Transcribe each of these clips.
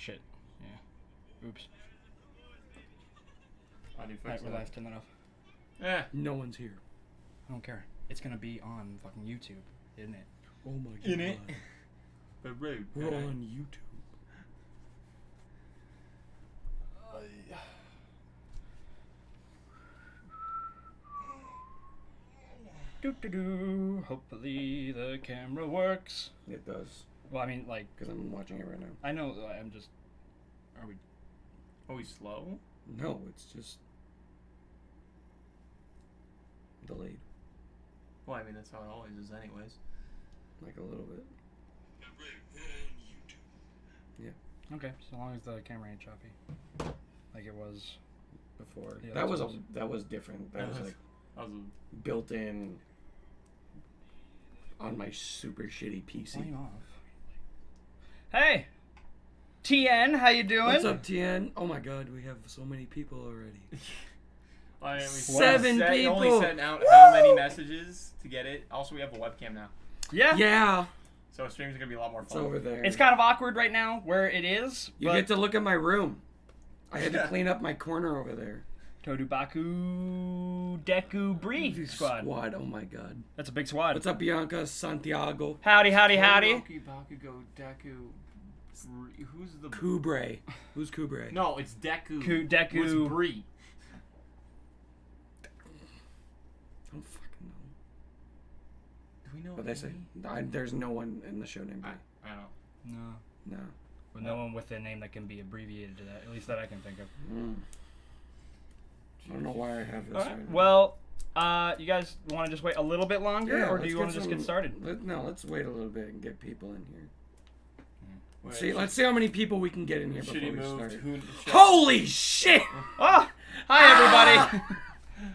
shit. Yeah. Oops. How do you fix Alright, that? relax, turn that off. Eh. No one's here. I don't care. It's gonna be on fucking YouTube, isn't it? Oh my god. In it. But rude. We're on YouTube. Doo-doo-doo. Hopefully the camera works. It does. Well, I mean, like, Because I'm watching it right now. I know. I'm just. Are we? Are we slow? No, it's just delayed. Well, I mean, that's how it always is anyways. Like a little bit. Okay, so long as the camera ain't choppy, like it was Before. Yeah, that that's was different. That was like That was built in on my super shitty PC. Volume off. Hey, TN, how you doing? What's up, TN? Oh my god, we have so many people already. I mean, Seven only people. sent out how many messages to get it. Also, we have a webcam now, Yeah. Yeah, so streams are gonna be a lot more it's fun. over there. It's kind of awkward right now where it is. You get to look at my room. I had to clean up my corner over there. Todubaku Deku Bree squad. Oh my god. That's a big squad. What's up, Bianca? Santiago. Howdy, howdy, howdy. Todoroki, Bakugo, Deku. Who's the? Kubre. Who's Kubre? No, it's Deku. Deku. Who's Bree? I don't fucking know. Do we know? But they say there's no one in the show named Bree. I don't know. No. No. Well, no one with a name that can be abbreviated to that. At least that I can think of. I don't know why I have this. All right. right now. Well, you guys want to just wait a little bit longer, Yeah, or do let's you want to just some- get started? No, let's wait a little bit and get people in here. Wait, Let's see how many people we can get in here Should before he we move? start. Who? Holy shit! Oh, hi everybody.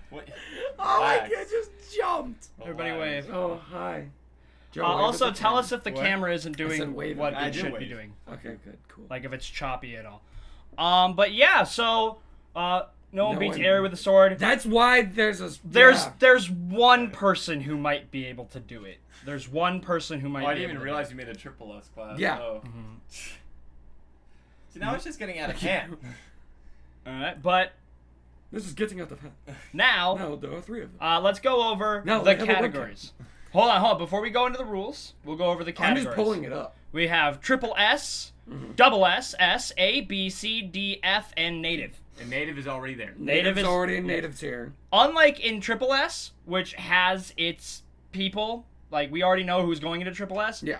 What? Oh my Relax. god, just jumped. Everybody Relax. wave. Oh, hi. Joe, wave Also, at the tell camera. us if the What? camera isn't said doing wave. what I it did should be wave. doing. Okay, good, cool. Like if it's choppy at all. But yeah, so no one No beats one- Air with a sword. That's why there's a... There's one person who might be able to do it. There's one person who might. Oh, I be didn't able even to realize do you made a triple S class. Yeah. Oh. See, now it's just getting out of hand. it. All right, but This is getting out the... now No, there are three of them. let's go over No, the they have a webcam. categories. Hold on. Before we go into the rules, we'll go over the I'm categories. just pulling it up. We have triple S, double S, S, A, B, C, D, F, and native. And native is already there. Native Native's is already in native tier. unlike in triple S, which has its people. Like we already know who's going into triple S. Yeah.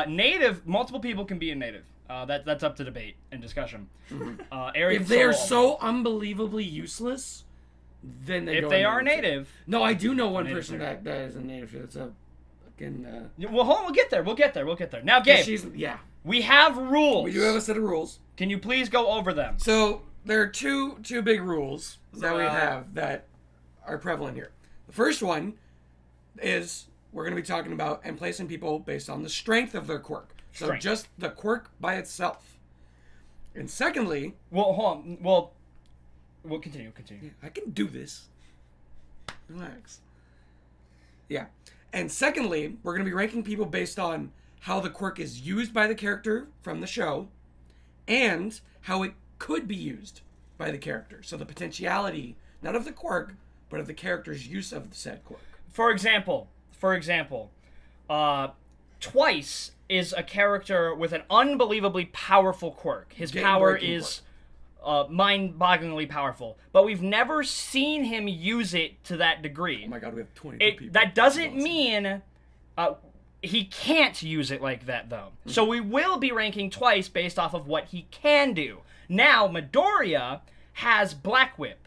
Native, multiple people can be in native. That's up to debate and discussion. Area If they're control- so unbelievably useless, then they if go they in are native. No, I do know one Native person tier. that is a native tier. It's a fucking... Well, hold on, we'll get there. We'll get there. Now, Gabe, Yeah. we have rules. We do have a set of rules. Can you please go over them? So there are two big rules that we So, have that are prevalent here. The first one is we're going to be talking about and placing people based on the strength of their quirk. So Strength. just the quirk by itself. And secondly, Well, hold on. Well, we'll continue. I can do this. Relax. Yeah. And secondly, we're going to be ranking people based on how the quirk is used by the character from the show and how it could be used by the character. So the potentiality, not of the quirk, but of the character's use of the said quirk. For example, Twice is a character with an unbelievably powerful quirk. His power Game-breaking is mind-bogglingly powerful, but we've never seen him use it to that degree. Oh my god, we have 22 people. That That's doesn't awesome. mean he can't use it like that, though. So we will be ranking Twice based off of what he can do. Now, Midoriya has Black Whip,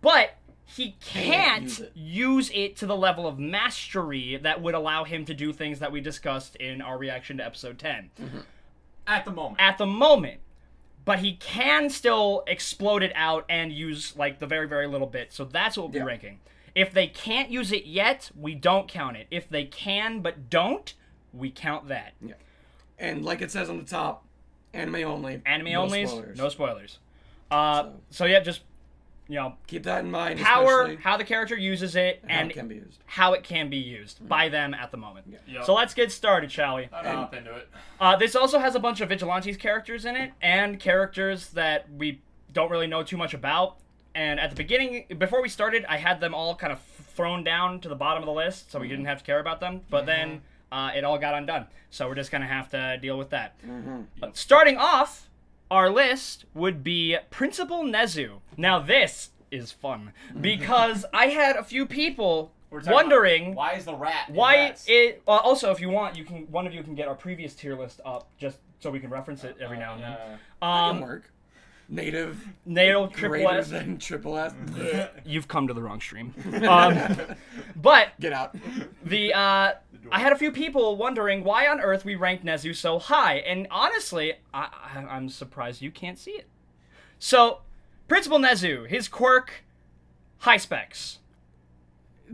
but he can't use it to the level of mastery that would allow him to do things that we discussed in our reaction to episode 10. At the moment. At the moment. But he can still explode it out and use, like, the very, very little bit. So that's what we'll be ranking. If they can't use it yet, we don't count it. If they can but don't, we count that. Yeah. And like it says on the top, anime only. Anime no only. spoilers. No spoilers. So yeah, just Keep that in mind. power, especially how the character uses it, how and it can be used. how it can be used by them at the moment. Yep. So let's get started, shall we? I'll hop into it. This also has a bunch of Vigilantes characters in it, and characters that we don't really know too much about. And at the beginning, before we started, I had them all kind of thrown down to the bottom of the list, so we didn't have to care about them. But then it all got undone, so we're just going to have to deal with that. Starting off, our list would be Principal Nezu. Now this is fun, because I had a few people wondering why is the rat? Also, if you want, one of you can get our previous tier list up, just so we can reference it every now and then. That can work. Native Triple greater S. than Triple S. You've come to the wrong stream. But Get out. I had a few people wondering why on earth we ranked Nezu so high, and honestly, I'm surprised you can't see it. So, Principal Nezu, his quirk, high specs.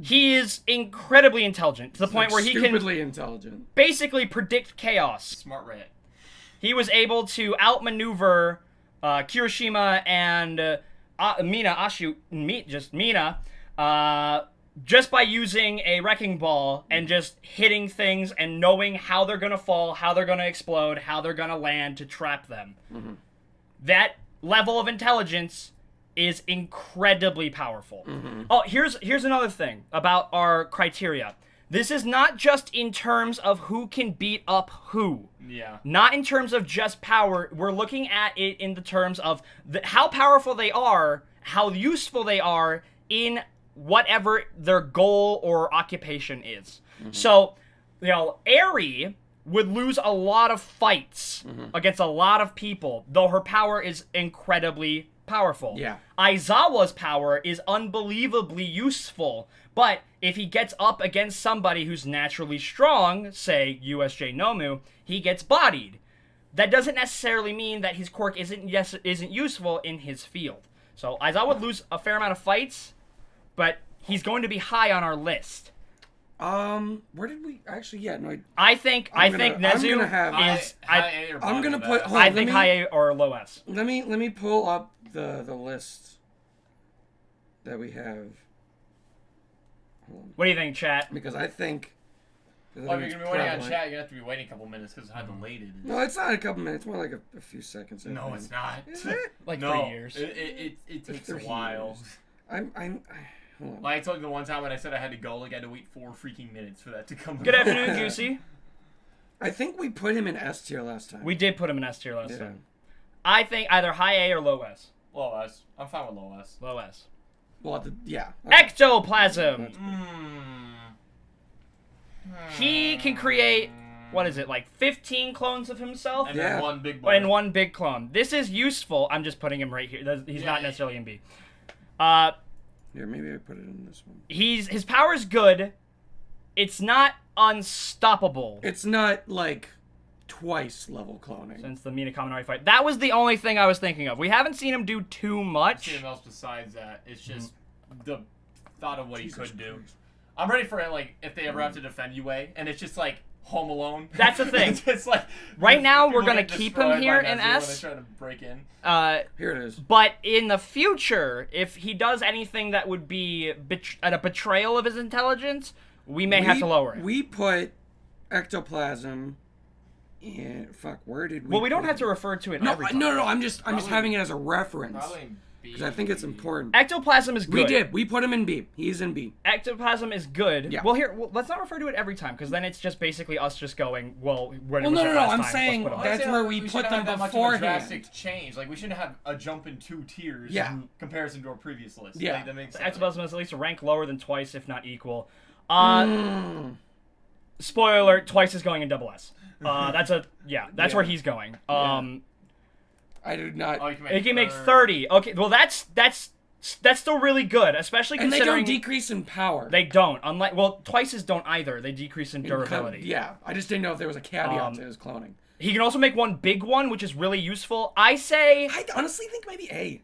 He is incredibly intelligent, to the point where he can stupidly intelligent. basically predict chaos. Smart rat. He was able to outmaneuver Kirishima and Mina Ashido, just by using a wrecking ball and just hitting things and knowing how they're gonna fall, how they're gonna explode, how they're gonna land to trap them. That level of intelligence is incredibly powerful. Oh, here's another thing about our criteria. This is not just in terms of who can beat up who. Yeah. Not in terms of just power. We're looking at it in the terms of how powerful they are, how useful they are in whatever their goal or occupation is. So, Eri would lose a lot of fights against a lot of people, though her power is incredibly powerful. Yeah. Aizawa's power is unbelievably useful, but if he gets up against somebody who's naturally strong, say USJ Nomu, he gets bodied. That doesn't necessarily mean that his quirk isn't useful in his field. So Aizawa would lose a fair amount of fights, but he's going to be high on our list. Where did we actually? Yeah, no. I think Nezu is. I'm gonna put. I think high A or low S. Let me pull up the list that we have. What do you think, chat? Because I think. Well, if you're gonna be waiting on chat, you're gonna have to be waiting a couple minutes because of how delayed it is. No, it's not a couple minutes. It's more like a few seconds. No, it's not. Is it? Like No, 3 years. It takes a 3 while. years. Hold on. Like I told you the one time when I said I had to go, like I had to wait 4 freaking minutes for that to come. Good afternoon, Goosey. I think we put him in S tier last time. We did put him in S tier last time. I think either high A or low S. Low S. I'm fine with low S. Low S. Well, yeah. Ectoplasm. He can create, what is it, like 15 clones of himself? And Yeah. then one big boy. And one big clone. This is useful. I'm just putting him right here. He's not necessarily in B. Here, maybe I put it in this one. His power's good. It's not unstoppable. It's not like twice level cloning. Since the Mina Kaminari fight. That was the only thing I was thinking of. We haven't seen him do too much. Anything else besides that? It's just the thought of what he could do. I'm ready for it, like, if they ever have to defend UA, and it's just like Home Alone. That's the thing. It's like right now, we're people gonna get keep him destroyed here by in Nezu when S. they try to break in. Here it is. But in the future, if he does anything that would be a betrayal of his intelligence, we may have to lower it. We put ectoplasm in. Fuck, where did we? Well, we don't put have it? to refer to it No, every time. no. I'm just having it as a reference Probably B. because I think it's important. Ectoplasm is good. We did. We put him in B. He's in B. Ectoplasm is good. Yeah. Well, let's not refer to it every time, because then it's just basically us just going, well, when Well, was no, it no, last I'm time? saying Let's put 'em that's on. where we put shouldn't them have that much of a beforehand. drastic change. Like we shouldn't have a jump in 2 tiers. Yeah. In comparison to our previous list. Yeah. Like, that makes sense. Ectoplasm is at least a rank lower than twice, if not equal. Spoiler alert, twice is going in double S. That's where he's going. I did not. Oh, you can make It can make 30. Okay, well that's still really good, especially And they considering don't decrease in power. they don't. Unlike twices don't either. They decrease in durability. Yeah, I just didn't know if there was a caveat to his cloning. He can also make one big one, which is really useful. I say I honestly think maybe A.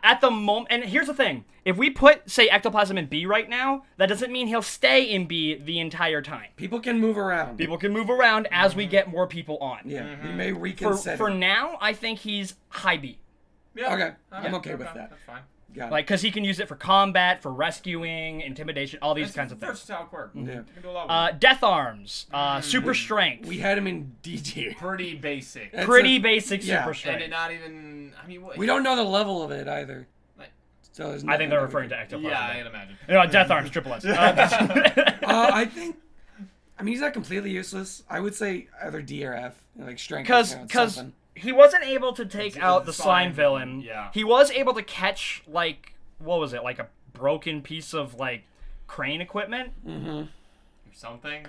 at the moment, and here's the thing: if we put, say, ectoplasm in B right now, that doesn't mean he'll stay in B the entire time. People can move around. People can move around as we get more people on. Yeah, we may reconsider. For now, I think he's high B. Yeah. Okay, I'm okay with that. That's fine. Got it. Like, because he can use it for combat, for rescuing, intimidation, all these kinds of things. Versatile quirk. Yeah. You can do a lot with Death Arms, super strength. We had him in D tier. it. Pretty basic. That's Pretty basic yeah. super And strength. it not even. I mean, what? We don't know the level of it either. Like- So there's I think they're referring to. to Ectoplasm. Yeah, I can imagine. No, Death Arms, Triple S. I think. I mean, he's not completely useless. I would say either D or F, like strength. Because he wasn't able to take It's out a the slime slime villain. yeah. He was able to catch, like, what was it? Like a broken piece of, like, crane equipment? Mm-hmm. Or something.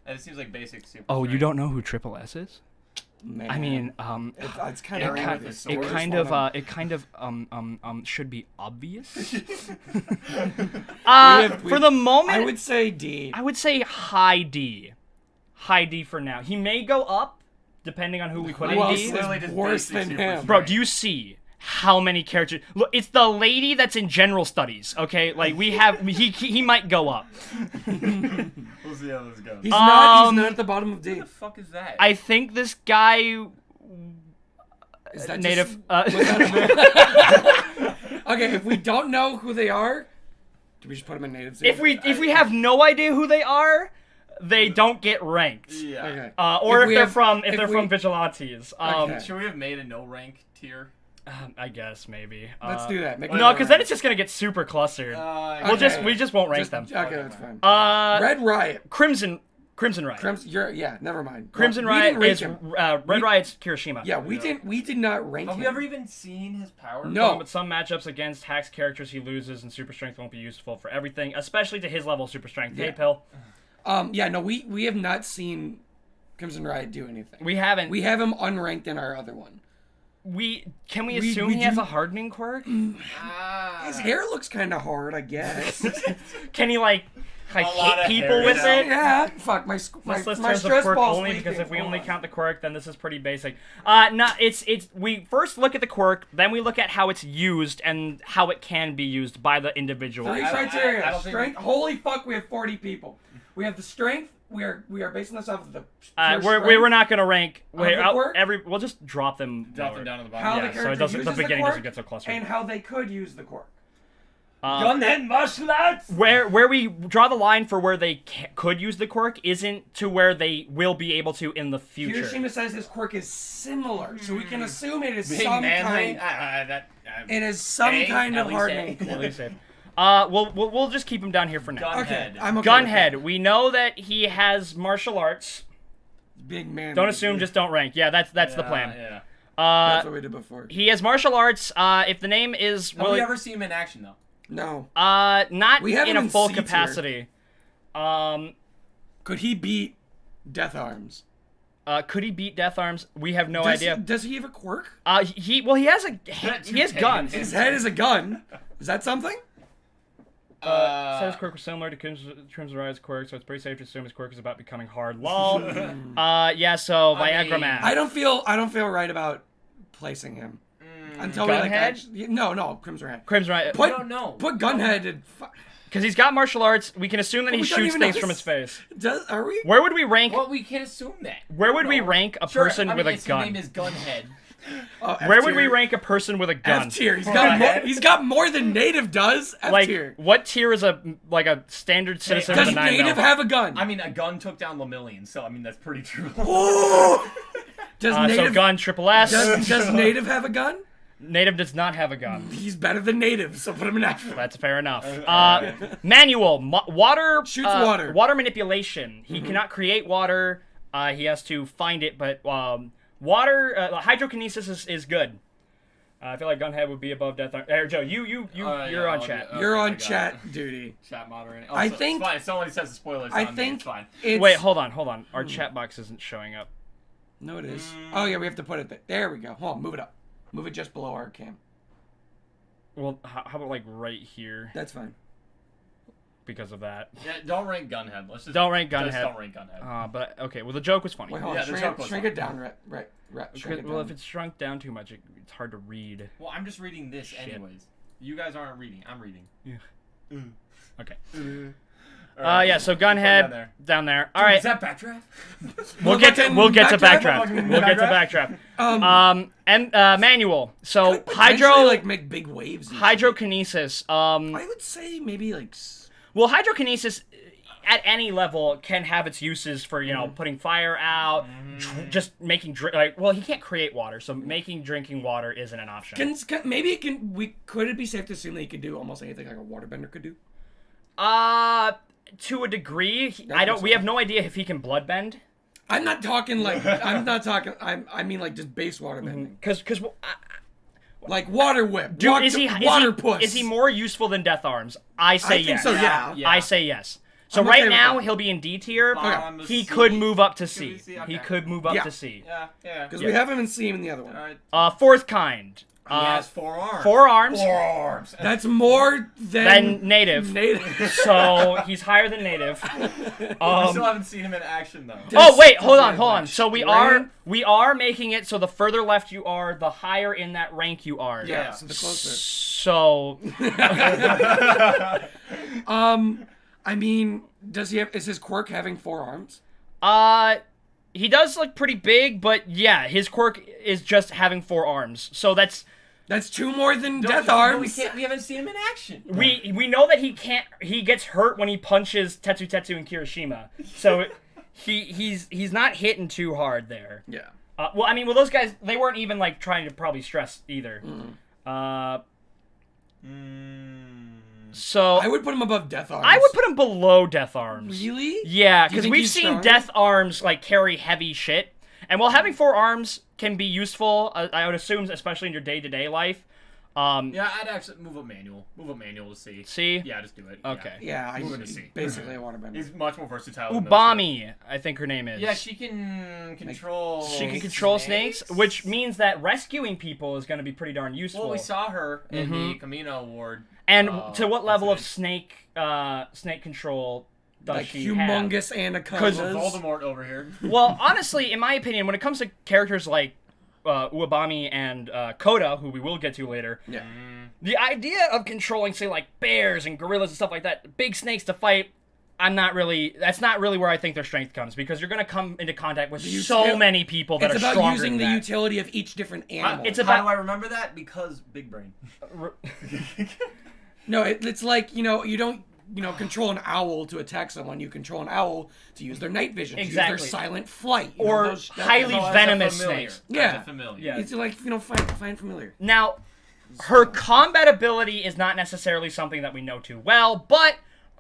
And it seems like basic super. Oh, you strength. don't know who Triple S is? Man. I mean, it's kind Gary of with obvious. the sword. it kind of should be obvious. We For the moment, I would say D. I would say high D. High D for now. He may go up, depending on who we put Who in else D. is Literally just worse basic than super him? strength. Bro, do you see how many characters? Look, it's the lady that's in general studies. Okay, like we have, he might go up. We'll see how this goes. He's not at the bottom of D. What the fuck is that? I think this guy Is that native. Okay, if we don't know who they are, do we just put them in native C? if we have no idea who they are, they don't get ranked. Yeah. Okay. Or if we they're have- from if we- from vigilantes. Okay. Should we have made a no rank tier? I guess maybe. Let's do that. Make No, it because then it's just gonna get super clustered. We'll Okay. we just won't rank them. Okay, that's fine. Red Red Riot. Crimson Riot. Never mind. Crimson Well, we Riot didn't rank is him. Red Riot's Kirishima. Yeah, we did not rank Have him. we ever even seen his power? No. But some matchups against Hack's characters he loses, and super strength won't be useful for everything, especially to his level of super strength. Hey, Yeah. Pill. We have not seen Crimson Riot do anything. We haven't. We have him unranked in our other one. Can we we assume he has do- a hardening quirk? His hair looks kind of hard, I guess. Can he like lot hit of people hair, with you know? it? Yeah, fuck my Let's turn my the stress quirk ball's only leaking. because if we Hold only on. count the quirk, then this is pretty basic. No, it's we first look at the quirk, then we look at how it's used and how it can be used by the individual. Three I criteria. don't think Strength. Holy fuck, we have 40 people. We have the strength. We are basing this off of the. pure We're strength. not gonna rank. Wait, the quirk? we'll just drop them. Drop lower. them down to the How bottom. Yeah, the so it character doesn't- the uses beginning quirk doesn't get so clustered. and how they could use the quirk. Gunhead martial arts. Where we draw the line for where they could use the quirk isn't to where they will be able to in the future. Hiroshima says his quirk is similar, so we can assume it is Being some manly. kind. It is some kind at of least hardening. A. At least safe. We'll just keep him down here for now. Gunhead. Okay, I'm okay. with that. Gunhead. We know that he has martial arts. Big man. Don't assume, just don't rank. Yeah, that's the plan. Yeah. That's what we did before. He has martial arts. If the name is Have we ever seen him in action though? No. not We have in him a in full C tier. capacity. Could he beat Death Arms? Could he beat Death Arms? We have no idea. Does he have a quirk? He has guns. His head is a gun. Is that something? Says quirk was similar to Crimson Riot's quirk, so it's pretty safe to assume his quirk is about becoming hard. Lol. Yeah. So Viagra mean, Man. I don't feel right about placing him until we like. Gunhead? Actually, no, Crimson Riot. Crimson Riot. Put, don't know. Put Gunhead in. Because he's got martial arts, we can assume that he we don't shoots even know things from his- his face. Are we? Where would we rank? Well, we can assume that. Where would we rank a person with a His gun? name is Gunhead. Where would we rank a person with a gun? F tier. He's got more than Native does. F Like, tier. what tier is a standard citizen Does of the 9 Native mil? have a gun? I mean, a gun took down Lemillion, so I mean that's pretty true. Ooh! Does So Native gun, triple S. does Native have a gun? Native does not have a gun. He's better than Native, so put him in F. That's fair enough. Manual. Water. Shoots water. Water manipulation. He cannot create water. He has to find it, but water. Hydrokinesis is good. I feel like Gunhead would be above Death Arm. Joe, you're on chat. You're Okay, I on got chat duty. Chat moderating. I so think- it's fine. Somebody says the spoilers. I on me, think it's fine. it's... Wait, hold on. Our chat box isn't showing up. No, it is. Oh, yeah, we have to put it there. There we go. Hold on, move it up. Move it just below our cam. Well, how about like right here That's fine. because of that? Yeah, don't rank Gunhead. Let's just Don't rank Just Gunhead. don't rank Gunhead. But okay. Well, the joke was funny. Wait, hold Yeah, on. the Shrink, joke was shrink fine. it down. Shrink it Well, down. if it's shrunk down too much, it's hard to read. Well, I'm just reading this anyways. You guys aren't reading. I'm reading. Okay. Yeah. So Gunhead down there. All right. Is that Backdraft? We'll get to Backdraft? Backdraft. And Manual. So Potentially, like make big waves. Hydrokinesis. I would say maybe like. Well, Hydrokinesis at any level can have its uses for putting fire out, just making well, he can't create water, so making drinking water isn't an option. Maybe it can. Could it be safe to assume that he could do almost anything like a waterbender could do? To a degree, we have no idea if he can bloodbend. I'm not talking like. I'm not talking. I mean like just base waterbending. Because like water whip. Dude, Puss. Is he more useful than Death Arms? I say yes. I think so. Yeah. I say yes. So right now he'll be in D tier. He could move up to C. He could move up to C. Yeah. Because we haven't seen him in the other one. Fourth kind. He has 4 arms. 4 arms. 4 arms. That's more than native. So he's higher than native. I still haven't seen him in action though. Oh wait, hold on. So we are making it so the further left you are, the higher in that rank you are. Yeah. So the closer. So. I mean, is his quirk having 4 arms? He does look pretty big, but yeah, his quirk is just having 4 arms. So that's 2 more than Death Arms. We haven't seen him in action. We know that he gets hurt when he punches Tetsu and Kirishima. So he's not hitting too hard there. Yeah. Those guys, they weren't even like trying to probably stress either. So I would put him above Death Arms. I would put him below Death Arms. Really? Yeah, because we've he's seen stronger? Death Arms like carry heavy shit, and while having 4 arms can be useful, I would assume, especially in your day-to-day life. Yeah, I'd actually move up manual. To C. C? Yeah, just do it. Okay. Yeah, Move him to C. Basically a waterbender. He's much more versatile. Ubami, I think her name is. Yeah, she can control. Snakes, which means that rescuing people is going to be pretty darn useful. Well, we saw her in the Kamina Award. And to what level of snake control does she humongous have? anacondas? Voldemort over here. Well, honestly, in my opinion, when it comes to characters like Uabami and Koda, who we will get to later, the idea of controlling, say, like bears and gorillas and stuff like that, big snakes to fight, that's not really where I think their strength comes, because you're going to come into contact with so many people that are stronger. It's about using the utility of each different animal. How do I remember that? Because big brain. No, it's like, you don't, control an owl to attack someone. You control an owl to use their night vision, to use their silent flight. Or highly venomous snakes. Yeah. Familiar. It's like, find familiar. Now, her combat ability is not necessarily something that we know too well, but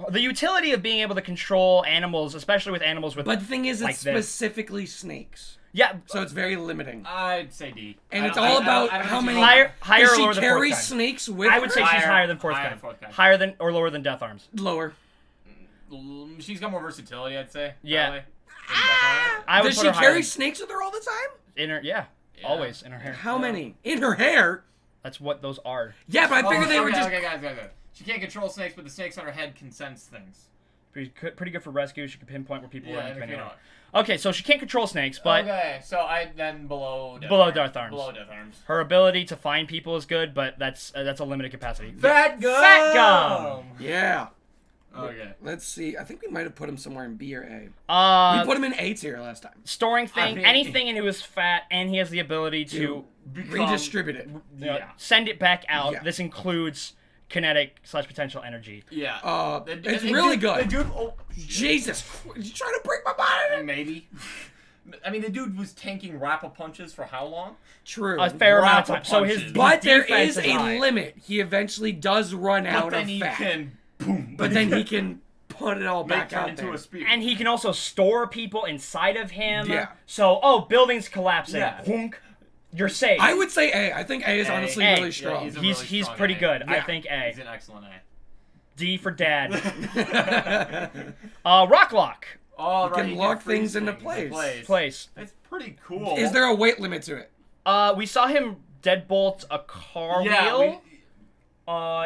the utility of being able to control animals, especially with animals with... But the thing is, it's specifically snakes. Yeah. So it's very limiting. I'd say D. And it's all about how many... Higher does or she lower than carry 4th kind? snakes with I would say she's higher than 4th kind. Higher than or lower than Death Arms? Lower. She's got more versatility, I'd say. Yeah. Does she carry snakes with her all the time? In her, yeah. Always in her hair. How many? In her hair? That's what those are. Yeah, but I figured they were just... Okay, guys. She can't control snakes, but the snakes on her head can sense things. Pretty good for rescue. She can pinpoint where people are. Yeah, okay, so she can't control snakes, but... Okay, so I then below Death Arms. Below Death Arms. Her ability to find people is good, but that's a limited capacity. Fat Gum! Yeah. Okay. Let's see. I think we might have put him somewhere in B or A. We put him in A tier last time. Storing anything into his fat, and he has the ability to redistribute it. Send it back out. Yeah. This includes kinetic/potential energy. Yeah. It's really good. The dude, Jesus, you trying to break my body? Maybe. I mean, the dude was tanking Rappa punches for how long? True. A fair amount of time. So but there is a limit. He eventually does run out of fat. But then he can put it all back out there. And he can also store people inside of him. Yeah. So, buildings collapsing. Yeah. You're safe. I would say A. I think A is honestly really strong. Yeah, he's pretty good. Yeah. I think A. He's an excellent A. D for dad. Rock lock. You can lock things into place. It's pretty cool. Is there a weight limit to it? We saw him deadbolt a car wheel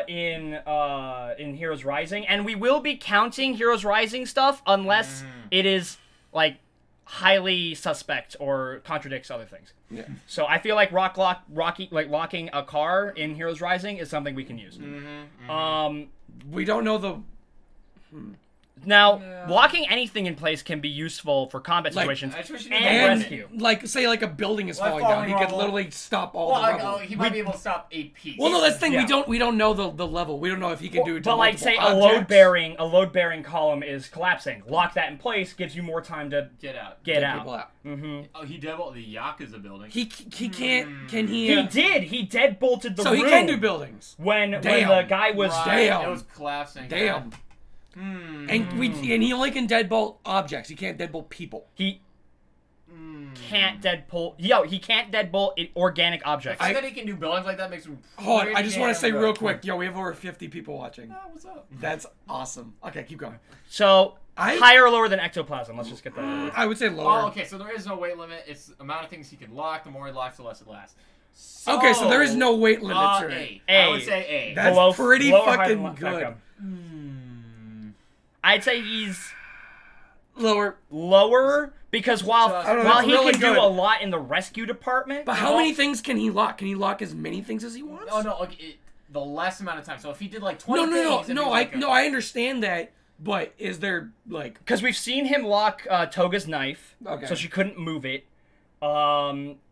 in Heroes Rising, and we will be counting Heroes Rising stuff unless it is like highly suspect or contradicts other things. Yeah. So I feel like locking a car in Heroes Rising is something we can use. We don't know the. Now, locking anything in place can be useful for combat Like- situations I wish you and didn't rescue. Like, say, like a building is Like falling down. falling He could rubble. literally stop all Well, the rubble. he might be able to stop a piece. Well, no, that's the thing. Yeah. We don't know the level. We don't know if he can do it to But like, multiple say objects. a load bearing column is collapsing. Lock that in place, gives you more time to Get out. get people out. Mm-hmm. Oh, he deadbolted the Yakuza building. He can't. Can he? He did. He deadbolted the So room. he can do buildings. when Damn. the guy was. Right, Damn. It was collapsing. Damn. Hmm. And he only can deadbolt objects. He can't deadbolt people. He can't deadbolt. Yo, he can't deadbolt organic objects. The fact that he can do buildings like that makes him. Hold on, I just want to say pretty real damn quick. Yo, we have over 50 people watching. good. What's up? That's awesome. Okay, keep going. So I- higher or lower than ectoplasm? Let's just get that. Over with. I would say lower. Oh, okay. So there is no weight limit. It's the amount of things he can lock. The more he locks, the less it lasts. Okay, so there is no weight limit to it. A. I would say A. That's pretty below or higher fucking than good. Beckham. I'd say he's Lower. lower because while I don't know, while it's he really can good. do a lot in the rescue department. But how many things can he lock? Can he lock as many things as he wants? Oh no, okay, the less amount of time. So if he did like 20 No. things, it'd be like a- I understand that. But is there like? Because we've seen him lock Toga's knife, Okay. so she couldn't move it.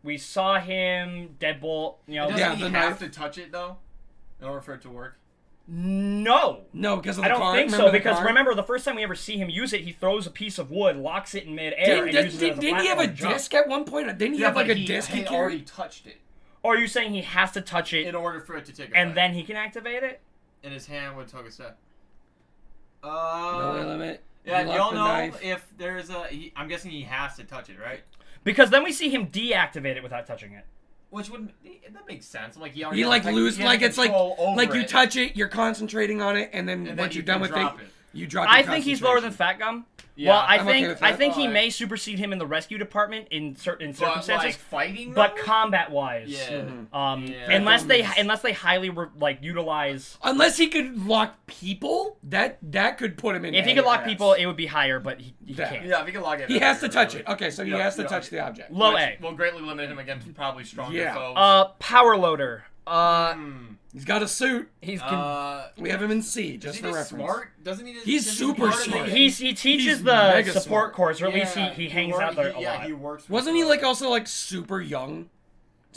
We saw him deadbolt. Doesn't Yeah, he the have knife. to touch it though, in order for it to work? No. No, because of I the don't car. think so, Remember the because car? remember, the first time we ever see him use it, he throws a piece of wood, locks it in midair, and uses it as a Didn't he have a platform to jump. disc at one point? Didn't he have like a disc he had already carried? touched it Or are you saying he has to touch it, in order for it to take effect. and then he can activate it? in his hand with Toga set. No weight limit. Yeah, You y'all lock the know knife. if there's a. I'm guessing he has to touch it, right? Because then we see him deactivate it without touching it. Which would that makes sense. Like he already You like lose, he has like it's like control over you it, touch it, you're concentrating on it, and then and once then you're you done can with drop it, it. you drop. I your think he's lower than concentration. Fat Gum. Yeah, well, I'm okay with that. I think he Alright. may supersede him in the rescue department in certain But circumstances, like fighting, but though? combat-wise, Yeah. Yeah. unless they Fat Gum is- unless they highly utilize. Unless he could lock people, that could put him in. If he could lock people, it would be higher, but he Yeah. can't. Yeah, if he can log it. He has to touch it. really. Okay, so he Yeah, has to yeah. touch the object. Low Which A. will greatly limit him against probably stronger Yeah. foes. Power loader. He's got a suit. He's We have him in C, just is he for just reference. smart? Doesn't he? He's isn't super part of the- smart. he teaches He's the mega support smart. course, or at least Yeah, he hangs out there a lot. Yeah, he works. with Wasn't he the- like also like super young?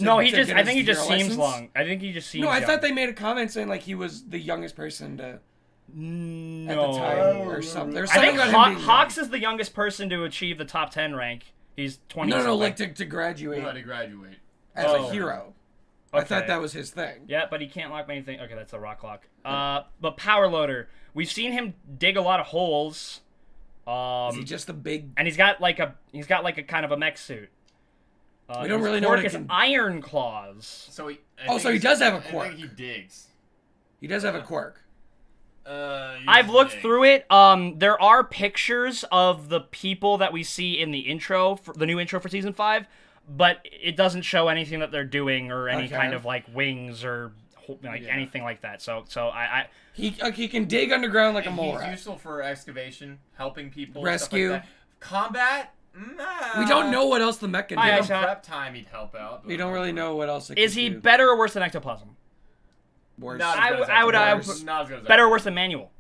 No, he to just. get I his think he just hero seems license? long. I think he just seems. No, I young. thought they made a comment saying like he was the youngest person to No. at the time or something. There's I something think about him being Hawks is the youngest person to achieve the top 10 rank. He's 20. young. No, something. like to He graduate had to graduate. as Oh. a hero. I thought Okay. that was his thing. Yeah, but he can't lock anything. Okay, that's a rock lock. But power loader. We've seen him dig a lot of holes. Is he just a big? And he's got like a kind of a mech suit. We don't his really know quirk what it is can- iron claws. So he. So he does have a I quirk. think he digs. He does have a quirk. I've looked through it. There are pictures of the people that we see in the intro, for the new intro for season 5, but it doesn't show anything that they're doing or any Okay. kind of like wings or anything like that. So I He can dig underground like a mole He's rat. useful for excavation, helping people, Rescue. Stuff like that. Combat. Nah. We don't know what else the mech can I- do. I- Prep time, he'd help out. We don't really know what else it is can he do. better or worse than ectoplasm? Worse. Not as I good would- as I would- I Ectoplasm. would- Not as good as Better or Ectoplasm. worse than manual?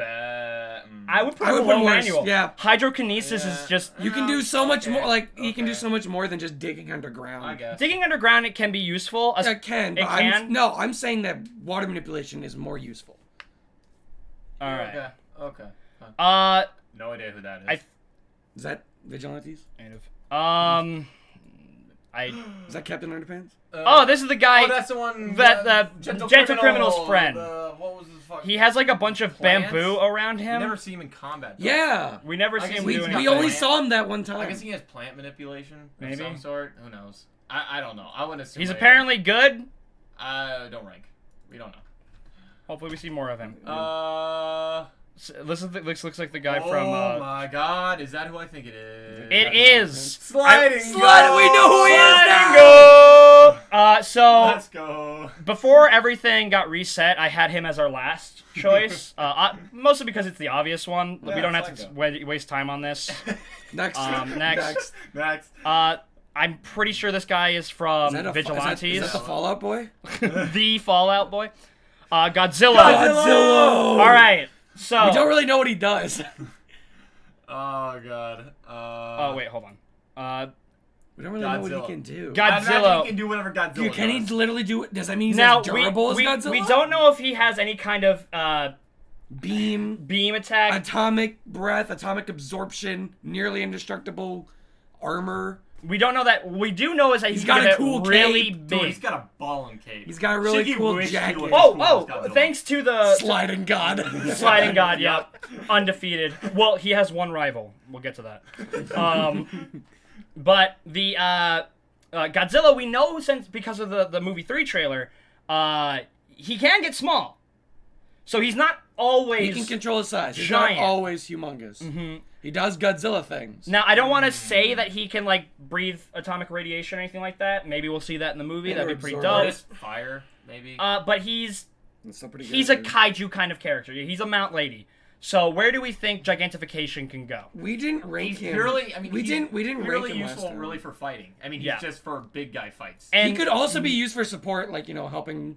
I would put I him would below put worse, manual. yeah. Hydrokinesis Yeah. is just You can do so much more. Like he can do okay. so much more than just digging underground. I guess. digging underground. It can be useful. It can, It but can? I'm saying that water manipulation is more useful. All right. Okay. No idea who that is. Is that Vigilantes? Is that Captain Underpants? Oh, this is the guy. Oh, that's the one. that the Gentle Criminal's friend. What was his fuck? He has like a bunch of Plants? bambu around You him. never see him in combat. Though. Yeah. We never I see guess him we- do We anything. only Plant? saw him that one I time. guess he has plant manipulation Maybe. of some sort. Who knows? I don't know. I wouldn't assume. He's anything. apparently good. Don't rank. We don't know. Hopefully, we see more of him. This looks like the guy Oh from. my God! Is that who I think it is? It is Sliding. Slide- we know who he is now! Go. So Let's go. before everything got reset, I had him as our last choice. Mostly because it's the obvious one. Yeah, We don't have Slide to waste time on this. Next. Next. Next. I'm pretty sure this guy is from Is that Vigilantes. Is that the Fallout Boy? The Fallout Boy. Godzilla. Godzilla! All right. So We don't really know what he does. Oh god. Oh wait, hold on. We don't really know what he Godzilla. can do. God- I imagine Godzilla. he can do whatever Godzilla Dude, can he does. literally do it? Does that mean he's Now as durable we as Godzilla? we don't know if he has any kind of Beam, attack. atomic breath, atomic absorption, nearly indestructible armor. We don't know that. What we do know is that he's got gonna a cool really cape. big. Dude, he's got a balling cape. He's got a really Shiggy cool wished he jacket. was- Oh, Cool as Godzilla. thanks to the Sliding god. sliding god. Yep, undefeated. Well, he has one rival. We'll get to that. But the Godzilla, we know because of the movie 3 trailer, he can get small. So he's not always. He can control his size. He's giant. not always humongous. Mm-hmm. He does Godzilla things. Now, I don't want to say that he can like breathe atomic radiation or anything like that. Maybe we'll see that in the movie. Yeah, That'd or be pretty absorb dope. it. Just fire, maybe. But he's That's still pretty good, he's a dude. kaiju kind of character. He's a mount lady. So where do we think gigantification can go? We didn't rank He's him. purely, I mean, we he's didn't rank purely him last useful, time. really for fighting. I mean, he's Yeah. just for big guy fights. And He could also be used for support, like helping,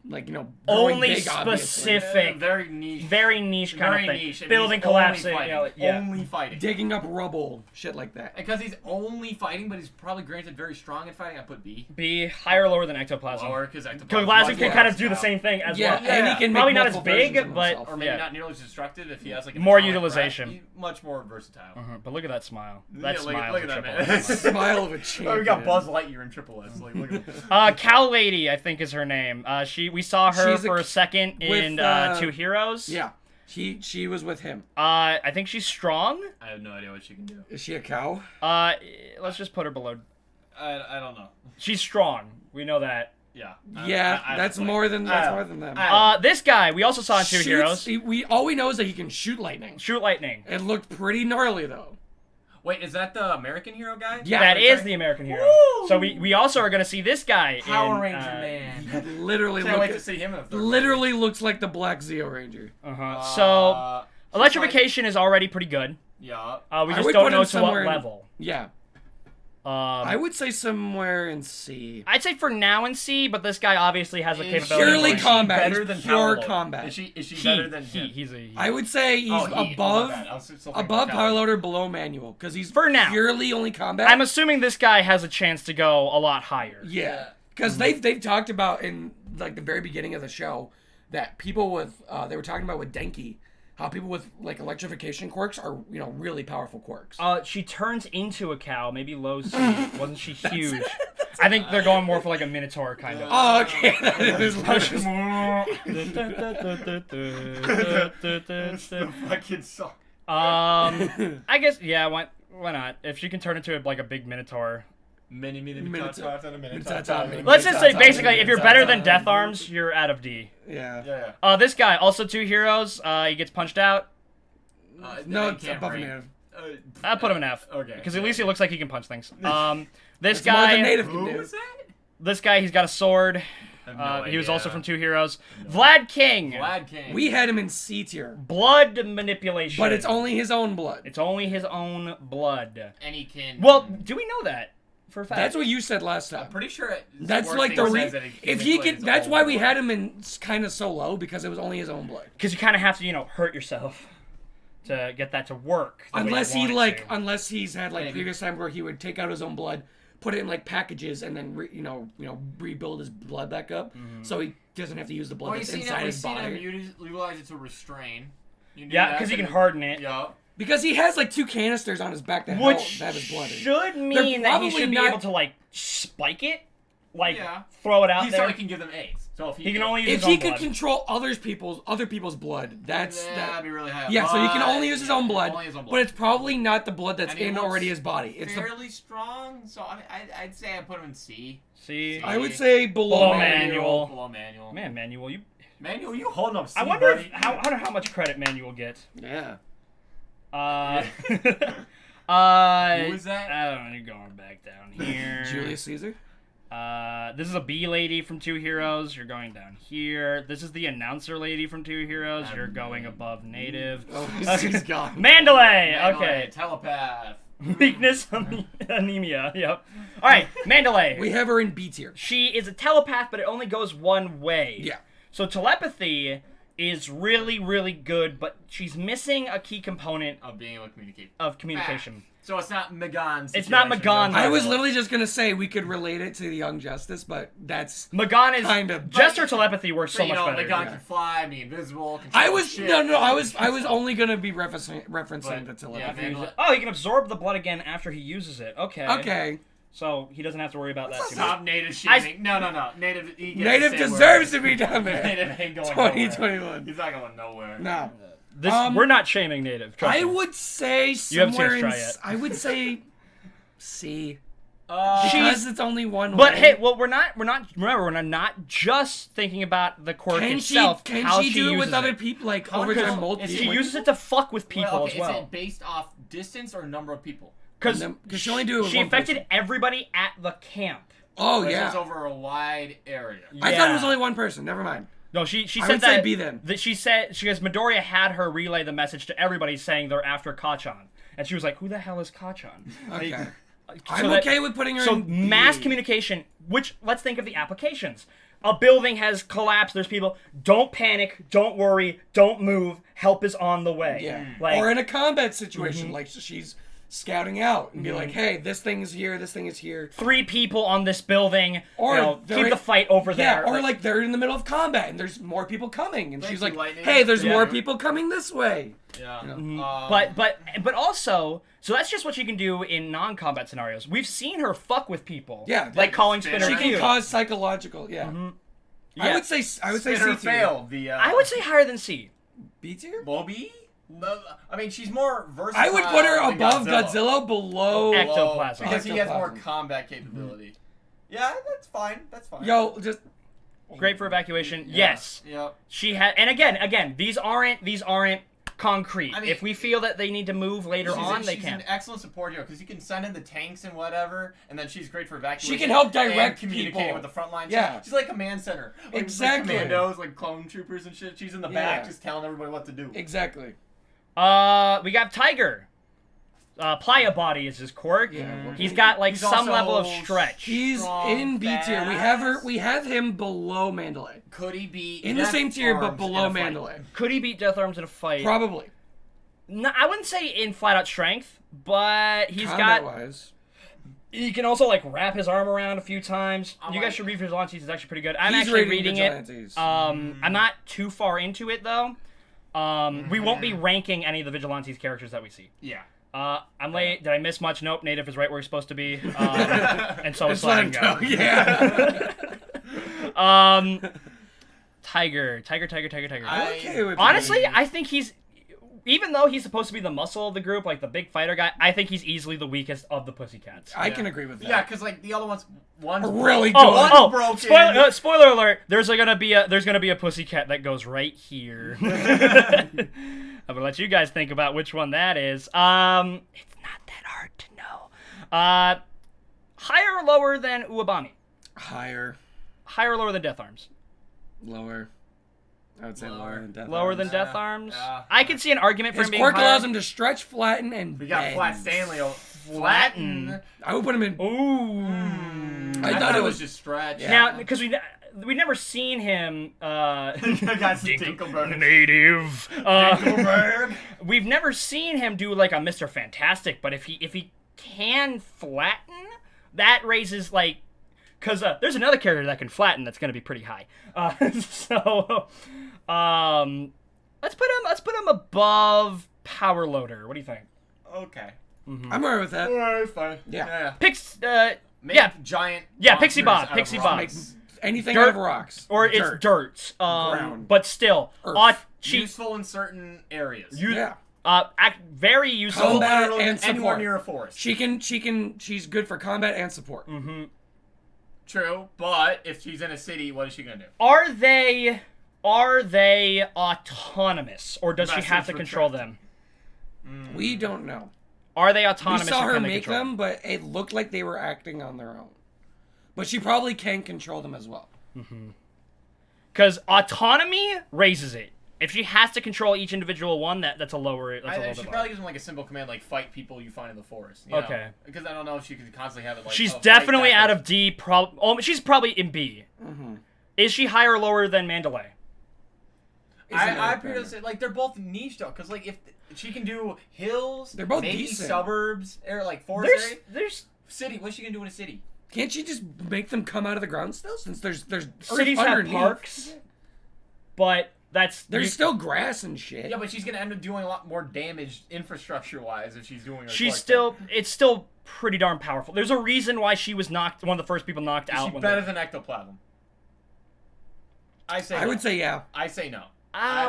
growing only big, obviously. specific, Very niche. very niche kind Very of thing. niche. and Building he's only collapsing. fighting. Yeah. Only fighting. Digging up rubble, shit like that. Because he's only fighting, but he's probably granted very strong at fighting. I put B. Be higher or lower than ectoplasm. Lower, because ectoplasm. Ectoplasm can Yeah. kind of do the same thing as Yeah, well. and he can make Probably not as multiple versions big, of but himself. Or maybe yeah. not nearly as destructive if he has like an More atomic utilization. breath. He's much more versatile. But look at that smile. Yeah, That look smile. at is that, a man. triple S. Smile of a Oh, champion. we got Buzz Lightyear in Triple S. Like, look at that. Cow Lady, I think is her name. We saw her She's a for a second in with, Two Heroes. Yeah, she was with him. I think she's strong. I have no idea what she can do. Is she a cow? Let's just put her below. I don't know. She's strong. We know that. Yeah. That's more than them. This guy we also saw in Two Heroes. All we know is that he can shoot lightning. Shoot lightning. It looked pretty gnarly though. Wait, is that the American hero guy? Yeah, That that's is right. the American hero. Woo! So we also are gonna see this guy. Power in, Ranger man. Literally, Can't wait to see him in the third. literally looks like the Black Zeo Ranger. So electrification is already pretty good. Yeah. We I just would don't put know him to what somewhere in- level. Yeah, I would say somewhere in C. I'd say for now in C, but this guy obviously has a capability. Purely of, like, combat. Better He's than pure Power Loader. combat. Is she he, better than him? he's a. I would say he's Oh, he. Oh, above my bad. I was still thinking above Power power Loader. loader, below manual, because he's For now. purely only combat. I'm assuming this guy has a chance to go a lot higher. Yeah, because they've talked about in like the very beginning of the show that people with they were talking about with Denki, how people with like electrification quirks are really powerful quirks. She turns into a cow, maybe low C. Wasn't she huge? I think they're going more for like a minotaur kind of. Oh, okay. That is Fucking song. I guess why not? If she can turn into like a big minotaur. Minotaur. Let's just say basically, if you're better than Death Arms, you're out of D. Yeah. Yeah. This guy also Two Heroes. He gets punched out. No, I it's can't above rank. an F. I put him in F. Okay. Because at least he looks like he can punch things. This It's more than guy. native can Who do. was that? This guy. He's got a sword. I have no He was idea. also from Two Heroes. Vlad King. Vlad King. We had him in C tier, Blood manipulation. but it's only his own blood. It's only his own blood. And he can. Well, do we know that for a fact? That's what you said last time. I'm pretty sure. That's Sword like Thing the says that if he manipulates could. his That's own why we blood. had him in kind of so low, because it was only his own blood. Because you kind of have to, hurt yourself to get that to work. the way you Unless want it to. unless he's had like Maybe. previous times where he would take out his own blood, put it in like packages, and then rebuild his blood back up, so he doesn't have to use the blood Well, that's we've inside his seen him body. utilize it to restrain. You knew Yeah, that, because you but can harden it. Yeah. Because he has like 2 canisters on his back that Which have his blood in. should mean that he probably should be not- able to, like, spike it. Like, Yeah. throw it out He there. so he can give them AIDS. So if He can only use If his he own could blood. control other people's blood, that'd that. be really high. Yeah, so he can But- only use his own blood, Only his own blood. but it's probably not the blood that's And he in looks already his body. It's the. fairly strong. So I'd say I put him in C. See? I would say below Below manual. Below manual. Man, Manuel, you... Manual, you holding up C, I wonder buddy. how much credit Manuel gets. Yeah. Who is that? I don't know, you're going back down here. Julius Caesar. This is a B lady from Two Heroes. You're going down here. This is the announcer lady from Two Heroes. You're going above native. Oh, he's gone. Mandalay. Mandalay, Okay. Telepath. Weakness, anemia. Yep. All right, Mandalay. We have her in B tier. She is a telepath, but it only goes one way. Yeah. So telepathy is really, really good, but she's missing a key component Of being able to communicate. of communication. So it's not Magan's. It's not Magan. I was literally just gonna say we could relate it to the Young Justice, but that's Magan is kind of gesture telepathy works so much better. Magan can fly, be invisible. Control I was shit. no, I was only gonna be referencing the telepathy. Yeah, man, Oh, he can absorb the blood again after he uses it. Okay. Okay. So he doesn't have to worry about that too much. Stop native shaming. No. Native. He gets Native to say deserves where- to be done there. Native ain't going 2021. nowhere. He's not going nowhere. No. We're not shaming Native. Trust I me. would say You haven't seen somewhere us in try yet. I would say C. Uh, Because it's only one But way. hey, well, we're not. Remember, we're not just thinking about the quirk Can itself. she how do it uses with other people, like over Because time, multiple? it's- She uses it to fuck with people okay, as well. Is it based off distance or number of people? Because she only do it with she one affected person. everybody at the camp. Oh This yeah. is over a wide area. I thought it Yeah. was only one person. Never mind. No, she I said would say that, B then. that she goes, Midoriya had her relay the message to everybody saying they're after Kachan. And she was like, who the hell is Kachan? Okay. So I'm that- okay with putting her So in mass B. communication, which, let's think of the applications. A building has collapsed, there's people, don't panic, don't worry, don't move, help is on the way. Yeah. Like, Or in a combat situation, like she's scouting out and be Mm-hmm. like, hey, this thing is here, this thing is here. 3 people on this building, Or keep they're- the fight over Yeah, there. or like they're in the middle of combat and there's more people coming, and Thank she's you, like, Lightning. "Hey, there's Yeah. more people coming this way." Yeah. But also, so that's just what she can do in non-combat scenarios. We've seen her fuck with people. Yeah, like calling Spinner. Spinner She can cute. cause psychological. Yeah. Yeah. I would say Spinner C tier. fail. The I would say higher than C. B tier. Bobby. I mean, she's more versatile. I would put her than above Godzilla, below. Ectoplasm. because he has more Ectoplasm. combat capability. Yeah, that's fine. That's fine. Yo, just Great for evacuation. Yes, Yeah. she had. And again, these aren't concrete. I mean, if we feel that they need to move later on, they she's can. an excellent support hero because you can send in the tanks and whatever, and then she's great for evacuation. She can help direct and communicating people. with the front line. Yeah. She's like command center. Like, Exactly. Like commandos, like clone troopers and shit. She's in the back Yeah. just telling everybody what to do. exactly. We got Tiger. Playa body is his quirk. Yeah. He's got like He's some also level of stretch. He's Strong, in B tier. We have him below Mandalay. Could he be In the Death same tier, but Arms below in a fight? Mandalay. Could he beat Death Arms in a fight? Probably. No, I wouldn't say in flat out strength, but he's Combat got. wise. He can also like wrap his arm around a few times. I'm You guys like- should read Vigilantes. It's actually pretty good. I'm He's actually rating reading it. Vigilantes. I'm not too far into it though. We won't be ranking any of the Vigilantes characters that we see. Yeah. I'm late. Did I miss much? Nope. Native is right where he's supposed to be. And so is Just let him Slime go. Yeah. Tiger. I'm okay with Honestly, B. I think he's, even though he's supposed to be the muscle of the group, like the big fighter guy, I think he's easily the weakest of the Pussycats. I can agree with that. Yeah, because like the other one's Really broke- don't. one's broken. Spoiler alert! There's gonna be a pussycat that goes right here. I'm gonna let you guys think about which one that is. It's not that hard to know. Higher or lower than Uabami? Higher, Higher or lower than Death Arms? lower. I would say lower than Death Lower Arms. than Death Arms? yeah. I can see an argument for His him being quirk higher. allows him to stretch, flatten, and We got bend. Flat Stanley. Flatten. I would put him in. Ooh. I I thought it was just stretch. Yeah. Now, because we never seen him. I got some Dinkelberg. Native. Dinkelberg. We've never seen him do like a Mr. Fantastic, but if he can flatten, that raises like, because there's another character that can flatten that's going to be pretty high. So let's put him above Power Loader. What do you think? Okay. I'm alright with that. Alright, fine. Yeah. Make Yeah. giant. Yeah, Pixie monsters Bob, out of Pixie rocks. Bob. Make anything Dirt- out of rocks. or it's dirt. Ground. But still, Earth. Useful in certain areas. Yeah. very useful. Combat Literally and anywhere support. near a forest. She's good for combat and support. True, but if she's in a city, what is she gonna do? Are they autonomous, or does she Message have to control retract. them? We don't know. Are they We autonomous? saw or her can they make control them, but it looked like they were acting on their own. But she probably can control them as well. Because autonomy raises it. If she has to control each individual one, that's a lower. That's a little She bit probably lower. gives them like a simple command, like fight people you find in the forest. You know? Okay. Because I don't know if she could constantly have it like. She's oh, fight definitely that out of D. She's probably in B. Is she higher or lower than Mandalay? I pretty say like they're both niche though, because like if she can do hills, they're both maybe decent. Suburbs or like forest area. There's City. What's she gonna do in a city? Can't she just make them come out of the ground still? Since there's cities earth have underneath. parks, but There's still grass and shit. Yeah, but she's gonna end up doing a lot more damage infrastructure-wise if she's doing. It's still pretty darn powerful. There's a reason why she was one of the first people knocked out. She's better than ectoplasm. I would say yeah. I say no.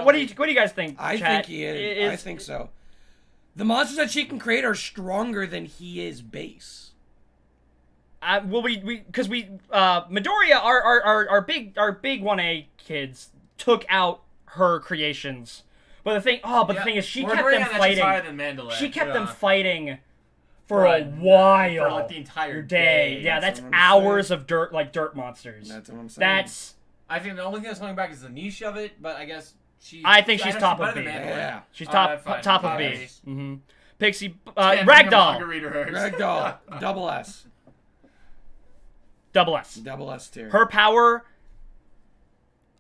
What do you guys think? I chat? think he is. I think so. The monsters that she can create are stronger than he is base. Because Midoriya, our big 1A kids took out her creations, but the thing is, she kept them fighting. She kept them fighting for a while, for like the entire day. Yeah, that's hours of dirt monsters. That's what I'm saying. I think the only thing that's holding back is the niche of it, but I guess I think she's top of B. Yeah, she's top of B. Mm-hmm. Pixie, Ragdoll. Ragdoll, double S. Double S. Double S tier. Her power,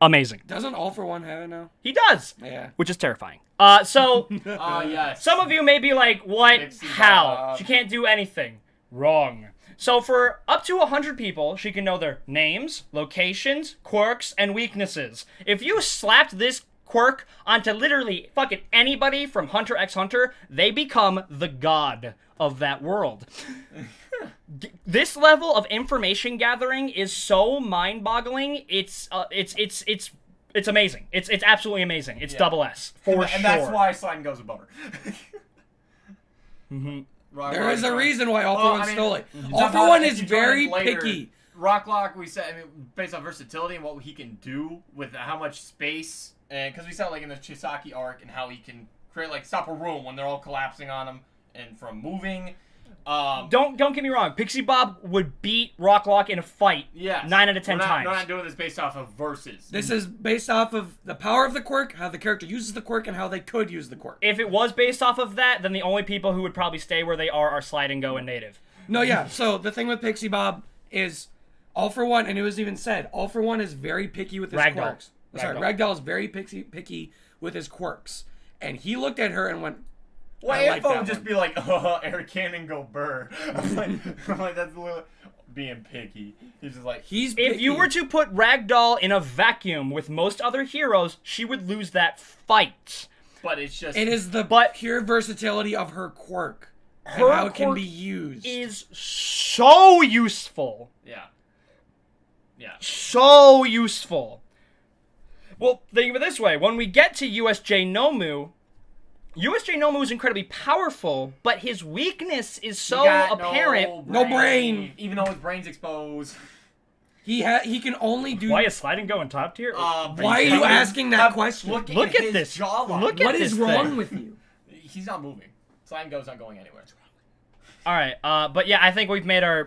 amazing. Doesn't All For One have it now? He does. Yeah. Which is terrifying. So, yes. some of you may be like, what? Pixie How? Bob. She can't do anything. Wrong. So for up to 100 people, she can know their names, locations, quirks, and weaknesses. If you slapped this quirk onto literally fucking anybody from Hunter x Hunter, they become the god of that world. This level of information gathering is so mind-boggling. It's amazing. It's absolutely amazing. It's double S for sure. And that's why Slime goes above her. Mm-hmm. There is a reason why All For One stole it. Mm-hmm. All For One is very picky. Rocklock, we said, based on versatility and what he can do with how much space, and because we saw like in the Chisaki arc and how he can create stop a room when they're all collapsing on him and from moving. Don't get me wrong. Pixie Bob would beat Rocklock in a fight. Yeah, 9 out of 10 times. We're not doing this based off of verses. This is based off of the power of the quirk, how the character uses the quirk, and how they could use the quirk. If it was based off of that, then the only people who would probably stay where they are Slide and Go and Native. No, yeah. So the thing with Pixie Bob is All For One, and it was even said, All For One is very picky with his quirks. Ragdoll is very picky with his quirks, and he looked at her and went. Well, Info would just be like, Eric Cannon go burr. I'm like, that's a little being picky. He's just like, he's picky. If you were to put Ragdoll in a vacuum with most other heroes, she would lose that fight. But it's just... It is the pure versatility of her quirk. And how it can be used. Is so useful. Yeah. Yeah. So useful. Well, think of it this way. When we get to USJ Nomu is incredibly powerful, but his weakness is so apparent. No brain. Even though his brain's exposed. He can only do... Why is Slide and Go in top tier? Why are you asking that question? Look at this. What is wrong with you? He's not moving. Slide and Go's not going anywhere. All right, but yeah, I think we've made our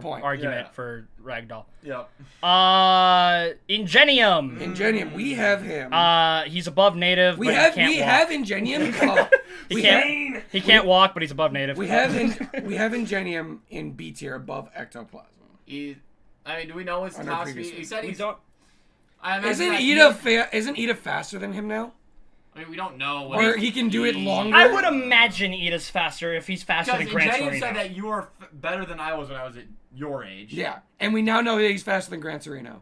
point. argument for Ragdoll. Yep. Ingenium. We have him. He's above Native. We have Ingenium. He can't walk, but he's above Native. We have Ingenium in B tier above Ectoplasm. Do we know his top speed? He said he's don't. Isn't Ida faster than him now? I mean, we don't know. Or he can do it longer. I would imagine Ida's faster if he's faster than Gran Torino. Said that you are better than I was when I was at your age. Yeah, and we now know that he's faster than Gran Torino.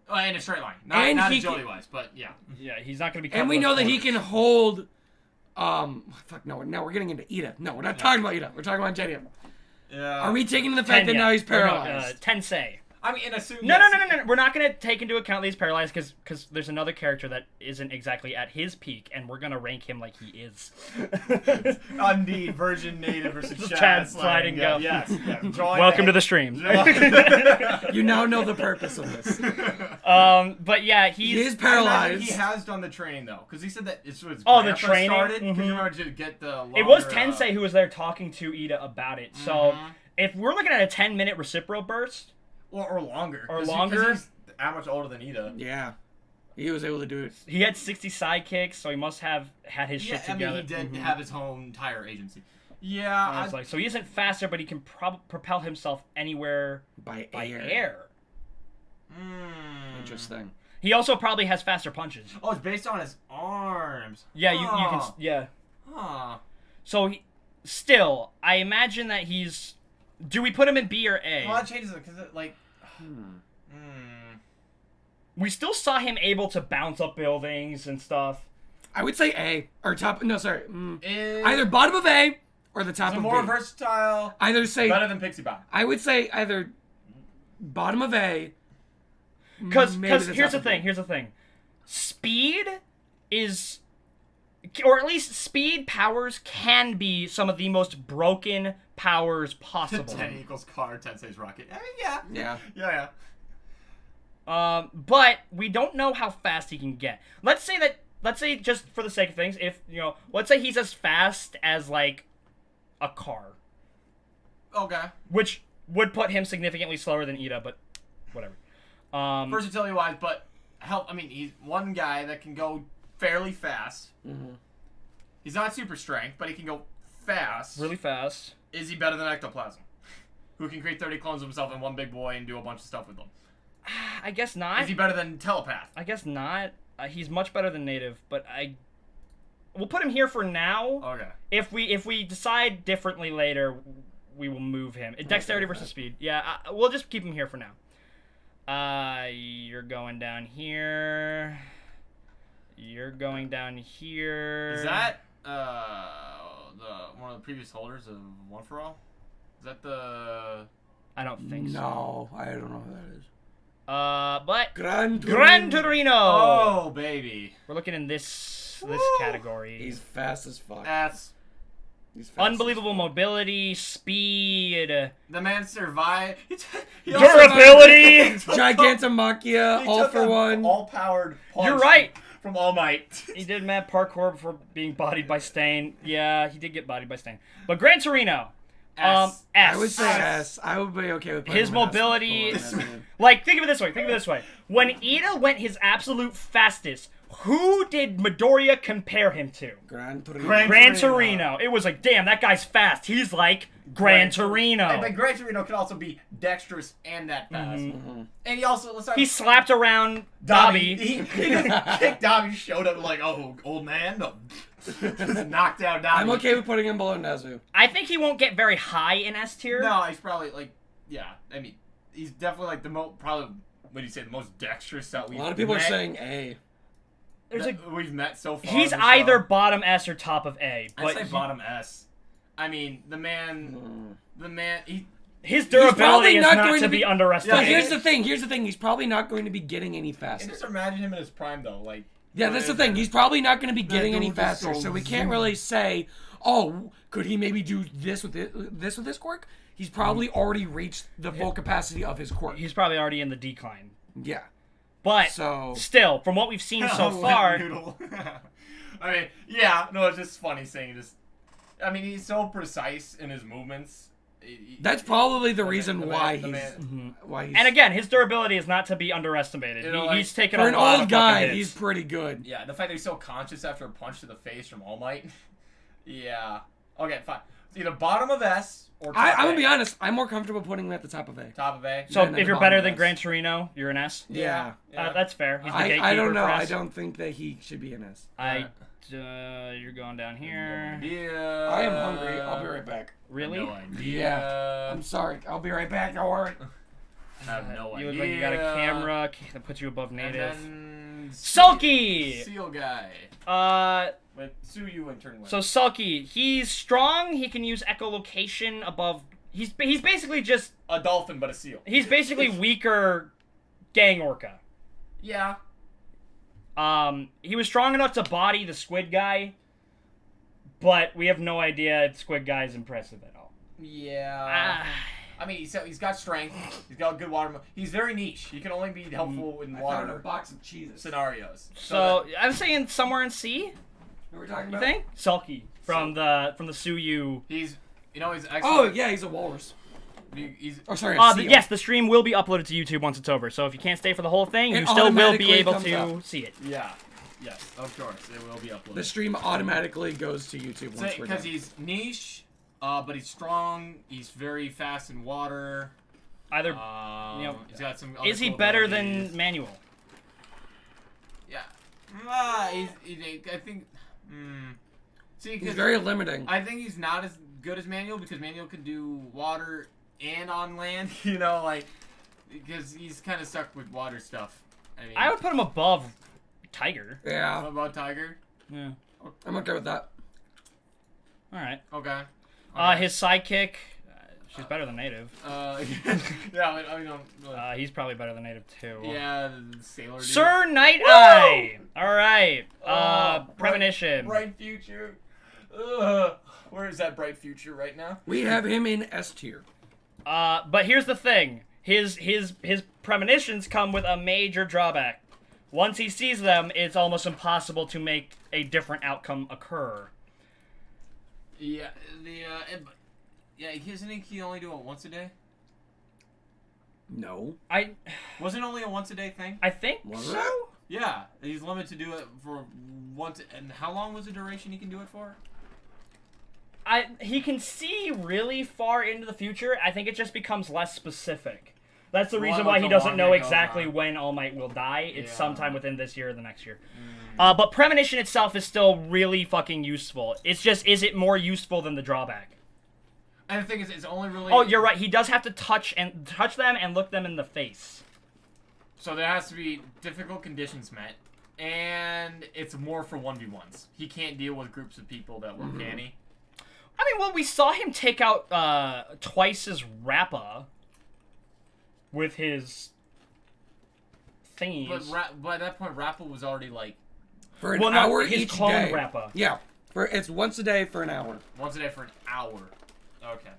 In a straight line. Not agility-wise, but yeah. Yeah, he's not going to be... And we know that he can hold... fuck, no, now we're getting into Ida. No, we're not talking about Ida. We're talking about Ingenium. Yeah. Are we taking the fact that now he's paralyzed? Tensei. I mean, assume... No. We're not going to take into account that he's paralyzed because there's another character that isn't exactly at his peak, and we're going to rank him like he is. Indeed, Virgin Native versus Chad Slide and Go. Yes. Welcome to the stream. You now know the purpose of this. But yeah, he is paralyzed. He has done the training, though, because he said that it's his the training started. Mm-hmm. You remember to get the longer, it was Tensei who was there talking to Ida about it. So if we're looking at a 10-minute reciprocal burst... Or longer. Or longer. He's that much older than Ida. Yeah. He was able to do it. He had 60 sidekicks, so he must have had his shit together. I mean, he did have his own entire agency. Yeah. So he isn't faster, but he can propel himself anywhere by air. Interesting. He also probably has faster punches. Oh, it's based on his arms. Yeah, you can. Yeah. Huh. So, still, I imagine that he's. Do we put him in B or A? Well, that changes it because like. We still saw him able to bounce up buildings and stuff. I would say A or top. No, sorry. Either bottom of A or the top of B. More versatile. Either say better than Pixie Bot. I would say either bottom of A. Because here's the thing. Speed is, or at least speed powers can be some of the most broken powers possible. 10 equals car, 10 says rocket. I mean, yeah. But we don't know how fast he can get. Let's say just for the sake of things, if, let's say he's as fast as, like, a car. Okay. Which would put him significantly slower than Ida, but whatever. Versatility-wise, but he's one guy that can go fairly fast. Mm-hmm. He's not super strength, but he can go fast. Really fast. Is he better than Ectoplasm? Who can create 30 clones of himself in one big boy and do a bunch of stuff with them? I guess not. Is he better than Telepath? I guess not. He's much better than Native, but we'll put him here for now. Okay. If we decide differently later, we will move him. Dexterity versus speed. Yeah, we'll just keep him here for now. You're going down here. You're going down here. Is that one of the previous holders of One for All? Is that the? I don't think so. No, I don't know who that is. But Gran Torino. Oh, baby. We're looking in this category. He's fast as fuck. He's fast Unbelievable mobility, speed. The man survived. Durability. Gigantomachia, all for one. All-powered punch. You're right. From All Might. He did mad parkour before being bodied by Stain. Yeah, he did get bodied by Stain. But Gran Torino. S. I would say S. I would be okay with his mobility. Like, think of it this way. When Ida went his absolute fastest, who did Midoriya compare him to? Gran Torino. Gran Torino. It was like, damn, that guy's fast. He's like Gran Torino. But Gran Torino can also be dexterous and that fast. Mm-hmm. And he also... He slapped around Dobby. He kicked Dobby, showed up like, oh, old man. Just knocked out Dobby. I'm okay with putting him below Nezu. I think he won't get very high in S tier. No, he's probably like, yeah. I mean, he's definitely like the probably, what do you say, the most dexterous that we've met. A lot of people are saying A. We've met so far. He's either bottom S or top of A. I'd say bottom S. I mean, the man, his durability is not to be underestimated. But here's the thing. He's probably not going to be getting any faster. And just imagine him in his prime, though. Like, yeah, that's the thing. He's probably not going to be getting any faster. So we can't really say, oh, could he maybe do this with this quirk? He's probably already reached the full capacity of his quirk. He's probably already in the decline. Yeah. But still, from what we've seen so far, I mean, yeah, no, it's just funny saying this. I mean, he's so precise in his movements. That's probably the reason why he's. And again, his durability is not to be underestimated. He's taken for a an lot old of guy. hits. He's pretty good. Yeah, the fact that he's so conscious after a punch to the face from All Might. Yeah. Okay, fine. It's either bottom of S or top I'm A. gonna be honest. I'm more comfortable putting him at the top of A. Top of A. So if you're better than Gran Torino, you're an S. Yeah. That's fair. He's the gatekeeper I don't know. for S. I don't think that he should be an S. You're going down here. Yeah. I am hungry. I'll be right back. Really? No idea. Yeah. I'm sorry. I'll be right back. Don't worry. I have no idea. You look like you got a camera that puts you above native. And then Sulky! Seal guy. Wait, Suyu and turn left. So Sulky, he's strong. He can use echolocation above. He's basically just a dolphin, but a seal. He's basically weaker gang orca. Yeah. He was strong enough to body the squid guy, but we have no idea if squid guy is impressive at all. Yeah. I mean, he's got strength. He's got good water. He's very niche. He can only be helpful in water. I found a box of cheeses. Scenarios. So I'm saying somewhere in C. What are we talking You about? think? Sulky from the Suyu. He's excellent. Oh yeah, he's a walrus. Sorry. Yes, the stream will be uploaded to YouTube once it's over. So if you can't stay for the whole thing, you still will be able to see it. Yeah. Yes, of course, it will be uploaded. The stream automatically goes to YouTube once we're done. Because he's niche, but he's strong. He's very fast in water. Either, he's got some. is he better than Manuel? I think. See, He's very limiting. I think he's not as good as Manuel because Manuel can do water and on land. You know, like because he's kind of stuck with water stuff. I mean, I would put him above Tiger. Yeah. What about Tiger? Yeah. I'm okay with that. All right. Okay. His sidekick, she's better than Native. Yeah, I don't. Really... He's probably better than Native too. Yeah, the sailor dude. Sir Night Eye. All right. Premonition. Bright future. Where is that bright future right now? We have him in S tier. But here's the thing. His premonitions come with a major drawback. Once he sees them, it's almost impossible to make a different outcome occur. Yeah, isn't he only do it once a day? No. Wasn't it only a once a day thing? I think Was so. it? Yeah, he's limited to do it for once. And how long was the duration he can do it for? He can see really far into the future. I think it just becomes less specific. That's the reason why he doesn't know exactly when All Might will die. It's sometime within this year or the next year. But Premonition itself is still really fucking useful. It's just, is it more useful than the drawback? And the thing is, it's only really... Oh, you're right. He does have to touch them and look them in the face. So there has to be difficult conditions met. And it's more for 1v1s. He can't deal with groups of people that were canny. I mean, well, we saw him take out Twice's Rappa with his thingies. But by that point, Rappa was already like... For an hour his each clone day. Rappa. Yeah. It's once a day for an hour. Once a day for an hour. Okay.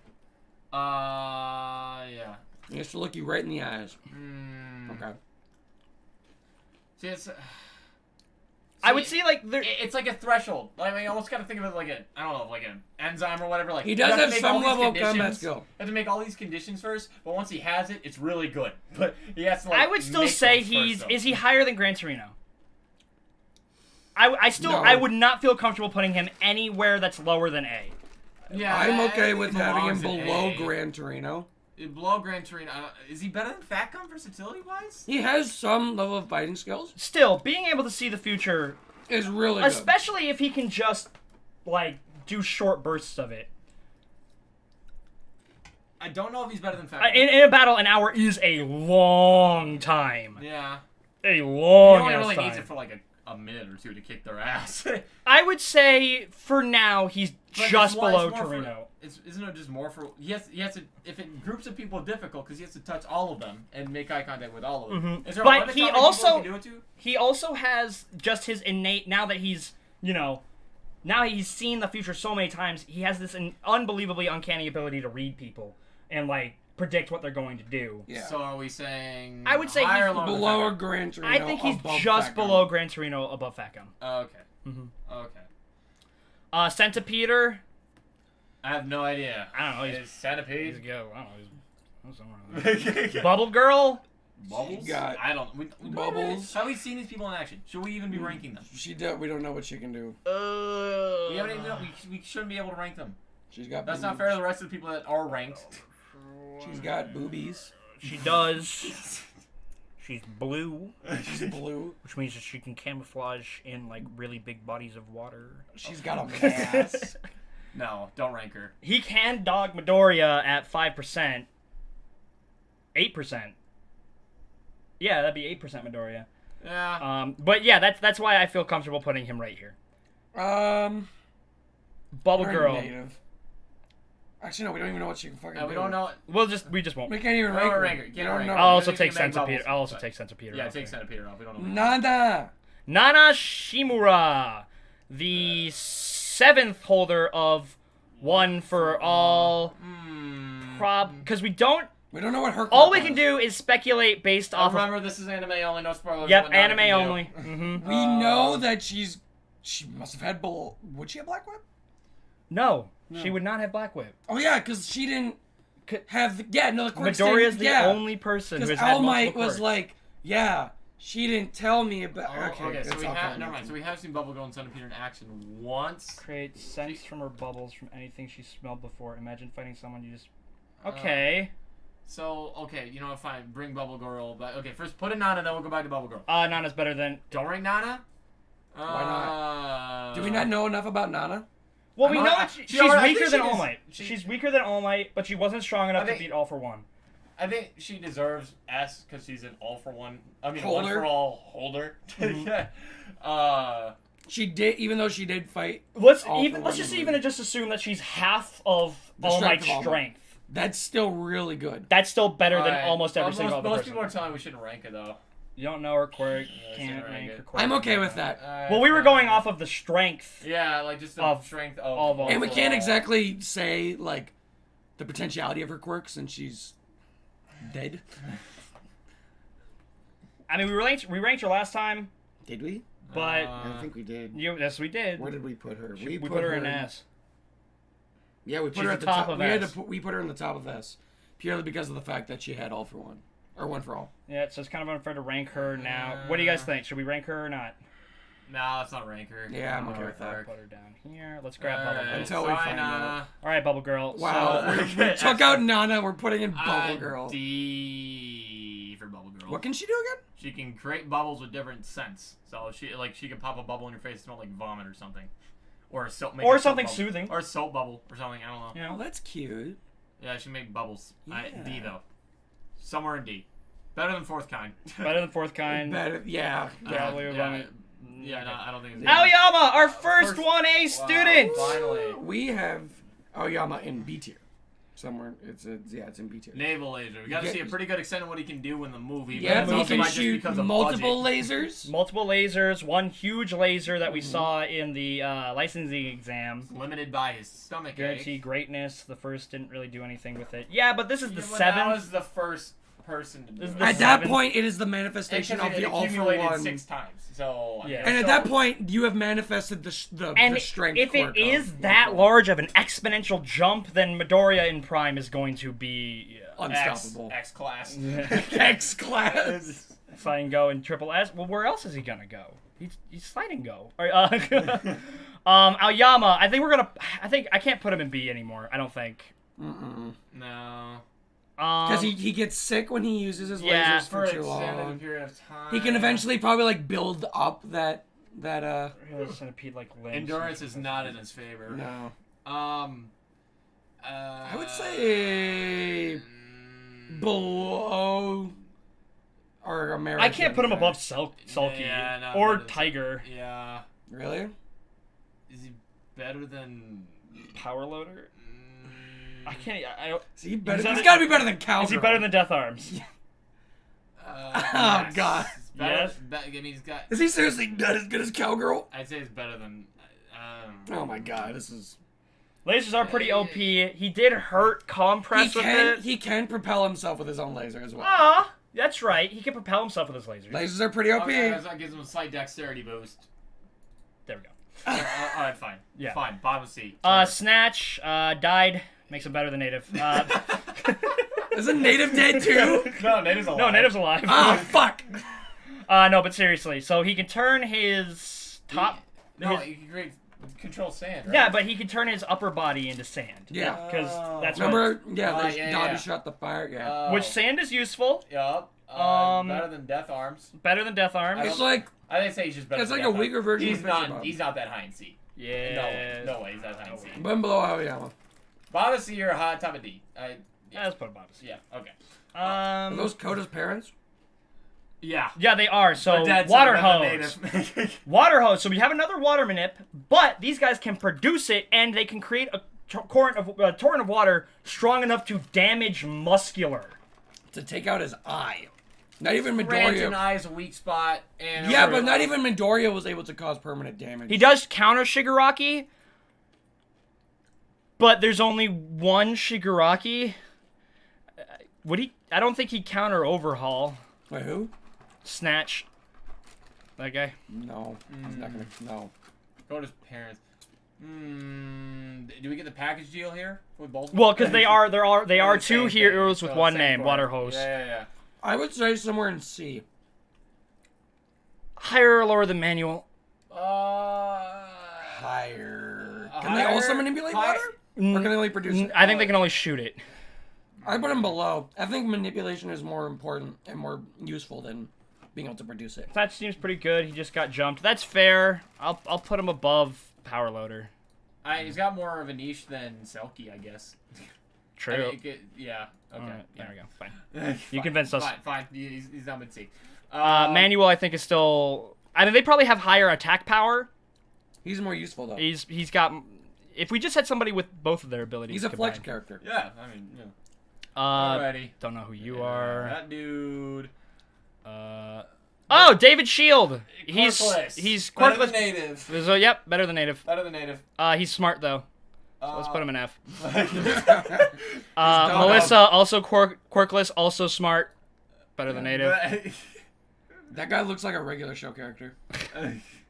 Yeah. He has to look you right in the eyes. Okay. See, it's... I would say, like, it's like a threshold. I mean, you almost gotta think of it like a, I don't know, like an enzyme or whatever. Like he does have some level of combat skill. You have to make all these conditions first, but once he has it, it's really good. But he has to, like, I would still say is he higher than Gran Torino? I would not feel comfortable putting him anywhere that's lower than A. Yeah, I'm okay with having him belongs in below A. Gran Torino. Below Gran Torino, is he better than Fatcom versatility-wise? He has some level of fighting skills. Still, being able to see the future is really good. Especially if he can just, like, do short bursts of it. I don't know if he's better than Fatcom. In a battle, an hour is a long time. Yeah. A long He only really time. needs it for, like, a minute or two to kick their ass. I would say, for now, he's just below Torino. Isn't it just more for... He has to... If it groups of people difficult, because he has to touch all of them and make eye contact with all of them. Is there but he also... Do it to? He also has just his innate... Now that he's, now he's seen the future so many times, he has this unbelievably uncanny ability to read people and, like, predict what they're going to do. Yeah. So are we saying... I would say he's below Gran Torino. I think he's just below Gran Torino, above Fatcom. Okay. Okay. Centipeter... I have no idea. I don't know. He's Centipede. He's a go. I don't know. He's Bubble Girl. Bubbles? Got I don't. Bubbles. Have we seen these people in action? Should we even be ranking them? We don't know what she can do. We haven't even. We shouldn't be able to rank them. She's got. That's boobs. not fair to the rest of the people that are ranked. She's got boobies. She does. She's blue. She's blue. Which means that she can camouflage in, like, really big bodies of water. She's got a mask. No, don't rank her. He can dog Midoriya at 5%. 8%. Yeah, that'd be 8% Midoriya. Yeah. But yeah, that's why I feel comfortable putting him right here. Bubble Girl. Native. Actually, no, we don't even know what she can fucking do. We don't know. We just won't. We can't even rank her. You don't know. I'll also take Centipede. I'll also take Centipede. Yeah, take Centipede off. We don't know. Nana Shimura, the 7th holder of One for All. Because we don't know what her. All we can do is speculate based off. Remember, this is anime only. No spoilers. Yep, anime only. We know that she must have had Would she have Black Whip? No, she would not have Black Whip. Oh yeah, because she didn't have. The quirks. Midoriya's the only person who's had multiple All Might quirks. was like, yeah. She didn't tell me about. Okay, so we have. Never mind. So we have seen Bubble Girl and Centipede in action once. Create scents from her bubbles from anything she smelled before. Imagine fighting someone you just. Okay. You know what? Fine. Bring Bubble Girl. But okay, first put in Nana, then we'll go back to Bubble Girl. Nana's better than. Don't rank Nana. Why not? Do we not know enough about Nana? Well, we know that she's weaker than All Might. She's She's weaker than All Might, but she wasn't strong enough to beat All for One. I think she deserves S because she's an all for one. I mean, Holder. one for all holder. She did, even though she did fight. Let's All even for let's One just movie. even just assume that she's half of The All strength Might's of All Might. strength. That's still really good. That's still better than Alright. almost every single other Most person. people are telling me we shouldn't rank it though. You don't know her quirk, Yeah, can't shouldn't rank rank her it. quirk. I'm okay with that. Well, we were going off of the strength. Yeah, like just the Of strength all of of. them. And we can't exactly say, like, the potentiality of her quirk since she's dead. I mean, we ranked her last time, Did we? but I don't think we did. yes, we did. Where did we put her? We put her in S. Yeah, we put She's her at the the top top. of We had S. to we put her in the top of S, purely because of the fact that she had all for one, or one for all. Yeah, so it's kind of unfair to rank her now. What do you guys think? Should we rank her or not? Nah, let's not rank her. Yeah, I'm okay with that. Put her down here. Let's grab Bubble Girl. Until we find out. All right, Bubble Girl. Wow, So, we took out Nana. We're putting in Bubble Girl. D for Bubble Girl. What can she do again? She can create bubbles with different scents. So she can pop a bubble in your face and smell like vomit or something. Or a soap. Make Or a soap something bubble. soothing. Or a soap bubble or something. I don't know. you know, Oh, that's cute. Yeah, she make bubbles. Yeah. D though. Somewhere in D. Better than fourth kind. better than fourth kind. Better, yeah. Probably yeah, vomit. yeah, no, I don't think it's Aoyama, our first First- 1A student. Finally. We have Aoyama in B tier. Somewhere, it's in B tier. Naval laser. We got to Yeah. see a pretty good extent of what he can do in the movie. but Yeah, it's but he also can might just shoot because of multiple budget. lasers. Multiple lasers, one huge laser that we saw in the licensing exam. Limited by his stomach Guarantee ache. greatness. The first didn't really do anything with it. Yeah, but this is the Yeah, but seventh. That was the first person to do This is it. the At that seventh. point, it is the manifestation of the all for accumulated one. 6 times. So Yeah. And at so- that point, you have manifested the And strength. if it quirk is of that Midoriya. large of an exponential jump, then Midoriya in Prime is going to be Unstoppable. X class. X class. Sliding go in triple S. Well, where else is he gonna go? He's sliding go. All right, Aoyama. I think I can't put him in B anymore. I don't think. No. Because he gets sick when he uses his Yeah, lasers for For too extended long. period of time. He can eventually probably like build up that Centipede like limbs. Endurance is not in his favor. no. I would say below or American. I can't put him above Sulky Yeah, no, or that is- Tiger. Yeah. Really? Is he better than? Power Loader. I can't. I don't. Is he better? Is that He's it? got to be better than Cowgirl. Is he better than Death Arms? Oh, God. He's better, Yes. I mean, he's got. Is he seriously not as good as Cowgirl? I'd say it's better than. Oh my God, this is. Lasers are pretty OP. He did hurt Compress with it. He can propel himself with his own laser as well. Ah, that's right. He can propel himself with his lasers. Lasers are pretty OP. Okay, that gives him a slight dexterity boost. There we go. Alright, fine. Yeah. Fine. Bottom C. Snatch died. Makes him better than Native. Isn't Native dead too? No, Native's alive. No, Native's alive. Ah, fuck. No, but seriously. So he can turn his top. No, his- you can control sand, right? yeah, but he can turn his upper body into sand. Yeah. Because that's Remember? what. Yeah, Oh, they yeah, Dobby yeah. shot the fire. Yeah. Which sand is useful. Yup. Um, Better than Death Arms. Better than Death Arms. It's like I didn't say he's just better. It's than like a Death weaker Arms. version He's of Fisher not. Bob. He's not that high in C. Yeah. No way. He's that high in C. one below Aoyama. Bottom C or hot top of D. Yeah, let's put him on. Yeah. Okay. Are those Koda's parents? Yeah. Yeah, they are. So But Dad's water better than hose. Native. Water hose. So we have another water manip, but these guys can produce it, and they can create a torrent of water strong enough to damage muscular. To take out his eye. Not even Ranton Midoriya. Eye's a weak spot. And Yeah, but not even Midoriya was able to cause permanent damage. He does counter Shigaraki, but there's only one Shigaraki. Would he? I don't think he'd counter Overhaul. Wait, who? Snatch. That guy. No, he's not gonna. No. Go to his parents. Do we get the package deal here with both? Well, because they are They're the two same heroes thing. with So one same name, part. Water Hose. Yeah. I would say somewhere in C. Higher or lower than Manual? Higher. Can they Higher- also manipulate high- water? Or can they only produce it? I think they can only shoot it. I put him below. I think manipulation is more important and more useful than being able to produce it. That seems pretty good. He just got jumped. That's fair. I'll put him above Power Loader. He's got more of a niche than Selkie, I guess. True. I mean, yeah. Okay. Alright, yeah. there we go. Fine. You convinced us. Fine. He's not mid-C. Manuel, I think, is still. I mean, they probably have higher attack power. He's more useful though. He's got. If we just had somebody with both of their abilities, He's a flex combined. character. Yeah, I mean, yeah. Alrighty. Don't know who you are. That dude. Oh, David Shield. He's Better quirkless. than native. So, yep, better than native. Better than native. He's smart though. So let's put him in F. Melissa. Melissa, also quirkless, also smart. Better than native. That guy looks like a regular show character.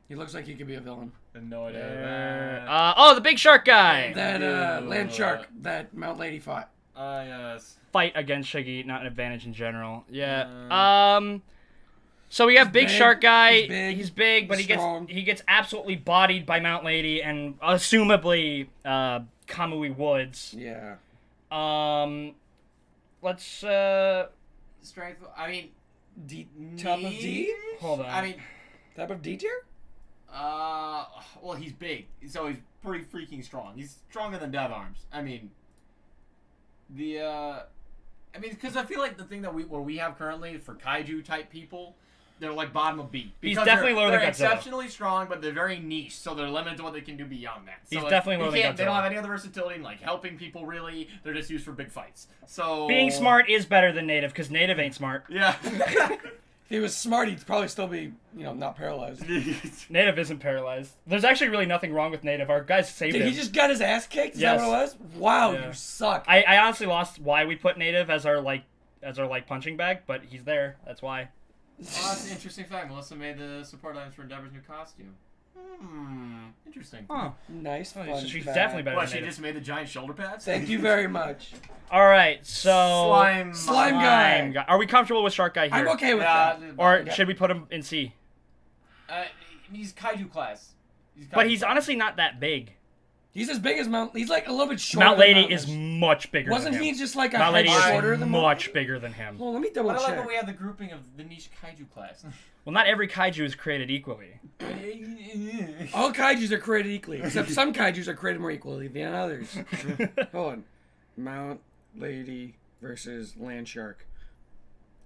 He looks like he could be a villain. No idea. Oh, the big shark guy. That land shark that Mount Lady fought. Yes. Fight against Shiggy, not an advantage in general. Yeah. So we have big big. shark guy. He's big. But Strong. he gets absolutely bodied by Mount Lady and assumably Kamui Woods. Yeah. Let's Strength. I mean, D. Top of D. hold on. I mean, Top of D tier. well, he's big, so he's pretty freaking strong. He's stronger than Death Arms. I mean, because I feel like the thing that we have currently for kaiju type people, they're like bottom of B. He's Because definitely lower than they're Godzilla. exceptionally strong, but they're very niche, so they're limited to what they can do beyond that. So He's definitely lower than They don't Godzilla. have any other versatility in like helping people really. They're just used for big fights. So being smart is better than native because native ain't smart. Yeah. If he was smart, he'd probably still be, not paralyzed. Native isn't paralyzed. There's actually really nothing wrong with native. Our guys saved Did him. he just got his ass kicked? Is Yes. that what it was? Wow, Yeah. you suck. I honestly lost why we put native as our punching bag, but he's there. That's why. Oh, that's an interesting fact. Melissa made the support items for Endeavor's new costume. Interesting. Huh. Nice Oh, fun she's fact. definitely better What, than she native. just made the giant shoulder pads? Thank you very much. All right, so Slime guy. Are we comfortable with shark guy here? I'm okay with that. Or should we put him in C? He's kaiju class. But he's honestly not that big. He's as big as Mount. He's like a little bit shorter. Mount than Lady Mount is Lady. much bigger Wasn't than him. he just like a Mount head Lady shorter is than much bigger than him. Well, let me double But I like check. when we have the grouping of the niche kaiju class. Well, not every kaiju is created equally. All kaijus are created equally, except some kaijus are created more equally than others. Hold on. Mount Lady versus Land Shark.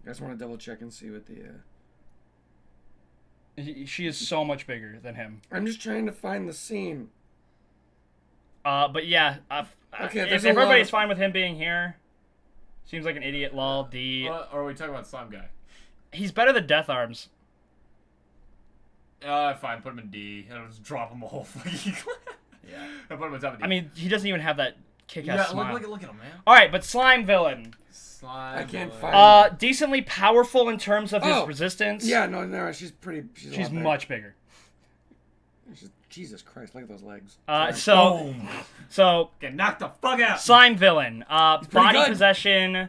I just want to double check and see what the. She is so much bigger than him. I'm just trying to find the scene. But yeah, Okay, if there's a lot everybody's of- fine with him being here, seems like an idiot. Lol. D. Or are we talking about Slime Guy? He's better than Death Arms. Fine, put him in D. And I'll just drop him a whole fucking class. Yeah. I'll put him on top of D. I mean, he doesn't even have that kick-ass yeah, smile. look at him, man. All right, but slime villain. Slime. I can't villain. find- Decently powerful in terms of his Oh, resistance. Yeah, no, she's pretty. She's a lot bigger. much bigger. Jesus Christ, look at those legs. So Get knocked the fuck out. slime villain. pretty Body good. possession.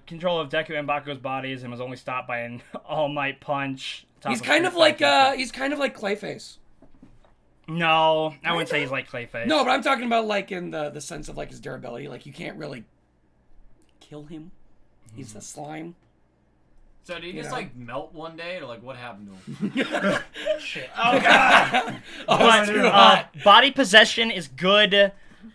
Control of Deku and Bakugo's bodies and was only stopped by an All Might punch. He's kind of like Clayface. No, I wouldn't say he's like Clayface. No, but I'm talking about like in the sense of like his durability. Like you can't really kill him. He's the slime. So did he just know? like melt one day, or like what happened to him? Shit. Oh god. Oh, it's too hot. Body possession is good.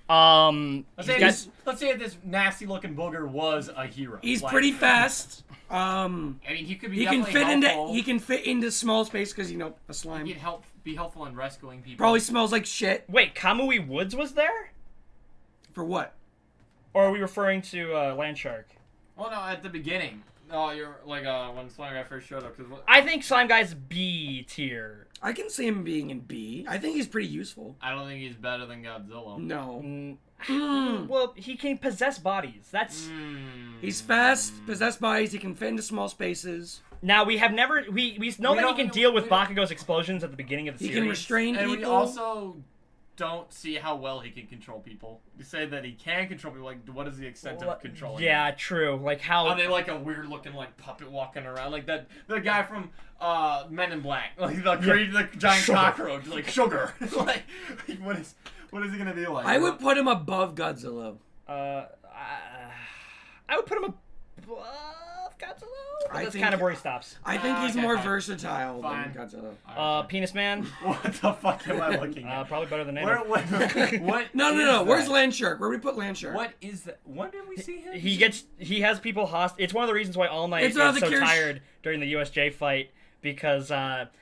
Let's say, he's let's say this nasty looking booger was a hero. He's Like, pretty fast. I mean, he could be. He can definitely fit helpful. into small space because a He slime could be helpful in rescuing people. probably smells like shit. Wait, Kamui Woods was there? For what? Or are we referring to Land Shark? Well, no, at the beginning. No, you're like when Slime Guy first showed up. Cause I think Slime Guy's B tier. I can see him being in B. I think he's pretty useful. I don't think he's better than Godzilla. No. Well, he can possess bodies. That's He's fast, possessed bodies. He can fit into small spaces. now we have never we know that he don't- can deal with we- Bakugo's explosions at the beginning of the He series. can restrain And people. we also don't see how well he can control people. You say that he can control people. Like, what is the extent of controlling? Yeah, true. Like how Are they like a weird looking like puppet walking around like that? The guy from Men in Black, like the giant Sugar. cockroach, like sugar. like what is he gonna be like? I would put him above Godzilla. I would put him above Godzilla. That's kind of where he stops. I think he's okay, more fine. versatile Fine. than Godzilla. Penis Man. What the fuck am I looking at? Probably better than Where, Native. what No. is Where's that? Land Shark? Where do we put Land Shark? What is that? When did we see him? He has people hostage. It's one of the reasons why All Might It's is not the so cure- tired during the USJ fight, because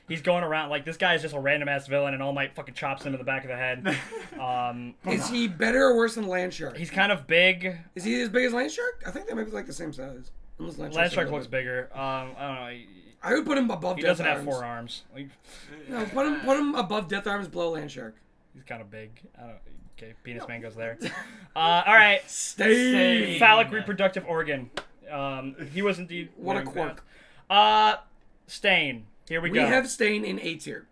he's going around like this guy is just a random ass villain, and All Might fucking chops him in the back of the head. Is he better or worse than Land Shark? He's kind of big. Is he as big as Land Shark? I think they might be like the same size. Unless Land Shark's Shark a looks little bit- bigger. I don't know. I would put him above He Death doesn't have Arms. 4 arms. Like, No, put him above Death Arms, below Land Shark. he's kind of big. Okay, Penis Man goes there. All right. Stay. Phallic reproductive organ. He was indeed. What a wearing quirk. that. Stain. Here we We go. have Stain in A tier.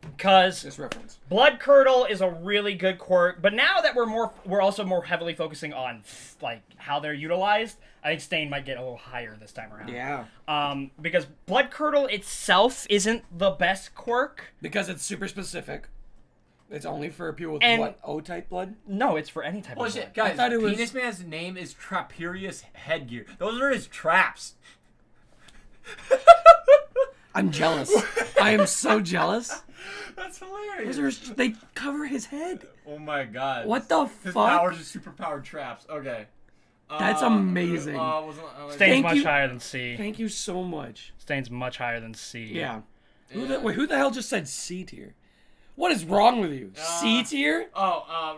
Because This reference. Blood Curdle is a really good quirk, but now that we're also more heavily focusing on like how they're utilized, I think Stain might get a little higher this time around. Yeah. Because Blood Curdle itself isn't the best quirk. Because it's super specific. It's only for people with And- what? O-type blood? No, it's for any type Oh of shit, blood. guys! thought it was- Penis Man's name is Traperius Headgear. Those are his traps. I'm jealous. I am so jealous. That's hilarious. They cover his head. Oh my god. What the His fuck? powers are superpowered traps. Okay. That's amazing. Stain's Thank much you. higher than C. Thank you so much. Stain's much higher than C. Yeah. Who the hell just said C tier? What is wrong with you? C tier?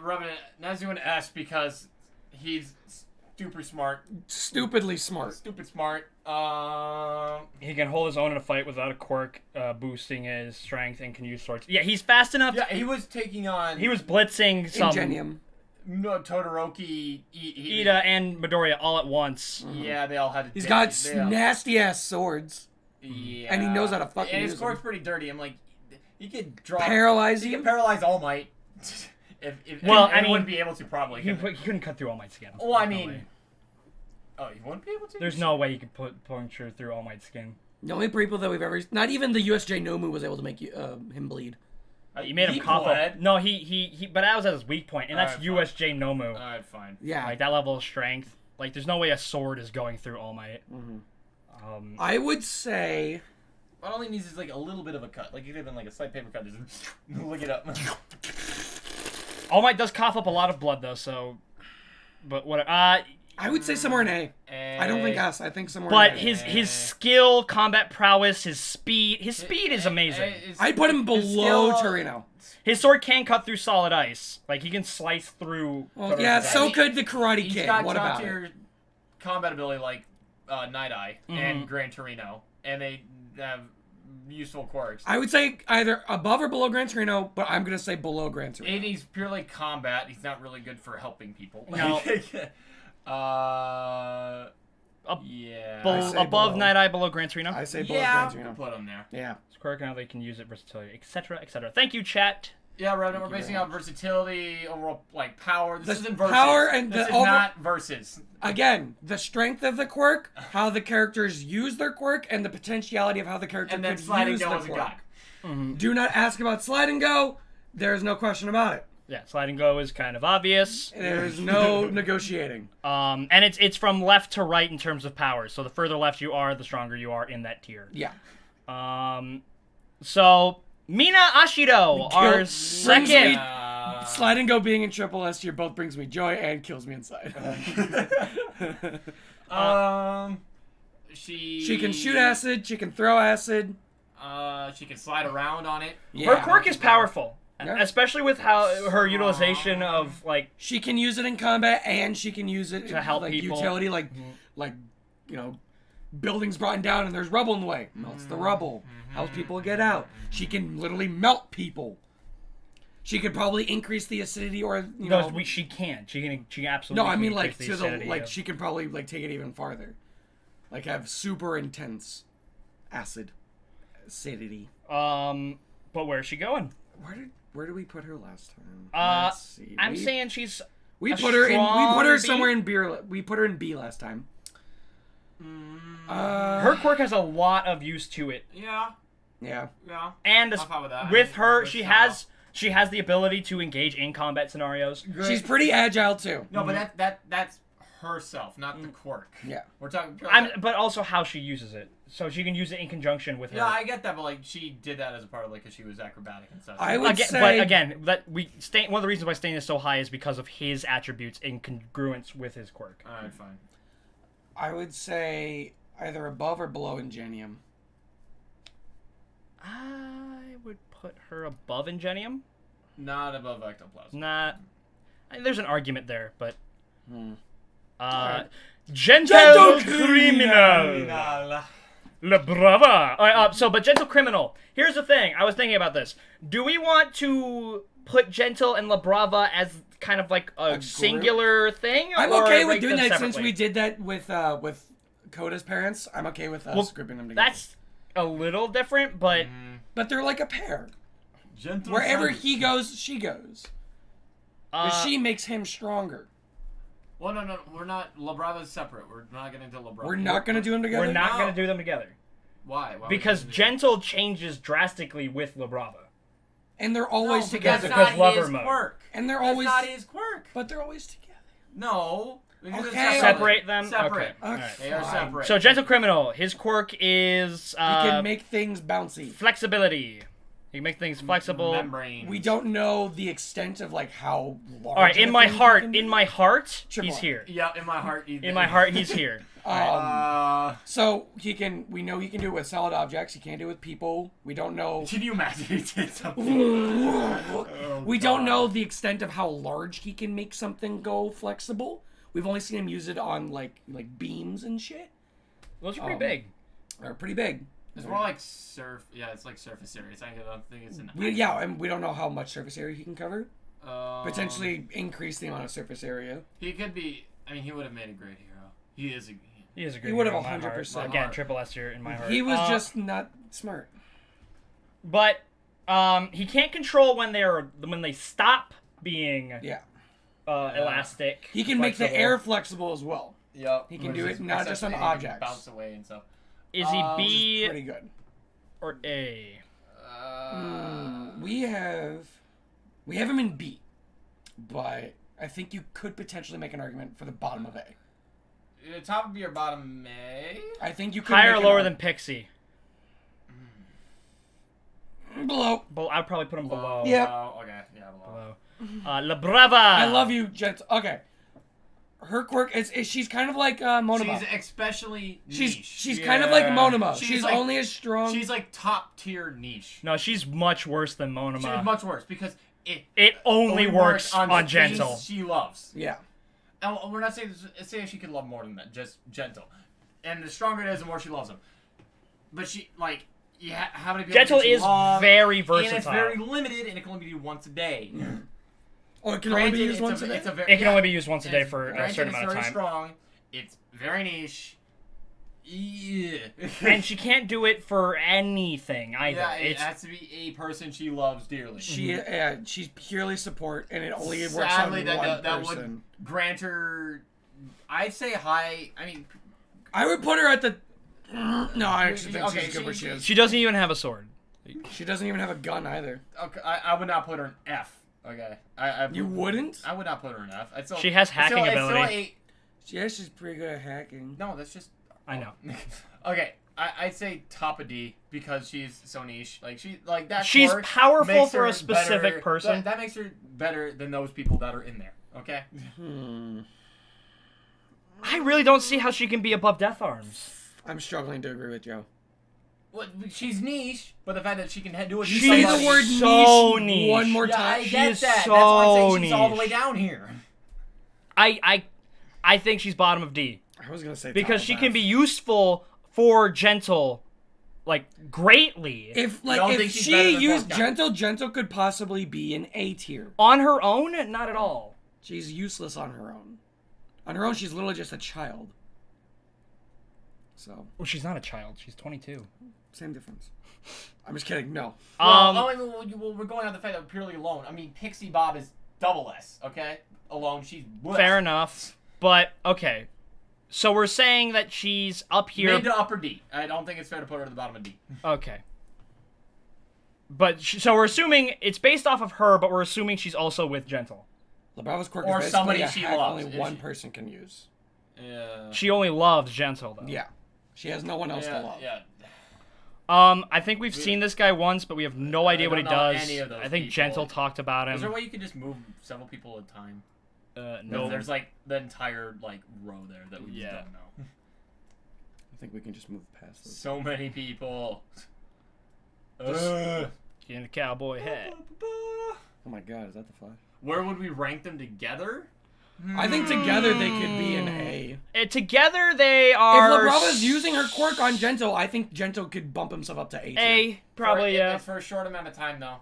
Revenant. Not doing S because he's super smart. Stupidly smart. Stupid smart. He can hold his own in a fight without a quirk boosting his strength and can use swords. Yeah, he's fast enough. Yeah, he was taking on. He was blitzing some Ingenium. No, Todoroki, Ida and Midoriya all at once. Yeah, they all had to. He's got nasty ass swords. Yeah. And he knows how to fucking And use his quirk's them. pretty dirty. I'm like, he could draw. Paralyze He you? could paralyze All Might. if Well, and I mean, wouldn't be able to probably. He couldn't cut through All Might's skin. Oh, I There's no mean. way. Oh, you wouldn't be able to. There's no way you could puncture through All Might's skin. The only people that we've ever... Not even the USJ Nomu was able to make him bleed. You made him cough up. No, he. But that was at his weak point, and that's Alright, USJ Nomu. Alright, fine. Yeah. Like that level of strength. Like there's no way a sword is going through All Might. I would say... What all he needs is like a little bit of a cut. Like, even like a slight paper cut. Just look it up. All Might does cough up a lot of blood though, so. But what? I would say somewhere in A. I don't think S. I think somewhere But in A. his skill, combat prowess, his speed is amazing. I'd put him below Torino. His sword can cut through solid ice. Like he can slice through. Well, yeah, so He- could the Karate He's Kid. got What top about it? tier combat ability like Night Eye and Gran Torino, and they have useful quirks. I would say either above or below Gran Torino, but I'm going to say below Gran Torino. And he's purely combat. He's not really good for helping people. No. Yeah. I say Above below. Night Eye, below Gran Torino. I say below Yeah, Gran we'll Torino. put him there. Yeah. Quirk, how they can use it, versatility, etc., etc. Thank you, chat. Yeah, Revenant, we're you basing very on versatility, overall like power. This The isn't versus. power and this the is over- not versus. Again, the strength of the quirk, how the characters use their quirk, and the potentiality of how the character And then could sliding use go the as a quirk. guy. Do not ask about slide and go. There's no question about it. Yeah, slide and go is kind of obvious. There's no negotiating. And it's from left to right in terms of powers. So the further left you are, the stronger you are in that tier. Yeah. So Mina Ashido, our brings second. me- Slide and go being in triple S tier both brings me joy and kills me inside. She can shoot acid. She can throw acid. She can slide around on it. Yeah. Her quirk is powerful, Yeah. especially with how her utilization of like. She can use it in combat, and she can use it To help like people. utility, like buildings brought down and there's rubble in the way. Melts the rubble, helps people get out. She can literally melt people. She could probably increase the acidity, or She can. She can absolutely. No, I mean increase like to the acidity like of- she can probably like take it even farther, like have super intense acid acidity. But where's she going? Where did we put her last time? Let's see. I'm saying she's. We a put her strong B? somewhere in beer. We put her in B last time. Her quirk has a lot of use to it, Yeah. Yeah. Yeah. and I'm fine with that. with her, Good she style. has the ability to engage in combat scenarios. She's pretty agile too. No, but that's herself, not the quirk. Yeah. We're talking. But also how she uses it. So she can use it in conjunction with her. Yeah, I get that, but like she did that as a part of like because she was acrobatic and stuff. I would Again, say, but again, one of the reasons why Stain is so high is because of his attributes in congruence with his quirk. All right, fine. I would say either above or below Ingenium. I would put her above Ingenium. Not above Ectoplasm. Not. There's an argument there, but. Alright. Gentle Criminal. La Brava. But Gentle Criminal. Here's the thing. I was thinking about this. Do we want to put Gentle and La Brava as kind of like a singular thing? I'm or okay with rank doing them that since separately? we did that with Coda's parents. I'm okay with us grouping them together. That's a little different, but But they're like a pair. Gentle. Wherever Savage. he goes, she goes. Because she makes him stronger. Well, no, we're not. La Brava's separate. We're not getting into La Brava. We're not going to do them together? we're not No. going to do them together. Why? Why Because would we do Gentle changes drastically with La Brava. And they're that? always No, together. because That's not lover his mode. quirk. And they're That's always... not his quirk. But they're always together. No. Because it's Okay. Separate them? Separate. Okay. Alright. They are Fine. separate. So Gentle Criminal, his quirk is He can make things bouncy. flexibility. He can make things flexible. Membrane. We don't know the extent of like how large. All right, of in a my thing he heart, can do. he's here. Yeah, in my heart. In my heart, he's here. So he can. We know he can do it with solid objects. He can't do it with people. We don't know. Can you imagine he did something? We don't know the extent of how large he can make something go flexible. We've only seen him use it on like beams and shit. Those are pretty big. They're pretty big. It's more like Yeah, it's like surface areas. I don't think it's an. And we don't know how much surface area he can cover. Potentially increase the amount of surface area. He could be. I mean, he would have made a great hero. He is a. He is a great He would have hero in my heart. 100%. Again, triple S tier in my heart. He was just not smart. But he can't control when they stop being Yeah. elastic. He can make the flexible. air flexible as well. Yep. He can do it not just on objects. Bounce away and stuff. Is he Which is B pretty good. or A? We have him in B, but I think you could potentially make an argument for the bottom of A. Top of B or bottom A? I think you could Higher or make an lower than Pixie? below. I'd probably put him below. Yeah. Okay. Yeah, below. La Brava. I love you, Gent. Okay. Her quirk is she's kind of like Monoma. She's especially niche. She's kind of like Monoma. She's She's like- only as strong. She's like top tier niche. No, she's much worse than Monoma. She's much worse because It only works on things Gentle. She loves. Yeah. And we're not saying she could love more than that, just Gentle. And the stronger it is, the more she loves him. But she how many people Gentle can she is love? very And versatile. it's very limited, and it can only be used once a day. Oh, it can only be Granted, used once a day. It can only be used once a day It's- for a granted, certain amount of It's time. very strong. It's very niche. Yeah. And she can't do it for anything either. Yeah, it It's has to be a person she loves dearly. She's purely support, and it only works Sadly, on one that person. would grant her. I'd say high. I mean, I would put her at the. No, I actually think Okay, she's good where she is. she doesn't even have a sword. She doesn't even have a gun either. okay, I would not put her in F. Okay, You wouldn't? I would not put her in F. It's still, She has hacking it's still ability. Yeah, she's pretty good at hacking. No, that's just. I know. Okay, I'd say top of D because she's so niche. Like that. She's quirk powerful makes for her a specific better- person. That makes her better than those people that are in there. Okay. I really don't see how she can be above Death Arms. I'm struggling to agree with Joe. Well, she's niche, but the fact that she can do it. Say the word so niche, niche. one more Yeah, time. I She get is that. so That's why I'm saying she's all the niche. way down here. I think she's bottom of D I was gonna say because top she of can F. be useful for Gentle, like greatly. If don't think if she's she better than used Volca? Gentle could possibly be an A tier. On her own, not at all. She's useless on her own. On her own, she's literally just a child. So Well, she's not a child. She's 22. same difference. I'm just kidding. No. We're going on the fact that purely alone. I mean, Pixie Bob is double S. Okay, alone she's bleh. Fair enough. But okay, so we're saying that she's up here. Mid to upper D. I don't think it's fair to put her at the bottom of D. Okay. But so we're assuming it's based off of her, but we're assuming she's also with Gentle. LeBrava's quirk Or is basically somebody a she hack loves, only is one she? person can use. Yeah. She only loves Gentle, though. Yeah. She has no one else to love. Yeah. I think we've seen this guy once, but we have no idea what he don't know does. any of those I think people. Gentle talked about him. Is there a way you can just move several people at a time? No. There's like the entire like row there that we just Yeah. don't know. I think we can just move past this. So many people. In a cowboy hat. Oh my god, is that the Flash? Where would we rank them together? I think together they could be an A. Together they are. If LaBrava's using her quirk on Gentle, I think Gentle could bump himself up to A. A, probably, yeah. It's for a short amount of time though.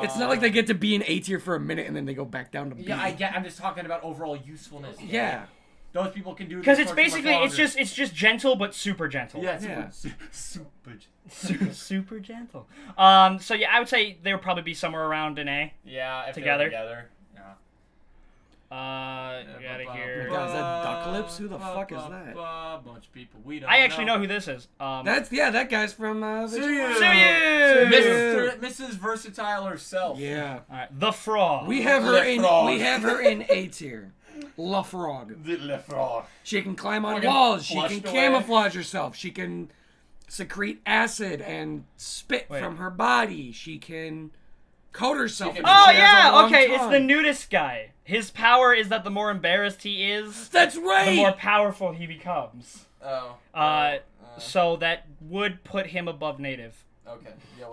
It's not like they get to be an A tier for a minute and then they go back down to B. Yeah, I get. I'm just talking about overall usefulness. Yeah. Those people can do. Because this it's for much basically longer. it's just gentle but super gentle. Yeah, Yeah. super gentle. So yeah, I would say they would probably be somewhere around an A. Yeah, if Together. They're together. Yeah. Get out of here. God, is that Duck Lips? Who the fuck is that? Bunch of people we don't I actually know who this is. That guy's from Suyu! Suyu! Mrs. Versatile herself. Yeah. All right, the Frog. We have her Le in Frog. A tier. La Frog. Le Frog. She can climb on Fucking walls. She can flushed away. camouflage herself. She can secrete acid and spit Wait. from her body. She can coat herself. She can- because Oh she has a yeah, long okay, it's tongue. the nudist guy. His power is that the more embarrassed he is, That's the right. more powerful he becomes. Oh. So that would put him above native. Okay. Yeah.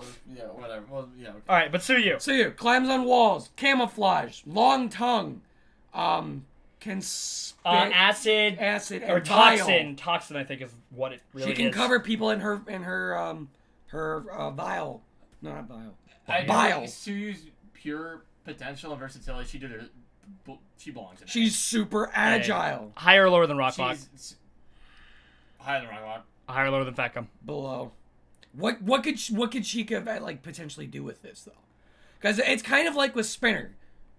Whatever. Well. Yeah. Okay. All right, but Suyu. So you climbs on walls, camouflage, long tongue, can spit Acid acid or and bile. toxin. Toxin, I think, is what it really She can is. cover people in her vial. No, not vial. I Bile. think Suyu's pure potential and versatility. She belongs in. She's super agile. Higher or lower than Rocklock? She's higher than Rocklock. Higher or lower than Fatcom? Below. What could Sheikah like potentially do with this though? Because it's kind of like with Spinner.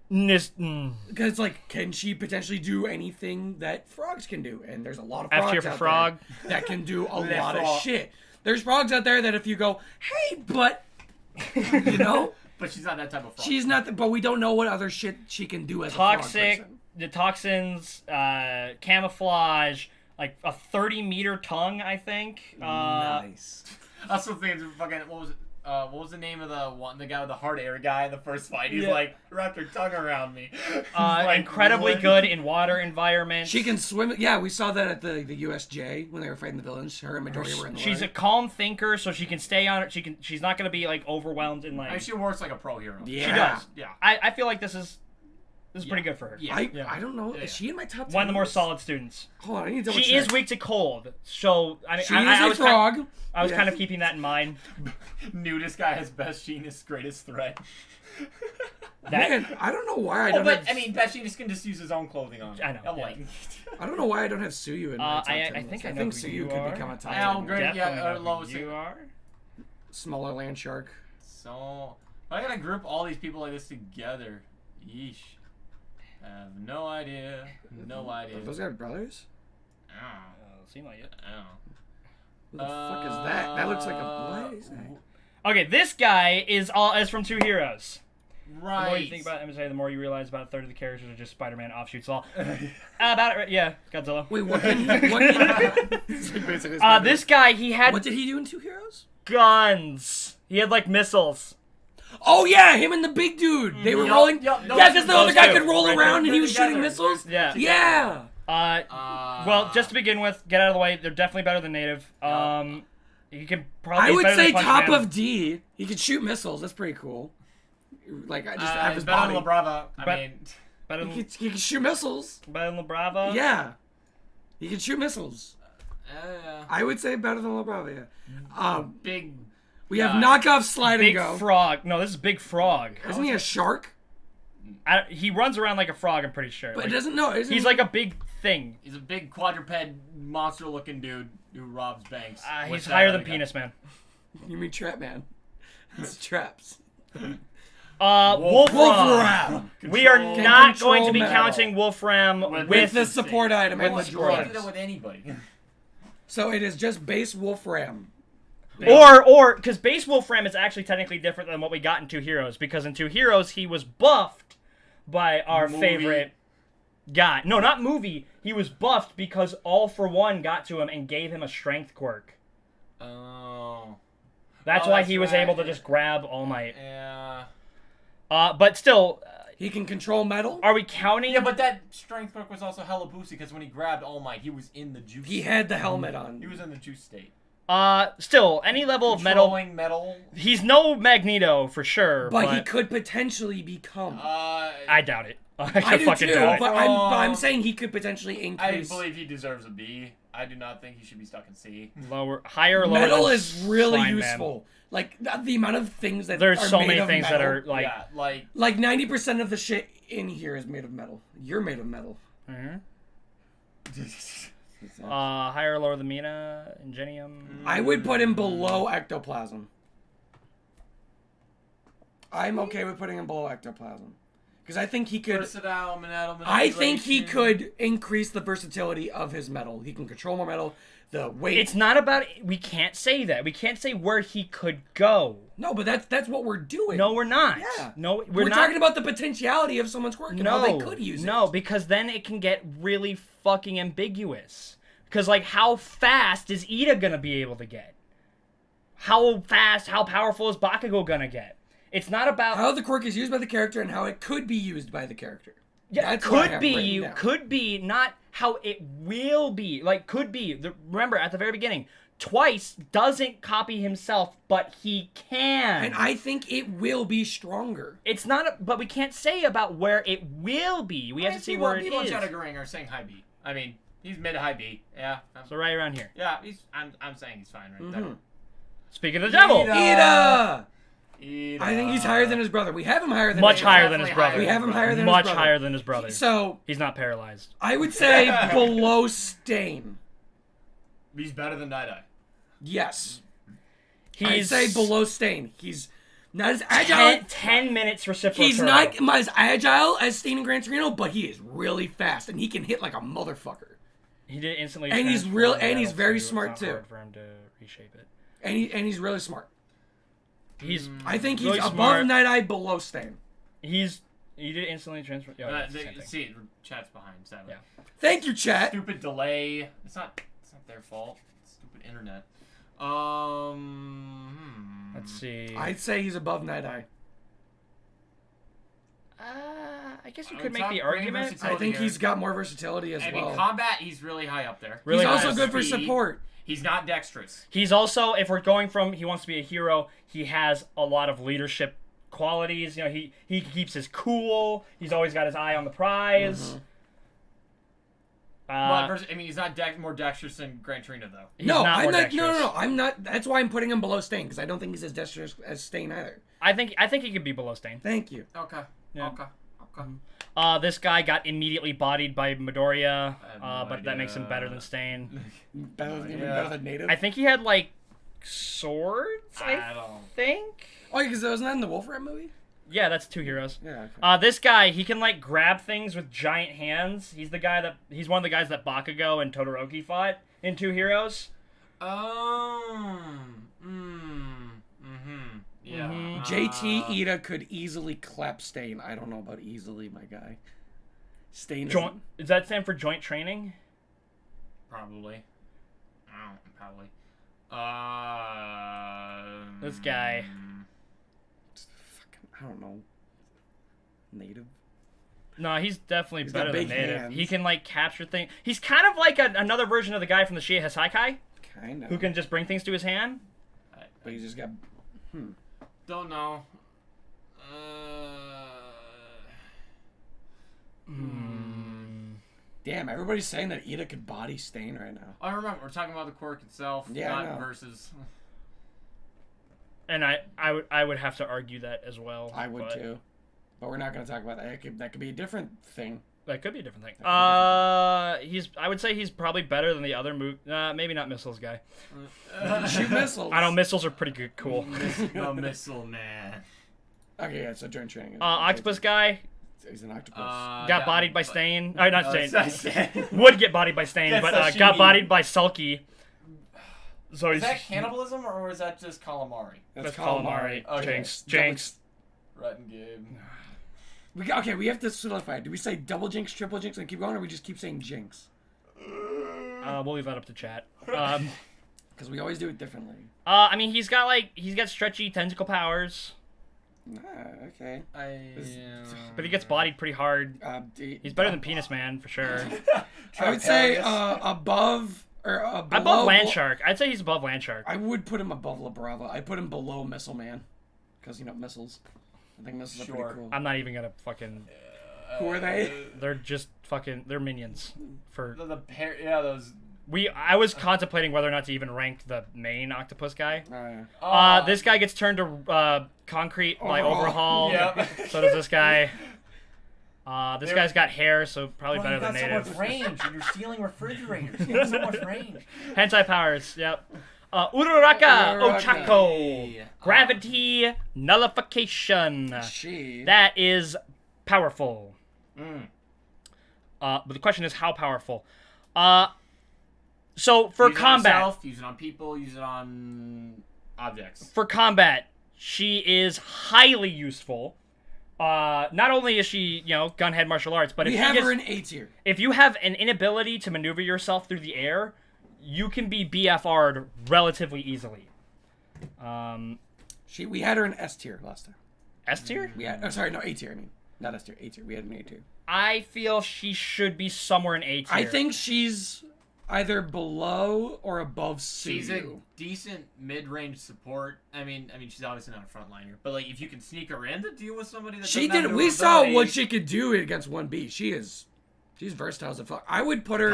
Because like, can she potentially do anything that frogs can do? And there's a lot of F frogs tier for out frog. there that can do a Le lot of frog. shit. There's frogs out there that if you go, hey, but you know, But she's not that type of frog. she's not. But we don't know what other shit she can do as a frog Toxic. person. The toxins, camouflage, like a 30-meter tongue, I think. Nice. That's the thing. Fucking what was the name of the guy with the hard air guy in the first fight? He's like, wrap your tongue around me. Like, Incredibly what? good in water environments. She can swim. Yeah, we saw that at the USJ when they were fighting the villains. Her and Midoriya were in the She's a water. calm thinker, so she can stay on it. She's not gonna be like overwhelmed and like. I mean, she works like a pro hero. Yeah. She does. Yeah. I feel like this is pretty good for her. Yeah. I don't know. Yeah. Is she in my top 10? One of the more solid students. Hold on, I need to double She check. is weak to cold, so I mean, She I is was a frog. I was Yeah. kind of keeping that in mind. Nudist guy has best genius, greatest threat. That Man, I don't know why I Oh, don't but have. I mean, best genius can just use his own clothing on. I know, I'm yeah. like, I don't know why I don't have Suyu in my top 10 I list. think I I know think who Suyu you could are. become a top Oh, 10. great. Definitely Yeah, know who lowest you are. Smaller land shark. so I gotta group all these people like this together. Yeesh. I have no idea. No idea. Those are brothers? Ow. Seem like it. Ow. Who the fuck is that? That looks like a. What is that? Okay, this guy is from Two Heroes. Right. The more you think about MSA, the more you realize about a third of the characters are just Spider-Man offshoots. All about it, right? Yeah, Godzilla. Wait, what did he? It's like basically This guy, he had What did he do in Two Heroes? guns. He had like missiles. Oh yeah, him and the big dude. They were Yup, rolling. yup, Yeah, because the other those guy two. could roll Right, around and they're he was shooting together. missiles. Yeah. Yeah. Well, just to begin with, get out of the way. They're definitely better than native. You can probably. I he's would better than say Punch top Man. of D. He could shoot missiles. That's pretty cool. Like I just have his better body. than La Brava. I But- mean, Better He than, could shoot missiles. better than La Brava. Yeah. He could shoot missiles. uh, I would say better than La Brava. Yeah. big. We have guy. knockoff slide and Big go. frog. No, this is Big Frog. Isn't he a shark? He runs around like a frog. I'm pretty sure. But Like, it doesn't know. Isn't he's he? like a big thing. He's a big quadruped monster-looking dude who robs banks. He's Which higher I than think Penis Man. You mean Trap Man? It's traps. Wolfram. Wolfram. We are Control- not control going to be metal. counting Wolfram With With the with support item and the with the You can't do drugs. that with anybody. So it is just base Wolfram. or because base Wolfram is actually technically different than what we got in Two Heroes, because in Two Heroes he was buffed by our Movie. favorite got. No, not movie. He was buffed because All for One got to him and gave him a strength quirk. Oh. That's Oh, why that's he was right. able to just grab All Might. Yeah. But still, He can control metal. are we counting? Yeah, but that strength quirk was also hella boosty because when he grabbed All Might, he was in the juice. He had the helmet on. He was in the juice state. Still, any level of metal. Controlling metal. He's no Magneto for sure, but he could potentially become. I doubt it. I do fucking too, doubt it. but I'm saying he could potentially I increase. believe he deserves a B. I do not think he should be stuck in C. Higher or lower. Metal than is really Slime Man. useful. Like the amount of things that There's are so made many of things metal. that are like. Yeah, like 90% of the shit in here is made of metal. You're made of metal. Mhm. Higher or lower than Mina, Ingenium. I would put him below ectoplasm. I'm okay with putting him below ectoplasm. Because I think he could. versatile, metal, I think he manipulation. could increase the versatility of his metal. He can control more metal. The weight. It's not about. We can't say that. We can't say where he could go. No, but that's what we're doing. No, we're not. Yeah. No, we're not talking about the potentiality of someone's quirk and how they could use it. No, because then it can get really fucking ambiguous. Because, like, how fast is Ida gonna be able to get? How fast, how powerful is Bakugo gonna get? It's not about... How the quirk is used by the character and how it could be used by the character. Yeah, That's what I could have be written down. could be, not how it will be. Like, could be. Remember, at the very beginning, Twice doesn't copy himself, but he can. And I think it will be stronger. It's not, but we can't say about where it will be. We have to see where it people in is. Shadowgring are saying high B. I mean, he's mid to high B. Yeah. So right around here. Yeah, I'm saying he's fine right there. Speaking of the devil, Ida! Ida. I think he's higher than his brother. We have him higher than much his higher brother. than his Definitely brother. We have him higher than much his brother. higher than his brother. So He's not paralyzed. I would say below Stain. He's better than Night Eye. Yes. I'd He's say below Stain. He's not as agile. 10 minutes reciprocal. He's not as agile as Stain and Gran Torino, but he is really fast and he can hit like a motherfucker. He did instantly. And he's transform real- the and he's battle, very so it's smart, not too. hard for him to reshape it. And he's really smart. He's. I think he's Really above smart. Night Eye, below Stain. He did instantly transfer. Yeah, that's the same thing. See, chat's behind. Sadly. Yeah. Thank you, chat. Stupid delay. It's not their fault. It's stupid internet. Let's see. I'd say he's above Night Eye. I guess you I could would make talk the bringing argument. versatility I think here. he's got more versatility as I well. mean, combat, he's really high up there. Really he's high also as good for speed. support. He's not dexterous. He's also, if we're going from he wants to be a hero, he has a lot of leadership qualities. You know, he keeps his cool. He's always got his eye on the prize. But I mean, he's not more dexterous than Gran Torino, though. He's No, not I'm more not. dexterous. No, I'm not. That's why I'm putting him below Stain because I don't think he's as dexterous as Stain either. I think he could be below Stain. Thank you. Okay. Yeah. Okay. This guy got immediately bodied by Midoriya, no but that makes him idea. better than Stain. Better than native. I think he had like swords. I don't. think. Oh, because that wasn't that in the Wolf Rat movie. Yeah, that's two heroes. Yeah. Okay. This guy, he can like grab things with giant hands. He's one of the guys that Bakugo and Todoroki fought in Two Heroes. Yeah. JT Ida could easily clap Stain. I don't know about easily, my guy. Stain. Joint. Does that stand for joint training? Probably. Probably. This guy. I don't know. Native. No, he's definitely He's got better than big native. hands. He can like capture things. He's kind of like another version of the guy from the Shia Hasaikai, Kind of. who can just bring things to his hand. But he's just got. Don't know. Damn, everybody's saying that Ida could body Stain right now. I remember we're talking about the quirk itself, Yeah, I not know. versus. And I would have to argue that as well. I would but too. But we're not going to talk about that. That could be a different thing. That could be a different thing. I would say he's probably better than the other maybe not missiles guy. Shoot missiles. I know missiles are pretty good, cool. The missile man. Okay, yeah, so joint training. Octopus guy He's an octopus. got bodied by Stain. Not Stain. Would Would get bodied by Stain, That's but sashimi. got bodied by Sulky. So Is he's that cannibalism or is that just calamari? That's calamari. Okay. Jinx. Rotten game. We have to solidify it. Do we say double jinx, triple jinx, and keep going, or we just keep saying jinx? We'll leave that up to chat. Because we always do it differently. I mean, he's got stretchy tentacle powers. Okay. But he gets bodied pretty hard. He's better than Penis Man for sure. I would say above or below. Above Land Shark. I'd say he's above Land Shark. I would put him above La Brava. I put him below Missile Man, because missiles. I think missiles are pretty cool. I'm not even gonna fucking. Who are they? They're just fucking. They're minions. For those. I was contemplating whether or not to even rank the main octopus guy. This guy gets turned to concrete by Overhaul. Yep. So does this guy. This guy's got hair, so probably better than Native. Native. So much range, and you're stealing refrigerators. You have so much range. Hentai powers, yep. Uraraka Ochako. Gravity Nullification. That is powerful. But the question is, how powerful? So for use combat, it on yourself, use it on people, use it on objects. For combat, she is highly useful. Not only is she, gunhead martial arts, but we have her in A tier. If you have an inability to maneuver yourself through the air, you can be BFR'd relatively easily. We had her in S tier last time. S tier? We had. Oh, sorry, no, A tier. I mean, not S tier. A tier. We had an A tier. I feel she should be somewhere in A tier. I think she's either below or above Suyu. She's a decent mid-range support. I mean, she's obviously not a frontliner, but if you can sneak her in to deal with somebody that she did. We saw what she could do against 1B. She's versatile as a fuck. I would put her.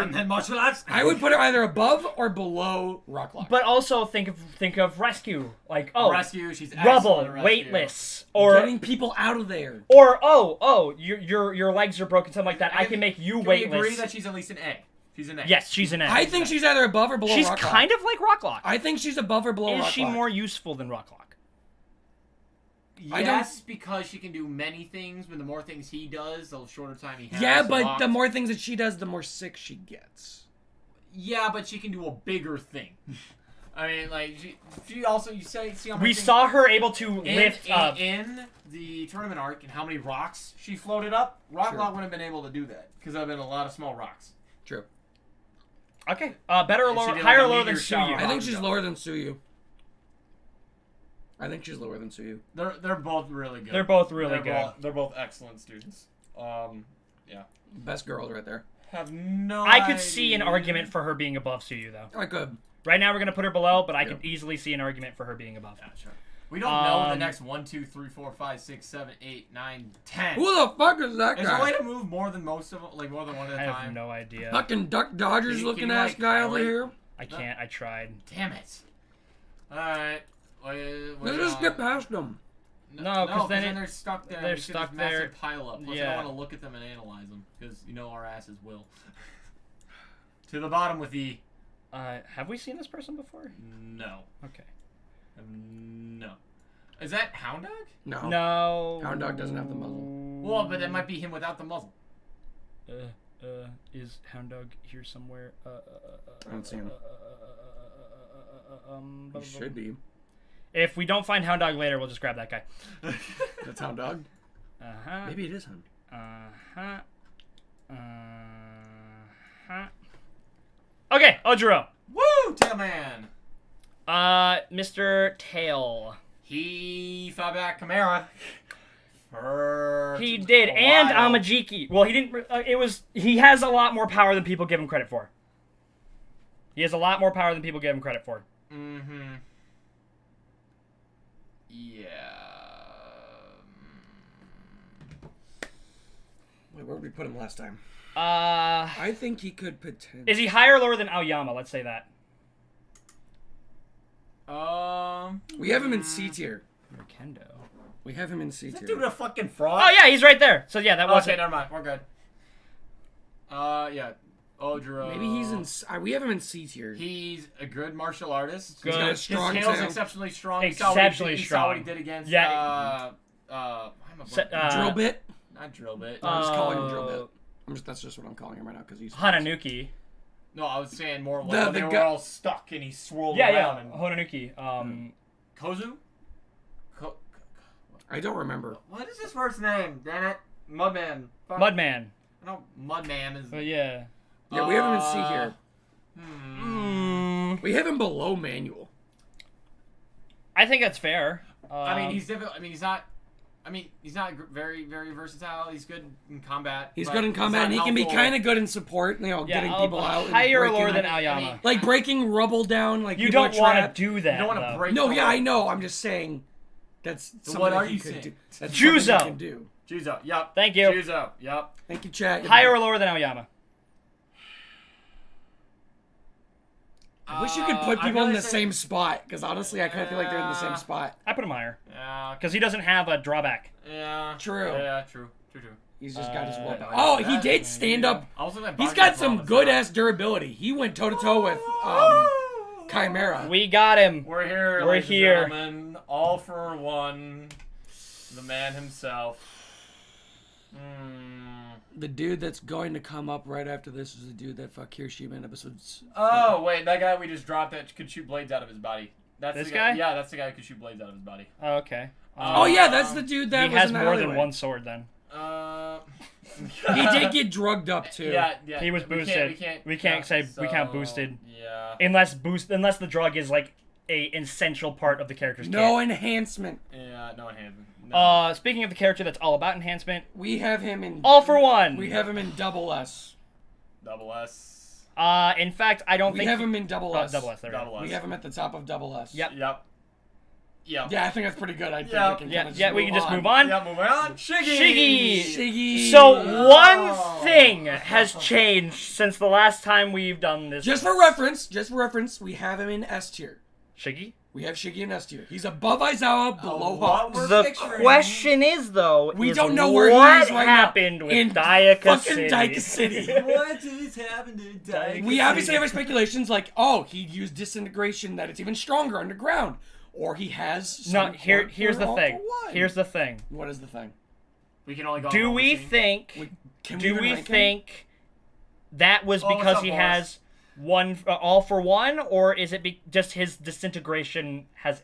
I would put her either above or below Rocklock. But also think of rescue, rescue. She's rubble, rescue. Weightless, or getting people out of there, or your legs are broken, something like that. I can make you weightless. We agree that she's at least an A. She's an A. Yes, she's an A. I think she's either above or below Rocklock. She's kind of like Rocklock. I think she's above or below Rocklock. Is she more useful than Rocklock? Yes, because she can do many things, but the more things he does, the shorter time he has. Yeah, but the more things that she does, the more sick she gets. Yeah, but she can do a bigger thing. I mean, she also, see how we saw her able to lift up. In the tournament arc and how many rocks she floated up, Rocklock wouldn't have been able to do that, because there have been a lot of small rocks. True. Okay. Better or lower, higher or lower than Suyu? I think she's lower than Suyu. They're both really good. They're both really good. They're both excellent students. Yeah. Best girls right there. Have no I could see an argument for her being above Suyu, though. I could. Right now we're going to put her below, but I could easily see an argument for her being above. Yeah, sure. We don't know the next 1, 2, 3, 4, 5, 6, 7, 8, 9, 10. Who the fuck is that guy? Is there a way to move more than most of them, more than one at a time? I have no idea. Fucking Duck Dodgers looking ass guy over here. I can't. I tried. Damn it. Alright. Let's just get past them. No, because then they're stuck there. They're stuck there. Massive pile up. Plus, I don't want to look at them and analyze them because our asses will. To the bottom with the. Have we seen this person before? No. Okay. No. Is that Hound Dog? No. Hound Dog doesn't have the muzzle. Well, but that might be him without the muzzle. Is Hound Dog here somewhere? I don't see him. He should be. If we don't find Hound Dog later, we'll just grab that guy. That's Hound Dog? Uh-huh. Maybe it is Hound. Uh-huh. Uh-huh. Okay, Ojiro. Woo! Tailman! Mr. Tail. He fought back Chimera. He did, and Amajiki. Well, he didn't. He has a lot more power than people give him credit for. He has a lot more power than people give him credit for. Mm-hmm. Yeah. Wait, where did we put him last time? I think he could potentially. Is he higher or lower than Aoyama? Let's say that. We have him in C tier. Kendo. We have him in C tier. Is that dude a fucking fraud? Oh yeah, he's right there. So yeah, that was. Okay, never mind. We're good. Yeah. Ojiro. Maybe he's in. We have him in C tier. He's a good martial artist. Good. He's got a strong His tail's exceptionally strong. Exceptionally He strong. saw what he did against. Drill bit. Not drill bit. I'm just calling him drill bit. That's just what I'm calling him right now because he's Hananuki. No, I was saying more like they were all stuck and he swirled around. Yeah, and... Hananuki. Kozu? I don't remember. What is his first name? Damn it. Mudman. Fuck. Mudman. No, Mudman is. Yeah. Yeah, we have him in C here. Mm, We have him below manual. I think that's fair. I mean, he's difficult. I mean, he's not. He's not very, very versatile. He's good in combat. He's good in combat, and he can be kind of good in support. You know, getting people out. And Higher or breaking- lower than Aoyama? Like breaking rubble down. Like You people don't are want trapped. to do that. You don't want to though. break. No, the yeah, wall. I know. I'm just saying. That's something what that are he you could saying? do. That's Juzo. something he can do. Juzo. Yup. Thank you. Juzo. Yup. Thank you, chat. Higher or lower than Aoyama? I wish you could put I'd people in really the say- same spot, because honestly, I kind of feel like they're in the same spot. I put him higher Yeah. because he doesn't have a drawback. Yeah. True. Yeah. True. He's just got his whoop. no, Oh, yeah, he that- did stand up. Also, that He's Baki got as some well, good so- ass durability. He went toe to toe with Chimera. We got him. We're here. We're ladies and here. gentlemen. All for one. The man himself. The dude that's going to come up right after this is the dude that fucked Hiroshima in episodes. Oh wait, that guy we just dropped that could shoot blades out of his body. That's This the guy? Yeah, that's the guy who could shoot blades out of his body. Oh, okay. Oh yeah, that's the dude that He was has in the more than alleyway. one sword then. He did get drugged up too. Yeah. He was boosted. We can't say we count boosted. Yeah. Unless the drug is like a essential part of the character's No kit. enhancement. Yeah. No enhancement. No. Speaking of the character that's all about enhancement, We have him in. all for one. We have him in double S. Double S. In fact, I don't We think have him in double S. double S. There we go. Double S. We have him at the top of double S. Yep. Yep. Yep. Yeah, I think that's pretty good. I think Yeah. we can Yeah, kinda yeah, we can just move on. Yeah. Moving on. Shiggy. Shiggy. So one thing has changed since the last time we've done this. Just for reference, we have him in S tier. Shiggy? We have Shiggy in S tier. He's above Aizawa, below what Hawk. we're The picturing- question is, though, We is don't know where he what is right now. happened with In Dayaka fucking City. Dayaka City. What is happening to Dayaka We obviously City? have our speculations like, oh, he used disintegration that it's even stronger underground. Or he has some No, here's for the all thing. for one. Here's the thing. What is the thing? We can only go. Do on we machine. think? Can Do even we rank him? think that was Oh, what's because up, he Boris? has one all for one, or is it just his disintegration has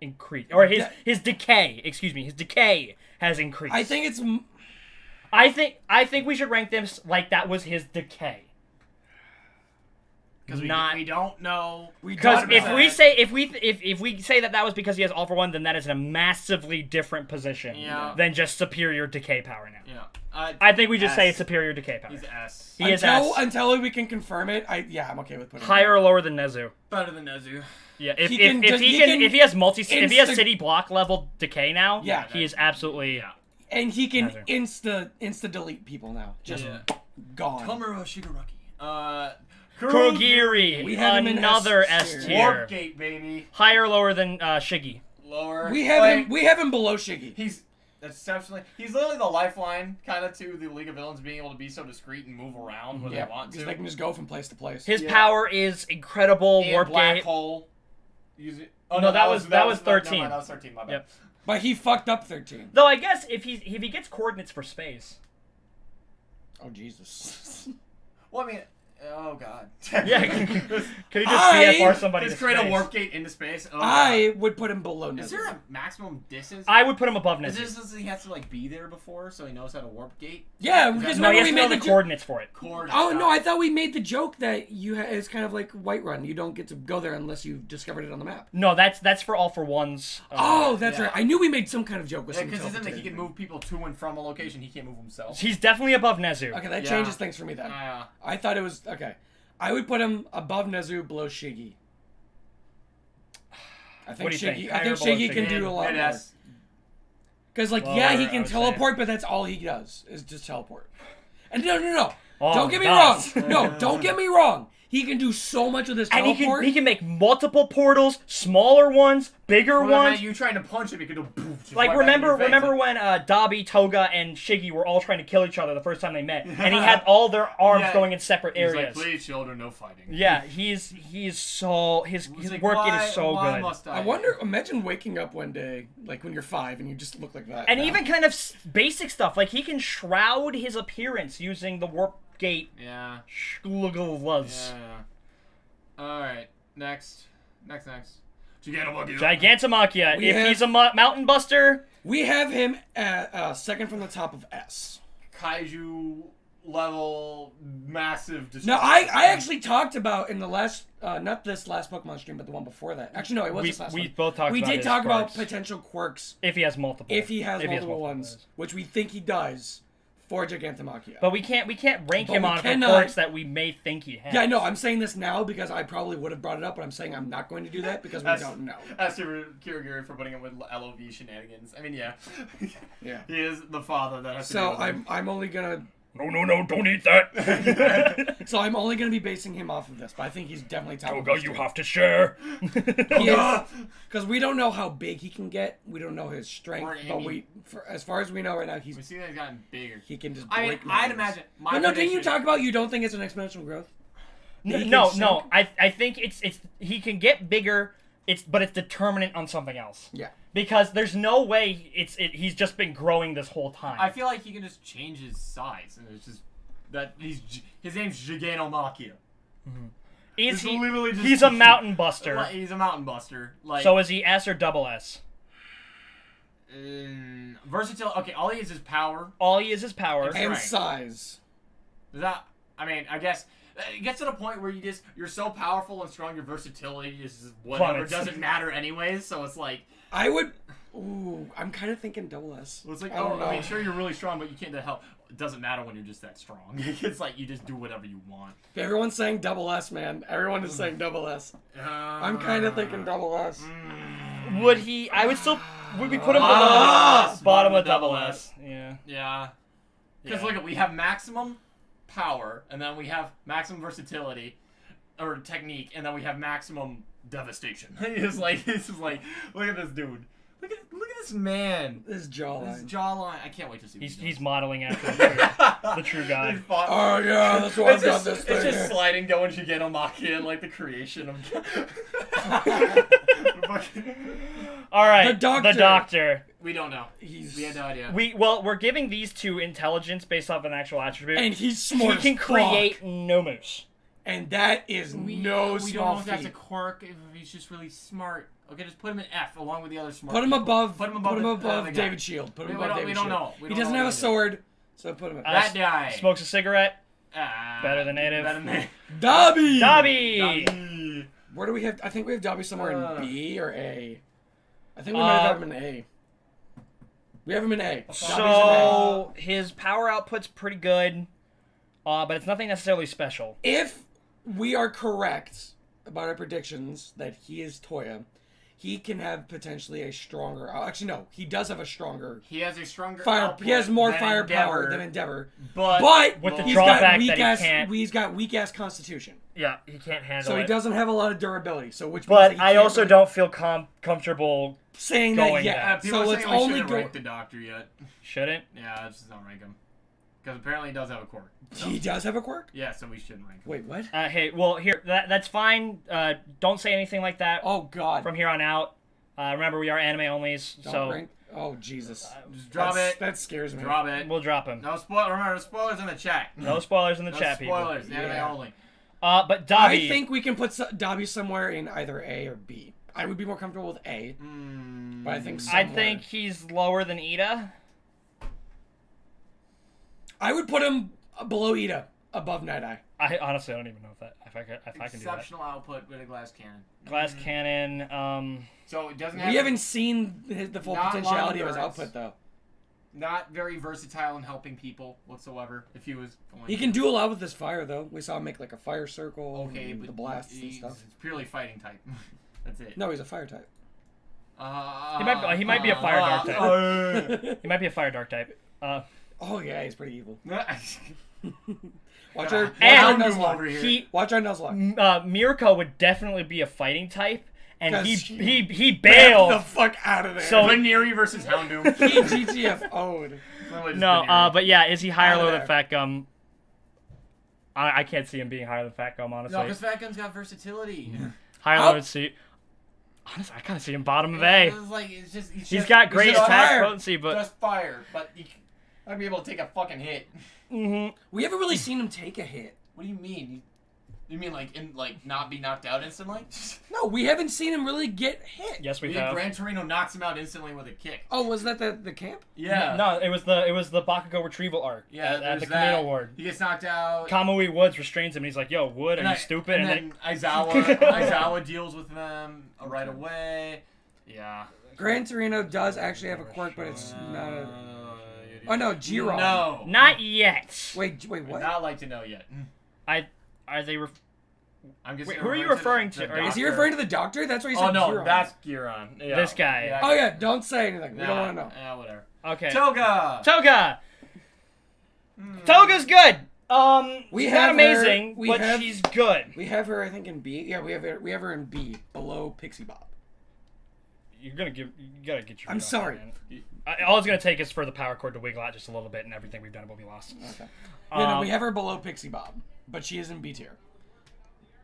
increased, or his decay? Excuse me, his decay has increased. I think it's. I think we should rank them like that was his decay. Because Not- we don't know. Because don't if know. we say if we say that was because he has all for one, then that is in a massively different position Yeah. than just superior decay power now. Yeah. I think we just say S. it's superior decay power. He's S. He is Until we can confirm it, I'm okay with putting him higher or lower than Nezu. Better than Nezu. Yeah, if He if, can if just- he he can can if he has if he has insta- city block level decay now, Yeah. he is absolutely Yeah. And he can Nezu. insta delete people now. Just Yeah. gone. Komuro Shigaraki. Kurogiri. We have him in Another S S tier. tier. Warp Gate, baby. Higher or lower than Shiggy. Lower. We have him below Shiggy. He's exceptionally. He's literally the lifeline, kind of, to the League of Villains being able to be so discreet and move around where Yeah, they want to. because they can just go from place to place. His Yeah. power is incredible. And Warp Black gate. Hole. Use it. Oh No, that was never 13. mind, that was 13. My bad. Yep. But he fucked up 13. Though I guess if he gets coordinates for space. Oh Jesus. Well, I mean, oh god. Yeah, could he just I- CFR somebody to Just create a space? warp gate into space. Oh, I would put him below God. Is Nezu. there a maximum distance? I would put him above Is Nezu. this since he has to be there before, so he knows how to warp gate? Yeah, Is because that- No, he remember has we to know made the the coordinates for it. Oh no, I thought we made the joke that it's kind of like Whiterun. You don't get to go there unless you've discovered it on the map. No, that's for all for ones. Oh, that's yeah. right. I knew we made some kind of joke with some Because isn't it he teleportation. can move people to and from a location, he can't move himself. He's definitely above Nezu. Okay, that Yeah. changes things for me then. I thought it was okay. I would put him above Nezu, below Shiggy. I think What do you think? Shiggy. Higher I think or below Shiggy can Shiggy? do a lot more. S. Because Lower, yeah, he I can would say. teleport, but that's all he does is just teleport. And no. Oh, Don't get me does. wrong. No, don't get me wrong. He can do so much with his And teleport. he can make multiple portals, smaller ones, bigger Well, ones. you trying to punch him, you can do poof, just Like right back in your face. remember when Dabi, Toga, and Shiggy were all trying to kill each other the first time they met, and he had all their arms Yeah. going in separate He's areas. like, please, children, no fighting. Yeah, he's so his Like, work why, is so why good. Must I wonder. Imagine waking up one day, like when you're 5, and you just look like that. And now. even kind of basic stuff, like he can shroud his appearance using the warp gate. Yeah. Shgluggluz. Yeah. Alright. Next. Gigantomachia. Gigantomachia. We If have- he's a mountain buster, we have him at second from the top of S. kaiju level massive destruction. No, I actually talked about in the last, not this last Pokemon stream, but the one before that. Actually, no, it was this last one. We both talked We about did his talk about quirks. potential quirks If he has multiple. if he has multiple multiple ones, which we think he does for Gigantomachia. But we can't rank But him we on the cannot- quirks that we may think he has. Yeah, I know. I'm saying this now because I probably would have brought it up, but I'm saying I'm not going to do that because we don't know. As Kirigiri for putting him with LOV shenanigans. I mean, yeah. Yeah. He is the father that has to So deal with him. I'm only gonna. No, don't eat that. So I'm only gonna be basing him off of this, but I think he's definitely top. Toga, you have to share. Because we don't know how big he can get. We don't know his strength, Or but any- as far as we know right now, We see that he's gotten bigger. he can just. I mean, break I'd mountains. imagine. But no, didn't you talk about you don't think it's an exponential growth? That he No. can shrink? I think it's he can get bigger. But it's determinant on something else. Yeah. Because there's no way he's just been growing this whole time. I feel like he can just change his size, and it's just that his name's Gigantomachia. Is It's he? literally just- He's a mountain buster. He's a mountain buster. Like So is he S or double S? versatility. Okay, all he is power. All he is power. And And strength. size. Is that? I mean, I guess it gets to the point where you're so powerful and strong, your versatility is whatever Plummets. doesn't matter anyways. So it's like. I would. Ooh, I'm kind of thinking double S. Well, it's like, I don't know. I mean, sure, you're really strong, but you can't help. It doesn't matter when you're just that strong. It's like you just do whatever you want. Everyone's saying double S, man. Everyone is saying double S. I'm kind of thinking double S. Would he? I would still. Would we put him bottom of double S? Yeah. Yeah. Because Yeah. look, we have maximum power, and then we have maximum versatility, or technique, and then we have maximum devastation. It's like look at this dude. Look at this man. This This jawline. jawline. I can't wait to see. what he He's does. modeling after the true God. He's fought- Oh yeah, that's why I've It's got just, this it's thing. just sliding going Gigantomachia and like the creation of. All right. The doctor. The doctor. We don't know. He's We had no idea. We're giving these two intelligence based off an actual attribute. and he's he smart. can as fuck. create Nomus. and that is no we don't small know if that's a feat. quirk. If he's just really smart. Okay, just put him in F along with the other smart. Put him people. above. Put him above. the other guy. David Shield. Put him We above don't- David we don't Shield. know. We He don't doesn't know have a what he sword, so put him. That guy. Smokes a cigarette. Ah, Better than native. Better than Dobby. Dobby. Dobby. Where do we have? I think we have Dobby somewhere in B or A. I think we Uh, might have him in A. We have him in A. Dobby's in A. So his power output's pretty good, but it's nothing necessarily special. If we are correct about our predictions that he is Toya, he can have potentially a stronger. Actually, no, he does have a stronger He has a stronger fire. output He has more than firepower Endeavor, than Endeavor, but With the he's drawback got that weak he ass. can't- He's got weak ass constitution, Yeah, he can't handle so it. he doesn't have a lot of durability. So which means But that he I can't also really- don't feel comfortable. saying that going yet. that. people So are let's saying we only shouldn't go. rank the doctor yet. Shouldn't. Yeah, let's just not rank him because apparently he does have a quirk. So, He does have a quirk. yeah, so we shouldn't rank him. Wait, what? Hey, well, here that's fine. Don't say anything like that Oh God. from here on out. Remember, we are anime onlys, Don't so rank. Oh Jesus. Just drop it. That scares me. Drop it. we'll drop him. No spoil. Remember, spoilers in the chat. No spoilers in the No chat, spoilers. people. Anime Yeah. only. But Dobby. I think we can put Dobby somewhere in either A or B. I would be more comfortable with A, but I think I somewhere. think he's lower than Ida. I would put him below Ida, above Night Eye. I honestly don't even know if I can do that. Exceptional output with a glass cannon. Glass cannon. So it doesn't have. We haven't seen the full Not potentiality of his long-endurance. output though. Not very versatile in helping people whatsoever. If he was. Going He can do a lot with his fire though. We saw him make like a fire circle, Okay, and but the blasts and he's stuff. purely fighting type. That's it. No, he's a fire type. He might be a fire dark type. He might be a fire dark type. Oh yeah, he's pretty evil. Watch Gotta our And hound him Nuzlocke. over here. He Watch our Nuzlocke. Mirko would definitely be a fighting type, and 'Cause he Get the bailed. fuck out of there. So- Maniri versus Houndoom. he GTFO'd. No, but yeah, is he higher or Out of lower than there. Fat Gum? I can't see him being higher than Fat Gum, honestly. No, because Fat Gun's got versatility. Higher or How- lower than C. Honestly, I kind of see him bottom of A. It's like, it's just, He's got great just attack fire. potency, but just fire, but you I'd be able to take a fucking hit. We haven't really seen him take a hit. What do you mean? You mean not be knocked out instantly? No, we haven't seen him really get hit. Yes, we Yeah, have. Gran Torino knocks him out instantly with a kick. Oh, was that the camp? Yeah. No, it was the Bakugo retrieval arc. Yeah, at the there's that. Camino Ward. He gets knocked out. Kamui Woods restrains him, and he's like, "Yo, Wood, are you stupid?" And then Aizawa deals with them right away. Yeah. Gran Torino does actually have a quirk, but it's not a... Oh, no, Jiron. No. Not yet. Wait, what? Would not like to know yet. Are they? I'm just Who are you referring to? Is he referring to the doctor? That's what he said. Oh no, Jiron. that's Giron. Yeah. This guy. Yeah, Oh yeah, don't say anything. We don't want to know. Yeah, whatever. Okay. Toga. Toga's good. We She's have not amazing, her- but she's good. We have her, I think, in B. Yeah, we have her in B, below Pixie Bob. You gotta get your. I'm sorry. All it's gonna take is for the power cord to wiggle out just a little bit, and everything we've done will be lost. Okay. Yeah, no, we have her below Pixie Bob, but she is in B tier.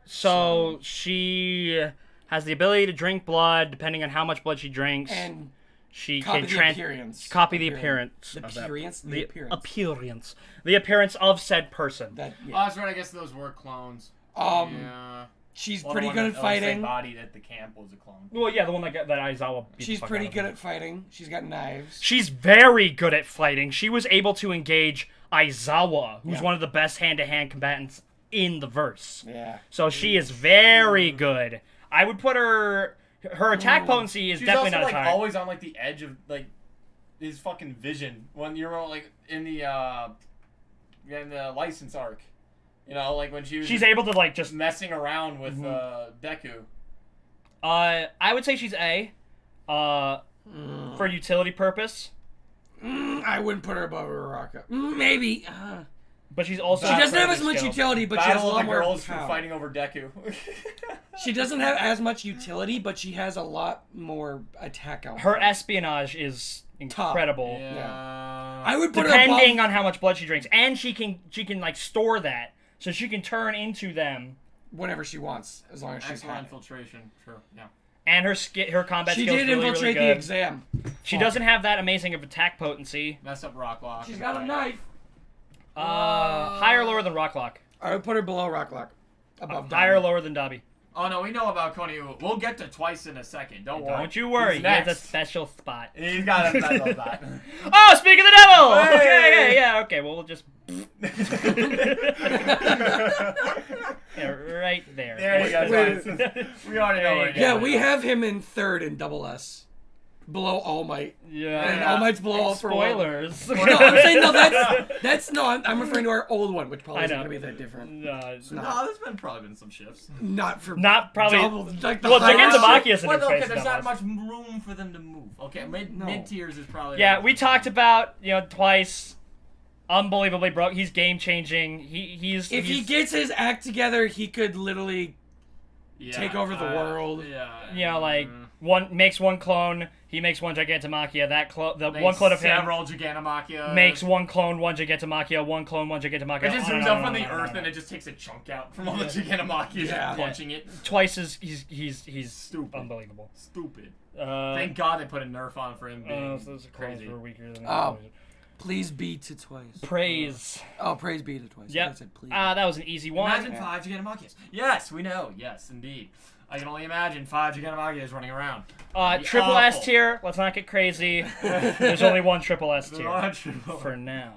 So she has the ability to drink blood, depending on how much blood she drinks. And she copy can the appearance. copy the appearance. The of that- appearance? The appearance. appearance. The appearance of said person. That, Oh, yeah. that's right. I guess those were clones. Yeah. She's Well, pretty the good one at that fighting. bodied at the camp was a clone. Well, yeah, the one that Aizawa beat She's the fuck pretty out of good him. at fighting. She's got knives. She's very good at fighting. She was able to engage Aizawa, who's Yeah. one of the best hand-to-hand combatants in the verse. Yeah. So she is very good. I would put her attack potency is She's definitely also not as high. always on the edge of his fucking vision when you're in the license arc. You know, when she was She's able to just messing around with Deku. I would say she's A. For utility purpose. I wouldn't put her above Uraraka. Maybe. But she's also She doesn't have as incredibly much skilled. utility, but she has a Battle of lot the more girls for power. fighting over Deku. She doesn't have as much utility, but she has a lot more attack output. Her espionage is incredible. Yeah. I would put Depending her on how much blood she drinks, and she can store that, so she can turn into them. whenever she wants, as long as she's Excellent had it. infiltration. True. Yeah. And her combat She skills did really, infiltrate really the good. exam. She doesn't have that amazing of attack potency. Mess up Rocklock. She's got a knife. Higher or lower than Rocklock? I would put her below Rocklock. Above Higher or Diamond. lower than Dobby? Oh no, we know about Konyu. We'll get to Twice in a second. Don't worry. Don't you worry. He's He has a next. special spot. He's got a special spot. Oh, speak of the devil! Hey! Okay, yeah. Okay, well, we'll just... yeah, right there. There you go. Wait. Twice. We already know where you're Yeah, going. we have him in third in Double S. Below All Might. Yeah. And All Might's below All for One. Spoilers. No, I'm saying no. That's no. I'm referring to our old one, which probably I isn't know. going to be that different. No, No, there's probably been some shifts. Not for not probably. double, like the Well, higher Denki shit. Kaminari is a new Well, face. okay, there's not Double S. much room for them to move. Okay, mid tiers is probably. Yeah, we talked about Twice. Unbelievably broke. He's game changing. He's If he gets his act together, he could literally take over the world. Yeah. one makes one clone. He makes one Gigantomachia. Makes One clone of him several Gigantomachia. makes one clone, one Gigantomachia, one clone, one Gigantomachia. It just on and zooms on up from and the on and earth on. and it just takes a chunk out from all the Gigantomachias Yeah. punching it. Twice is he's Stupid. unbelievable. Stupid. Uh, Thank God they put a nerf on for him being those crazy. clones were weaker than Oh. Please be to Twice. Praise. Oh, praise be to Twice. Yep. I said please. That was an easy one. Imagine 5 Gigantomachias. Yes, we know. Yes, indeed. I can only imagine 5 Gigantomachias running around. Triple S awful. tier. Let's not get crazy. There's only one triple S tier Not triple. for now.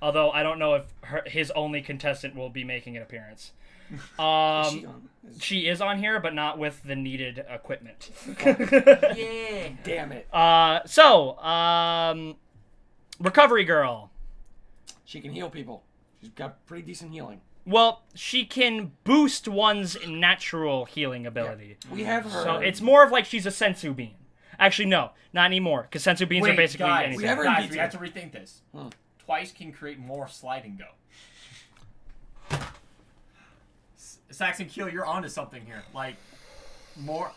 Although I don't know if his only contestant will be making an appearance. Is she on? She is on here, but not with the needed equipment. Yeah. Damn it. Recovery Girl. She can heal people. She's got pretty decent healing. Well, she can boost one's natural healing ability. We have her. So it's more of like she's a sensu bean. Actually, no, not anymore, because sensu beans are basically guys, anything. we have her- guys, in we have to rethink this. Twice can create more slide and go. Saxon Keel, you're onto something here. More.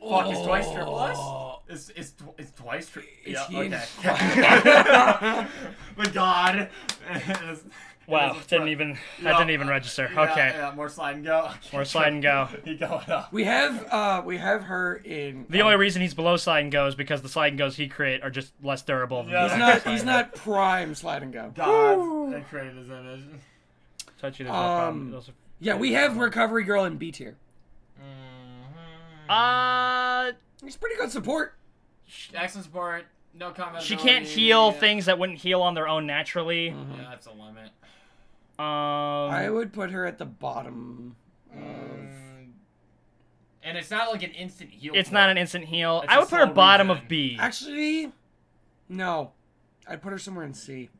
Fuck, is Twice triple S? Is Twice triple? Is Yeah, he in- okay. But God. Wow, didn't even register. Okay, Yeah, more slide and go. Okay. more slide and go. He going up. We have her in. The only reason he's below slide and go is because the slide and goes he create are just less durable. Than Yeah. the He's not prime slide and go. God, they created his image. Touchy, there's no problem. Yeah, we have Recovery Girl in B tier. He's pretty good support. Excellent support. No combat. She can't heal things that wouldn't heal on their own naturally. Yeah, that's a limit. I would put her at the bottom. And it's not like an instant heal. It's not an instant heal. It's I a would put her slow bottom regen. of B. Actually, no. I'd put her somewhere in C.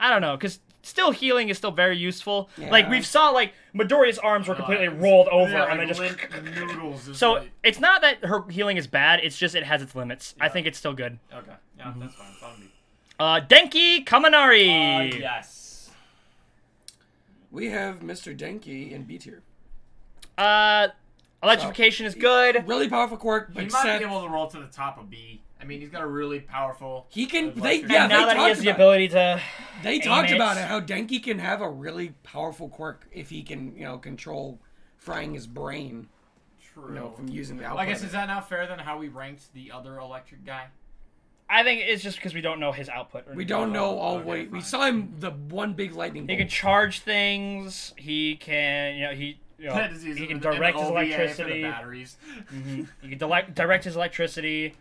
I don't know, because still healing is still very useful. Yeah. Like, we've saw, like, Midoriya's arms were completely rolled over, Yeah, and like they just... limp noodles. So, Like... it's not that her healing is bad, it's just it has its limits. I think it's still good. Okay. Yeah, that's fine. Bottom B. Denki Kaminari! Yes. We have Mr. Denki in B tier. Electrification is good. Really powerful quirk, He except might be able to roll to the top of B. I mean, he's got a really powerful... he can. electric- Yeah, And now they that he talked has the about ability to... They talked aim about it. it, how Denki can have a really powerful quirk if he can, control frying his brain, True. from using the output. I guess of is it. that not fair than how we ranked the other electric guy? I think it's just because we don't know his output. We don't know all Okay, way. We fine. saw him the one big lightning He bolt. can charge things. He can, he can direct his OVA for the electricity. batteries. He can direct his electricity.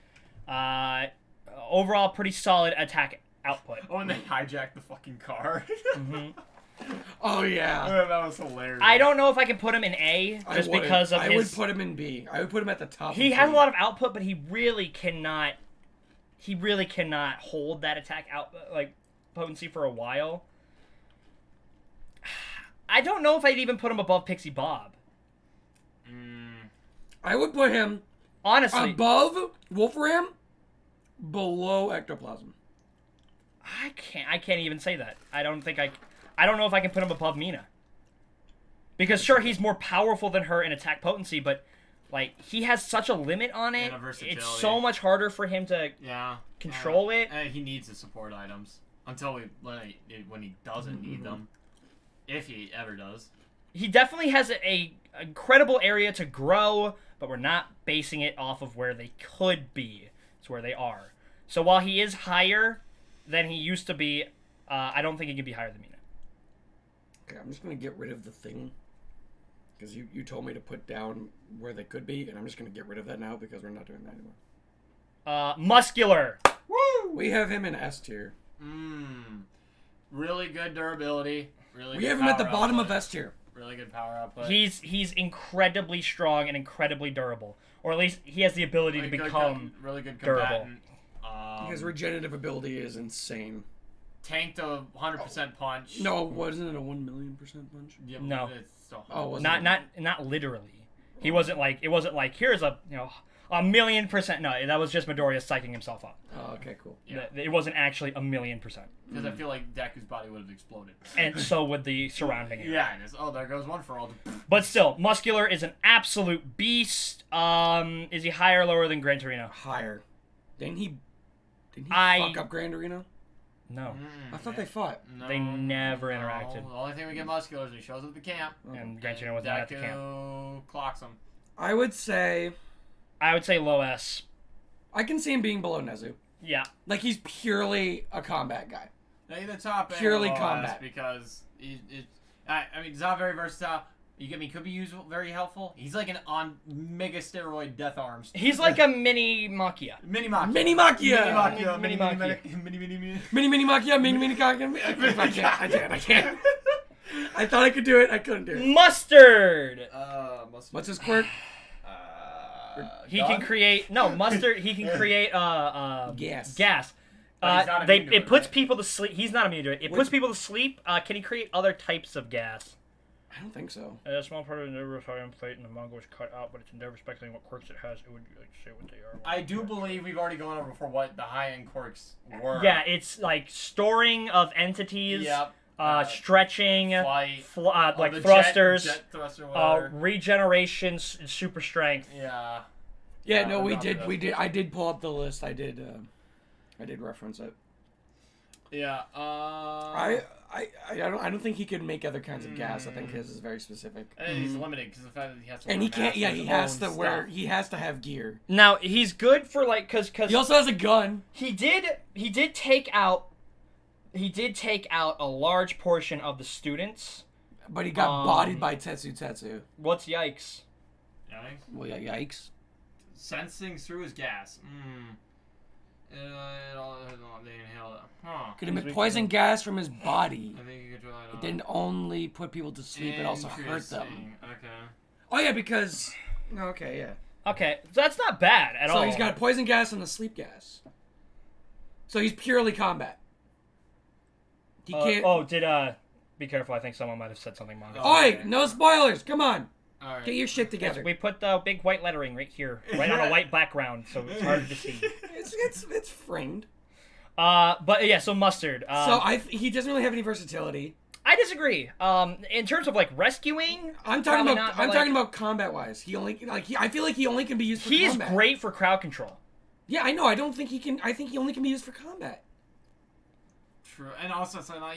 Overall, pretty solid attack output. Oh, and they hijacked the fucking car. Oh yeah. That was hilarious. I don't know if I can put him in A I just wouldn't. because of I his. would put him in B. I would put him at the top. He of has B. a lot of output, but he really cannot. He really cannot hold that attack potency for a while. I don't know if I'd even put him above Pixie Bob. I would put him Honestly, above Wolfram, below Ectoplasm. I can't even say that. I don't know if I can put him above Mina. Because sure, he's more powerful than her in attack potency, but like he has such a limit on it. And a versatility. It's so much harder for him to control it. And he needs the support items until when he doesn't need them, if he ever does. He definitely has a incredible area to grow, but we're not basing it off of where they could be. It's where they are. So while he is higher than he used to be, I don't think he can be higher than Mina. Okay, I'm just gonna get rid of the thing. Because you told me to put down where they could be, and I'm just going to get rid of that now because we're not doing that anymore. Muscular. Woo! We have him in S tier. Really good durability. We have him at the bottom of S tier. Really good power output. He's incredibly strong and incredibly durable. Or at least he has the ability to become really good durable. combatant. His regenerative ability is insane. Tanked a 100% punch. No, wasn't it a 1,000,000% punch? Yeah, No. It's still wasn't Not literally. It wasn't like here's a 1,000,000%. No, that was just Midoriya psyching himself up. Oh, okay, cool. Yeah. It wasn't actually 1,000,000%. Because I feel like Deku's body would have exploded. And so would the surrounding area. Yeah, it is. Oh, there goes one for all. But still, Muscular is an absolute beast. Is he higher or lower than Gran Torino? Higher. Didn't he fuck up Gran Torino? No. I thought they fought. No, They never interacted. The only thing we get Muscular is he shows up at the camp. And Gran Torino was not at the camp. Deku clocks him. I would say low S. I can see him being below Nezu. Yeah. Like he's purely a combat guy. Now either top A Purely or low combat. S because I mean, he's not very versatile. You get me? Could be useful, very helpful. He's like an on mega steroid death arms. He's like a mini Makia. Mini Makia. Mini Makia. Mini Makia. Mini Makia. Mini Makia. I can't. I thought I could do it. I couldn't do it. Mustard. What's his quirk? He can create mustard. He can create Gas. Gas. But he's not immune to It it, puts right? people to sleep. He's not immune to it. It puts people to sleep. Can he create other types of gas? I don't think so. A small part of the Endeavor's plate in the manga was cut out, but it's Endeavor speculating what quirks it has. It would like to say what they are. I do believe we've already gone over before what the high-end quirks were. Yeah, it's like storing of entities. Yep. Stretching, Flight. like the thrusters, jet thruster, whatever. regeneration, super strength. Yeah. Yeah, no, we we're did. not We did. I did pull up the list. I did reference it. Yeah. I don't think he could make other kinds of gas. I think his is very specific. And he's limited because the fact that he has to. And he can't. Yeah, he has to wear. Stuff. He has to have gear. Now he's good for like because He also has a gun. he did take out a large portion of the students But he got bodied by Tetsu. What's yikes? Yikes. Well, yeah, yikes. Sensing through his gas. They inhale it. Huh. Could emit poison gas from his body. I think you could draw it It on. didn't only put people to sleep, it also hurt them. Okay. Oh, yeah, because... Okay, yeah. Okay, so that's not bad at all. So he's got poison gas and the sleep gas. So he's purely combat. He can't... Be careful, I think someone might have said something wrong. Oi! No spoilers! Come on! Alright. Get your shit together. We put the big white lettering right here, right on a white background, so it's harder to see. It's framed. But yeah, so Mustard. He doesn't really have any versatility. I disagree. In terms of like rescuing, I'm talking about combat wise. I feel like he only can be used for he's combat. great for crowd control. Yeah, I know. I don't think he can. I think he only can be used for combat. True, and also, so now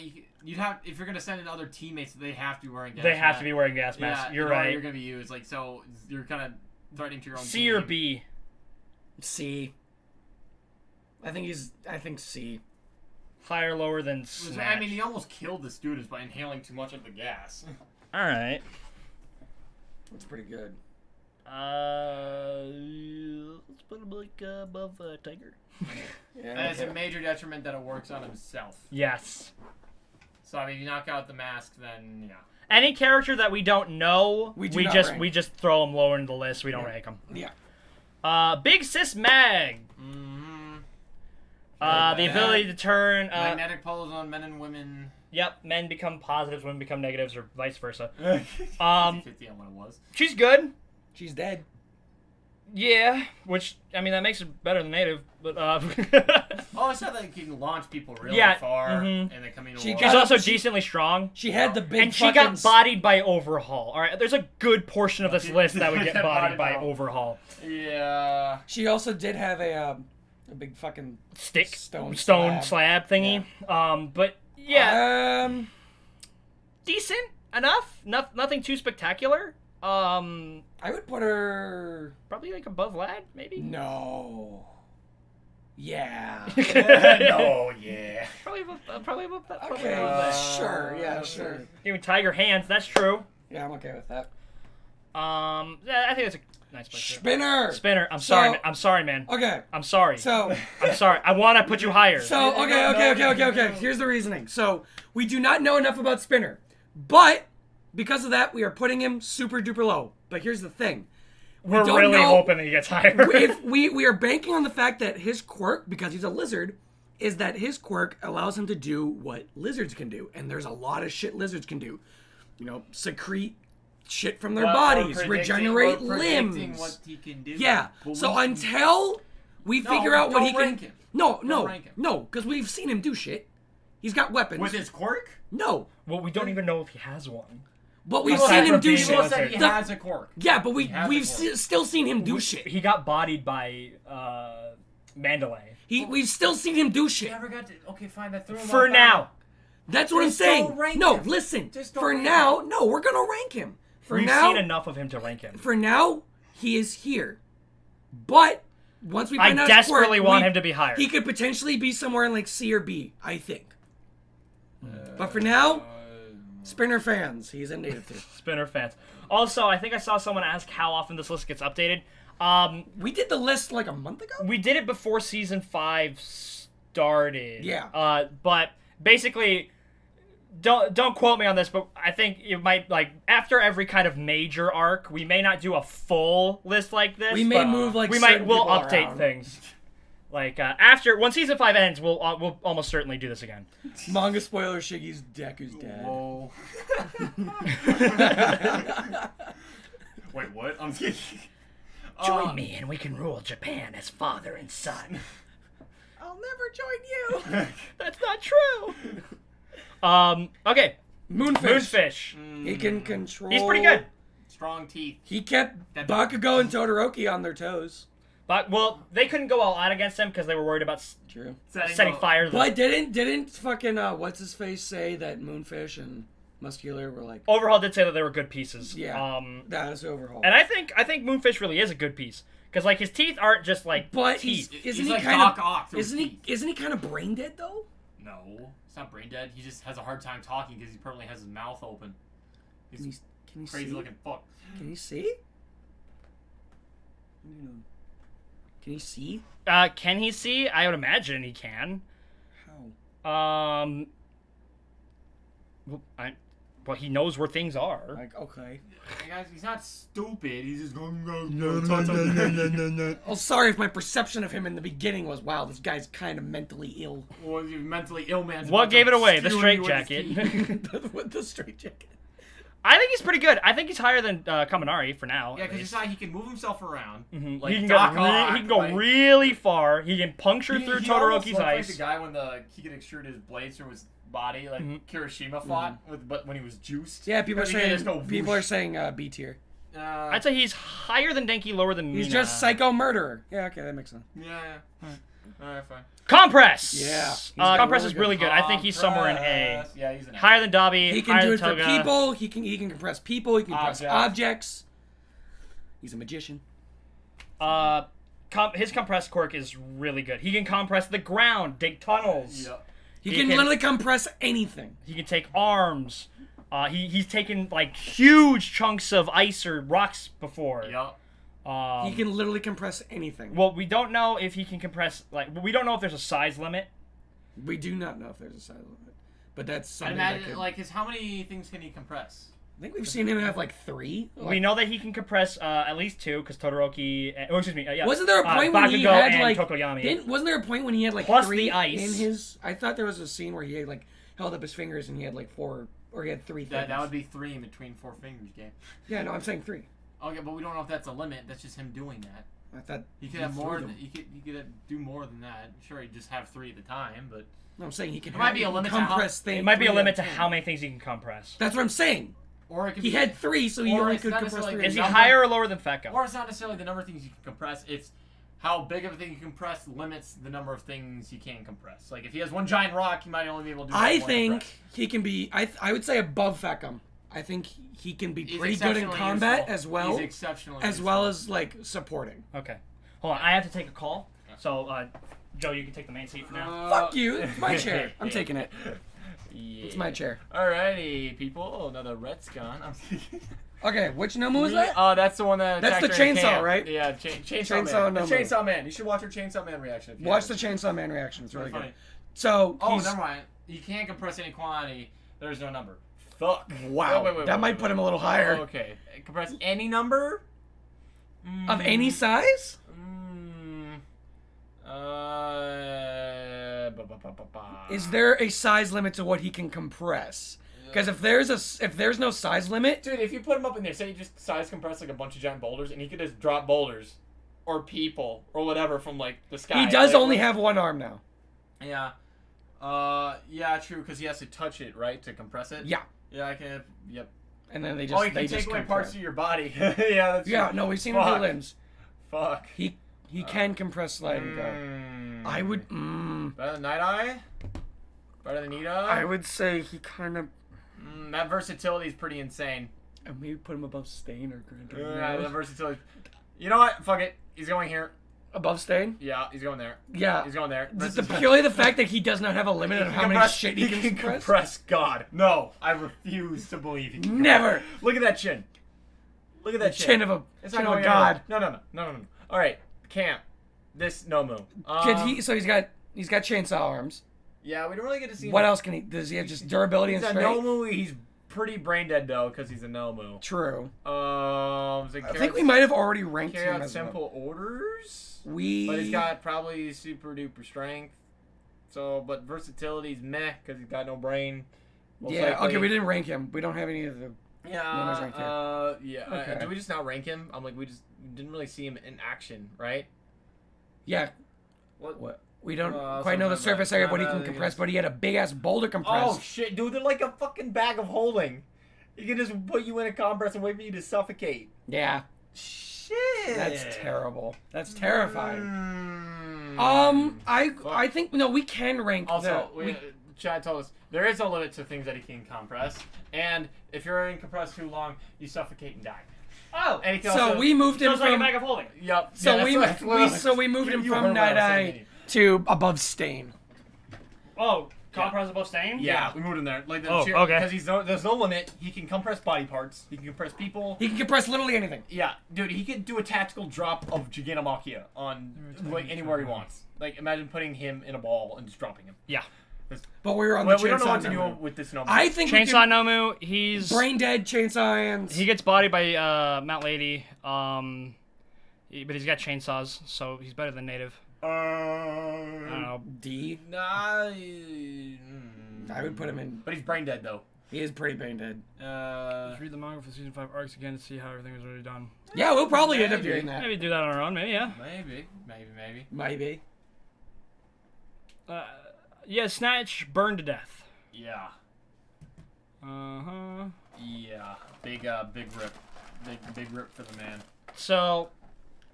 you'd have, if you're gonna send in other teammates, they have to be wearing gas. They have to be wearing gas masks. Yeah, you're right. You're gonna be used so you're kind of threatening to your own. C team. or B? C. I think C. Higher, lower than Snatch. I mean, he almost killed the students by inhaling too much of the gas. All right. That's pretty good. Let's put him like above Tiger. Yeah. And it's a major detriment that it works on himself. Yes. So I mean, if you knock out the mask, then yeah. Any character that we don't know, we just throw them lower in the list. We don't rank them. Yeah. Big Sis Mag. The ability to turn magnetic poles on men and women. Yep, men become positives, women become negatives, or vice versa. 50 on what it was. She's good. She's dead. Yeah, which I mean that makes it better than native, but Oh, it's not that you can launch people really far and they come in. She's also decently strong. She had the big and she got bodied by Overhaul. All right, there's a good portion of this list that would get bodied by Overhaul. Yeah. She also did have a big fucking stone slab thingy. Yeah. But yeah, decent enough. Nothing too spectacular. I would put her probably like above Lad, maybe. No. Yeah. No. Yeah. Probably above that. Okay. Sure. Yeah. Sure. Even Tiger Hands. That's true. Yeah, I'm okay with that. Yeah, I think that's a nice place. Spinner. I'm sorry, man. Okay. I'm sorry. So. I'm sorry. I want to put you higher. So okay. Here's the reasoning. So we do not know enough about Spinner, but because of that, we are putting him super duper low. But here's the thing. We're really hoping that he gets higher. If we are banking on the fact that his quirk, because he's a lizard, is that his quirk allows him to do what lizards can do. And there's a lot of shit lizards can do. You know, secrete shit from their bodies, regenerate limbs. What he can do. Yeah. So until we figure out what he can... Him. No, because we've seen him do shit. He's got weapons. With his quirk? No. Well, we don't even know if he has one. But we've seen him do shit. People said he has a quirk. Yeah, but we've still seen him do shit. He got bodied by Mandalay. We've still seen him do shit. Never got to. Okay, fine. That threw him For off now. That's what I'm saying. No, listen. For now, no, we're gonna rank him. We've seen enough of him to rank him. For now, he is here. But once we find out I desperately want him to be higher. He could potentially be somewhere in like C or B, I think. But for now, Spinner fans, he's in native tier. Spinner fans. Also, I think I saw someone ask how often this list gets updated. We did the list like a month ago? We did it before season 5 started. Yeah. But basically, don't quote me on this, but I think it might, like, after every kind of major arc, we may not do a full list like this. We may move like we'll update around. Things. Like when season 5 ends, we'll almost certainly do this again. Manga spoiler: Shiggy's Deku's dad. Whoa. Wait, what? I'm kidding. Join me and we can rule Japan as father and son. I'll never join you. That's not true. Okay. Moonfish. He can control. He's pretty good. Strong teeth. He kept Bakugo and Todoroki on their toes. But they couldn't go all out against him because they were worried about setting fire to them. But didn't fucking what's his face say that Moonfish and Muscular were like Overhaul did say that they were good pieces. Yeah. That's Overhaul. And I think Moonfish really is a good piece because like his teeth aren't just like teeth. Isn't he like kind Doc of Ock isn't he kind of brain dead though? No, it's not brain dead. He just has a hard time talking because he permanently has his mouth open. He's Can you crazy see? looking fuck. Can you see? Can you see? Can he see? I would imagine he can. How? Well, he knows where things are. Like, okay. Hey guys, he's not stupid. He's just going. No. Oh, sorry if my perception of him in the beginning was, wow, this guy's kind of mentally ill. Well, he's mentally ill, man. What gave it away? The straitjacket. With the straitjacket. I think he's pretty good. I think he's higher than Kaminari for now. Yeah, because he can move himself around. Mm-hmm. Like he can Doc go, Ock, he can go like, really far. He can puncture through he almost Todoroki's looked ice. like the guy when he could extrude his blades through his body, like Kirishima fought, but when he was juiced. Yeah, people are whoosh. saying B tier. I'd say he's higher than Denki, lower than Mina. He's just psycho murderer. Yeah, okay, that makes sense. Yeah. Alright, fine. Compress! Yeah. Compress is really good. I think he's somewhere in A. Yeah, he's an A. Higher than Dabi, He can higher do it than for Toga. people. He can compress people. He can compress objects. He's a magician. His compress quirk is really good. He can compress the ground, dig tunnels. Yep. He can literally compress anything. He can take arms. He's taken like huge chunks of ice or rocks before. Yep. He can literally compress anything. Well, we don't know if he can compress. We don't know if there's a size limit. We do not know if there's a size limit, but that's I something that imagine, could... how many things can he compress? I think we've seen him have like 3. We know that he can compress at least 2 because Todoroki. Yeah. Wasn't there a point when he Bakugo had and like? Tokoyami. Wasn't there a point when he had like Plus 3 the ice. in his? I thought there was a scene where he had like held up his fingers and he had like 4, or he had 3 things. That would be 3 in between 4 fingers, game. Yeah, no, I'm saying 3. Okay, but we don't know if that's a limit. That's just him doing that. I thought He could have more. them. He could do more than that. Sure, he'd just have 3 at the time, but No, I'm saying he can. There might be a limit to how- compress things. It might be a 3 limit to at a how time. many things he can compress. That's what I'm saying. or it could He be, had 3, so he or only it's could not compress necessarily 3. Is he number- higher or lower than Fecco? Or it's not necessarily the number of things you can compress. It's how big of a thing you can compress limits the number of things you can compress. Like if he has one giant rock, he might only be able to do. I one think compress. he can be. I would say above Feckham. I think he can be He's pretty good in exceptionally combat useful. as well, He's exceptionally as useful. well as like supporting. Okay. Hold on, I have to take a call. So, Joe, you can take the main seat for now. Fuck you! It's my chair. I'm taking it. Yeah. It's my chair. Alrighty, people. Oh, another Ret's gone. I'm kidding. Okay, which Nomu was that? Oh, that's the one that. That's attacked the her in chainsaw, camp. right? Yeah, chainsaw Chainsaw man. Nomu. The Chainsaw Man. You should watch her Chainsaw Man reaction. If you Watch the haven't. Chainsaw Man reaction. It's really Funny. good. So Oh, he's, never mind. You can't compress any quantity. There's no number. Fuck. wow, that might put him a little higher. Okay. Compress any number? Of any size? Is there a size limit to what he can compress? Because if there's no size limit, Dude, if you put him up in there, say you just size compress like a bunch of giant boulders, and he could just drop boulders or people or whatever from like the sky. he does like, only have one arm now. Yeah. Yeah, true, because he has to touch it, right, to compress it? Yeah, Yeah, I can. Yep. and then they just Oh, you they can just take away compress. parts of your body. Yeah, that's Yeah, true. no, we've seen him do Fuck. limbs. Fuck. He can compress like. I would. Better than Night Eye? Better than Nita? I would say he kind of. That versatility is pretty insane. And maybe put him above Stain or Grand Yeah, Torino. that versatility. You know what? Fuck it. He's going here. Above Stain? Yeah, he's going there. Yeah. He's going there. Purely the fact that he does not have a limit on how many shit he can compress. compress God. No, I refuse to believe he can Never. compress. Look at that chin. Look at that Chin of a It's chin not of a going god. anywhere. No. All right, camp. This Nomu. So he's got chainsaw arms. Yeah, we don't really get to see. What him. else can he? Does he have just durability He's and a strength? Nomu. He's pretty brain dead though, because he's a Nomu. True. So I think we might have already ranked carry him out as well. simple orders. But We. he's got probably super duper strength. So, but versatility's meh because he's got no brain. Most Yeah. likely. Okay, we didn't rank him. We don't have any of the. Numbers ranked Yeah. Okay. Did we just not rank him? I'm like, we just didn't really see him in action, right? Yeah. What? We don't Uh, quite know the something surface about- area of what he no, can no, compress, yes. but he had a big ass boulder compress. Oh shit, dude! They're like a fucking bag of holding. He can just put you in a compress and wait for you to suffocate. Yeah. Shit. That's terrible. That's terrifying. Mm. I think no, we can rank. Also, the, Chad told us there is a limit to things that he can compress, and if you're in compress too long, you suffocate and die. Oh! And he can so also, we moved him Feels like a from. bag of holding. Yep. So yeah, we that's what- moved him You from heard what I Night was Eye saying. to above Stain. Oh, Compress above stain? Yeah, we moved him there. Like Oh, okay. Because there's no limit. He can compress body parts. He can compress people. He can compress literally anything. Yeah, dude, he could do a tactical drop of Gigantomachia on like anywhere he wants. Like, imagine putting him in a ball and just dropping him. Yeah. But we were on the We don't know what to Chainsaw do with this number. I think Chainsaw Nomu, he's... brain dead Chainsaw hands. He gets bodied by Mount Lady, but he's got chainsaws, so he's better than native. I don't know. D. Nah. I would put him in. But he's brain dead though. He is pretty brain dead. Let's read the manga for season 5 arcs again to see how everything was already done. Yeah, we'll probably end up doing that. Maybe do that on our own, maybe, yeah. Maybe. Yeah, Snatch burned to death. Yeah. Uh-huh. Yeah. Big rip. Big rip for the man. So,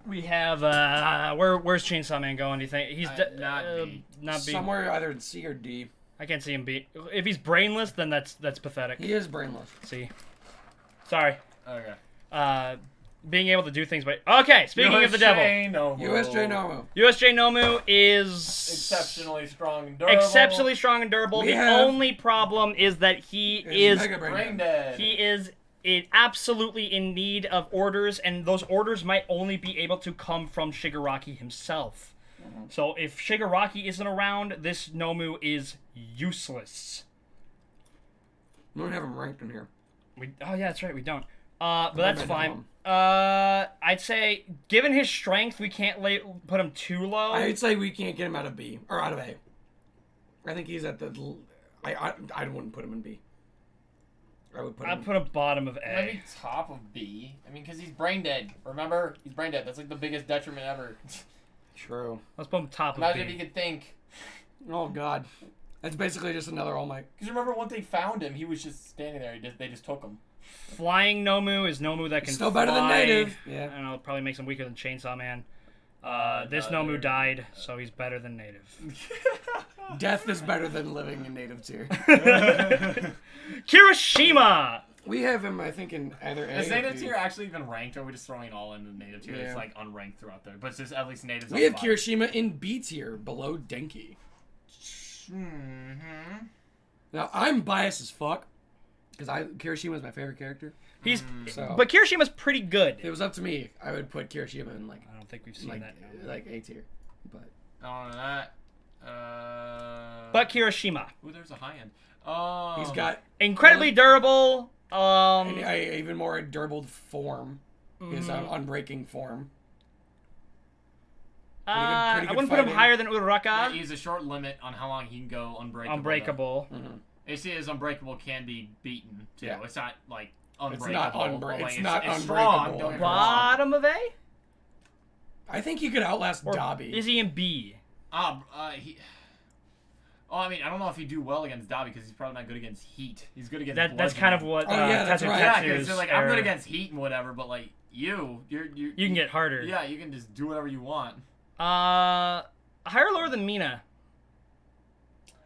we have, where's Chainsaw Man going, do you think? He's not B. Not B. Somewhere either in C or D. I can't see him B. If he's brainless, then that's pathetic. He is brainless. C. Sorry. Okay. Being able to do things by... Okay, speaking of the devil. USJ Nomu. USJ Nomu is... Exceptionally strong and durable. Exceptionally strong and durable. The only problem is that he is... Mega Brain dead. He is absolutely in need of orders, and those orders might only be able to come from Shigaraki himself. So if Shigaraki isn't around, this Nomu is useless. We don't have him ranked in here. Oh yeah, that's right, we don't. But that's fine. I'd say, given his strength, we can't put him too low. I'd say we can't get him out of B or out of A. I think he's at the. I wouldn't put him in B. I'd put him bottom of A. Maybe top of B. I mean, because he's brain dead. Remember, he's brain dead. That's like the biggest detriment ever. True. Let's put him top of Imagine B. if he could think. Oh God, that's basically just another All Might. Because remember, once they found him, he was just standing there. They just took him. Flying Nomu is Nomu that can Still fly. better than native. Yeah. I don't know, it probably makes him weaker than Chainsaw Man. This Nomu died, so he's better than native. Death is better than living in native tier. Kirishima! We have him, I think, in either A Is or native B. tier actually even ranked, or are we just throwing it all into native tier? Yeah. It's like unranked throughout there. But it's just at least natives. We have Kirishima in B tier, below Denki. Mm-hmm. Now, I'm biased as fuck, because Kirishima's my favorite character. But Kirishima's pretty good. If it was up to me, I would put Kirishima in, like... I don't think we've seen like, that. like A tier. But... On that. But Kirishima. Ooh, there's a high end. Oh. He's got... Incredibly durable. even more durable form. His unbreaking form. I pretty good wouldn't put him fighting. higher than Uraraka. Yeah, he has a short limit on how long he can go unbreakable. Unbreakable. They say his unbreakable can be beaten, too. Yeah. It's not, like, unbreakable. It's not It's unbreakable. strong. Don't get me wrong. Bottom of A? I think he could outlast Or Dobby. is he in B? Oh, I mean, I don't know if he'd do well against Dobby because he's probably not good against heat. He's good against That's kind of what that's Tetsu right. Yeah, Tetsu's because like I'm good era. against heat and whatever, but like you You can get harder. Yeah, you can just do whatever you want. Higher or lower than Mina?